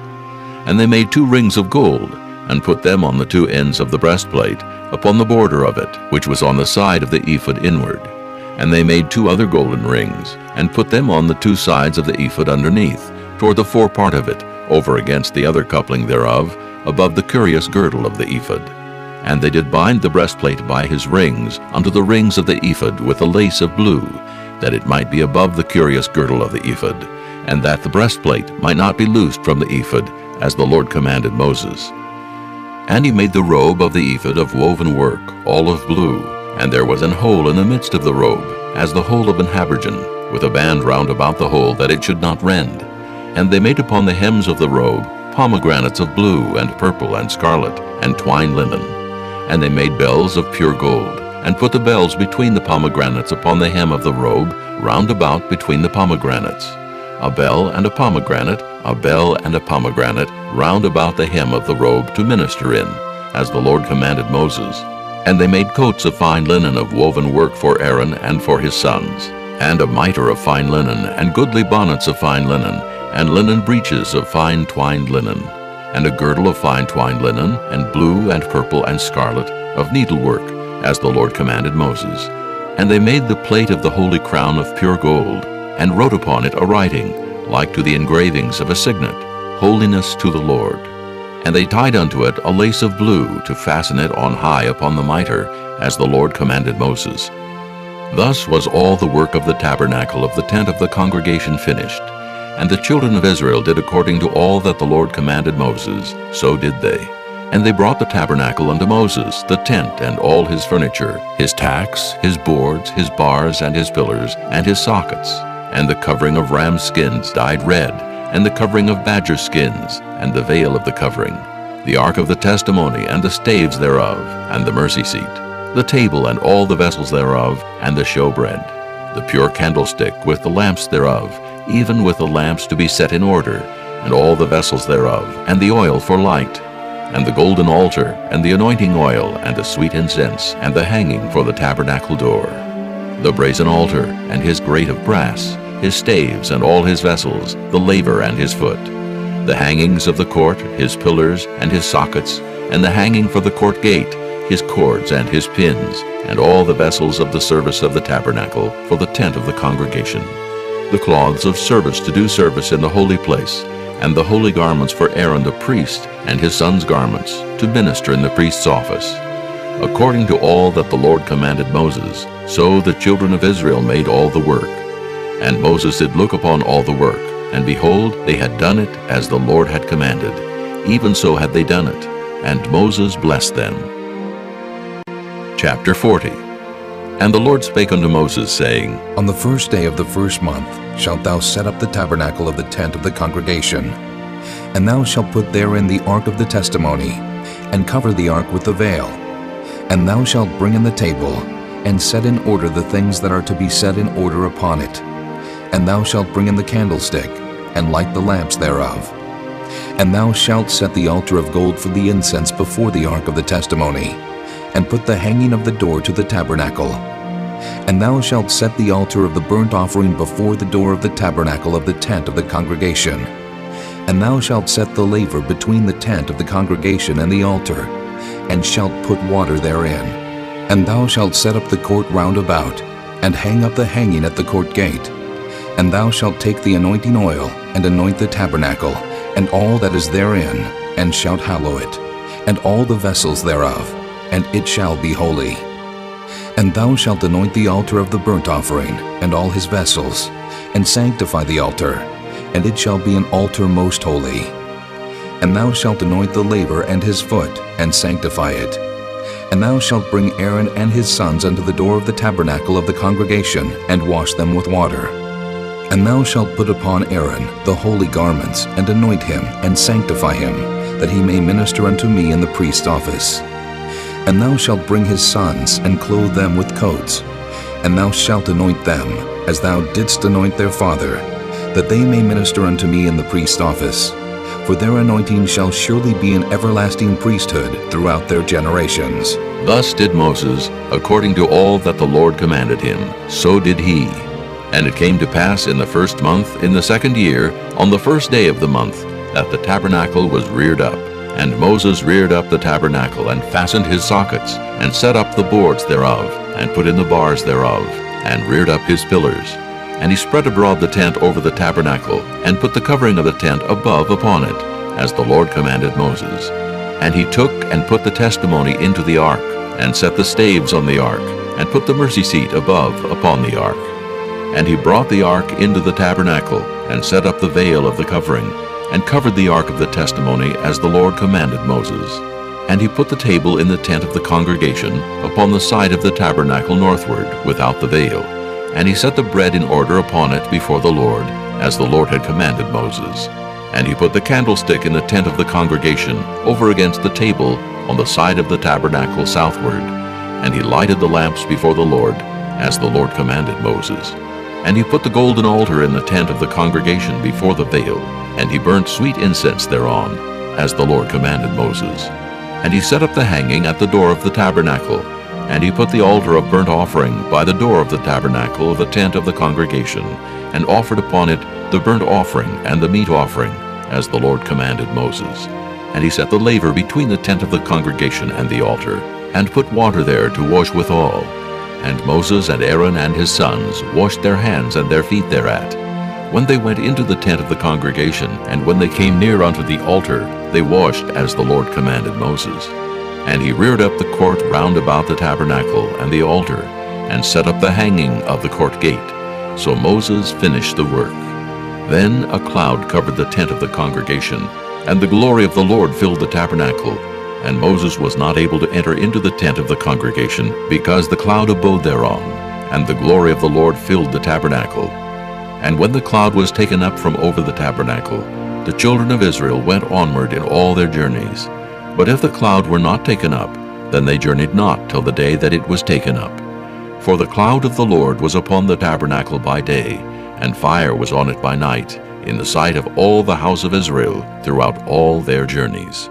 And they made 2 rings of gold, and put them on the 2 ends of the breastplate, upon the border of it, which was on the side of the ephod inward. And they made 2 other golden rings, and put them on the 2 sides of the ephod underneath, toward the forepart of it, over against the other coupling thereof, above the curious girdle of the ephod. And they did bind the breastplate by his rings unto the rings of the ephod with a lace of blue, that it might be above the curious girdle of the ephod, and that the breastplate might not be loosed from the ephod, as the Lord commanded Moses. And he made the robe of the ephod of woven work, all of blue, and there was an hole in the midst of the robe, as the hole of an habergeon, with a band round about the hole, that it should not rend. And they made upon the hems of the robe pomegranates of blue, and purple, and scarlet, and twined linen. And they made bells of pure gold, and put the bells between the pomegranates upon the hem of the robe, round about between the pomegranates. A bell and a pomegranate, a bell and a pomegranate, round about the hem of the robe to minister in, as the Lord commanded Moses. And they made coats of fine linen of woven work for Aaron and for his sons, and a mitre of fine linen, and goodly bonnets of fine linen, and linen breeches of fine twined linen, and a girdle of fine twined linen, and blue and purple and scarlet, of needlework, as the Lord commanded Moses. And they made the plate of the holy crown of pure gold, and wrote upon it a writing, like to the engravings of a signet, Holiness to the Lord. And they tied unto it a lace of blue, to fasten it on high upon the mitre, as the Lord commanded Moses. Thus was all the work of the tabernacle of the tent of the congregation finished. And the children of Israel did according to all that the Lord commanded Moses, so did they. And they brought the tabernacle unto Moses, the tent and all his furniture, his tacks, his boards, his bars, and his pillars, and his sockets, and the covering of ram skins dyed red, and the covering of badger skins, and the veil of the covering, the ark of the testimony, and the staves thereof, and the mercy seat, the table and all the vessels thereof, and the showbread, the pure candlestick with the lamps thereof, even with the lamps to be set in order, and all the vessels thereof, and the oil for light, and the golden altar, and the anointing oil, and the sweet incense, and the hanging for the tabernacle door, the brazen altar, and his grate of brass, his staves, and all his vessels, the laver and his foot, the hangings of the court, his pillars, and his sockets, and the hanging for the court gate, his cords and his pins, and all the vessels of the service of the tabernacle for the tent of the congregation, the cloths of service to do service in the holy place, and the holy garments for Aaron the priest, and his sons' garments, to minister in the priest's office. According to all that the Lord commanded Moses, so the children of Israel made all the work. And Moses did look upon all the work, and behold, they had done it as the Lord had commanded. Even so had they done it, and Moses blessed them. Chapter 40. And the Lord spake unto Moses, saying, On the first day of the first month shalt thou set up the tabernacle of the tent of the congregation. And thou shalt put therein the ark of the testimony, and cover the ark with the veil. And thou shalt bring in the table, and set in order the things that are to be set in order upon it. And thou shalt bring in the candlestick, and light the lamps thereof. And thou shalt set the altar of gold for the incense before the ark of the testimony, and put the hanging of the door to the tabernacle. And thou shalt set the altar of the burnt offering before the door of the tabernacle of the tent of the congregation. And thou shalt set the laver between the tent of the congregation and the altar, and shalt put water therein. And thou shalt set up the court round about, and hang up the hanging at the court gate. And thou shalt take the anointing oil, and anoint the tabernacle, and all that is therein, and shalt hallow it, and all the vessels thereof, and it shall be holy. And thou shalt anoint the altar of the burnt offering, and all his vessels, and sanctify the altar, and it shall be an altar most holy. And thou shalt anoint the laver and his foot, and sanctify it. And thou shalt bring Aaron and his sons unto the door of the tabernacle of the congregation, and wash them with water. And thou shalt put upon Aaron the holy garments, and anoint him, and sanctify him, that he may minister unto me in the priest's office. And thou shalt bring his sons, and clothe them with coats. And thou shalt anoint them, as thou didst anoint their father, that they may minister unto me in the priest's office. For their anointing shall surely be an everlasting priesthood throughout their generations. Thus did Moses, according to all that the Lord commanded him, so did he. And it came to pass in the first month, in the second year, on the first day of the month, that the tabernacle was reared up. And Moses reared up the tabernacle, and fastened his sockets, and set up the boards thereof, and put in the bars thereof, and reared up his pillars. And he spread abroad the tent over the tabernacle, and put the covering of the tent above upon it, as the Lord commanded Moses. And he took and put the testimony into the ark, and set the staves on the ark, and put the mercy seat above upon the ark. And he brought the ark into the tabernacle, and set up the veil of the covering, and covered the ark of the testimony, as the Lord commanded Moses. And he put the table in the tent of the congregation, upon the side of the tabernacle northward, without the veil. And he set the bread in order upon it before the Lord, as the Lord had commanded Moses. And he put the candlestick in the tent of the congregation, over against the table, on the side of the tabernacle southward. And he lighted the lamps before the Lord, as the Lord commanded Moses. And he put the golden altar in the tent of the congregation before the veil, and he burnt sweet incense thereon, as the Lord commanded Moses. And he set up the hanging at the door of the tabernacle, and he put the altar of burnt offering by the door of the tabernacle of the tent of the congregation, and offered upon it the burnt offering and the meat offering, as the Lord commanded Moses. And he set the laver between the tent of the congregation and the altar, and put water there to wash withal. And Moses and Aaron and his sons washed their hands and their feet thereat. When they went into the tent of the congregation, and when they came near unto the altar, they washed as the Lord commanded Moses. And he reared up the court round about the tabernacle and the altar, and set up the hanging of the court gate. So Moses finished the work. Then a cloud covered the tent of the congregation, and the glory of the Lord filled the tabernacle. And Moses was not able to enter into the tent of the congregation, because the cloud abode thereon, and the glory of the Lord filled the tabernacle. And when the cloud was taken up from over the tabernacle, the children of Israel went onward in all their journeys. But if the cloud were not taken up, then they journeyed not till the day that it was taken up. For the cloud of the Lord was upon the tabernacle by day, and fire was on it by night, in the sight of all the house of Israel throughout all their journeys.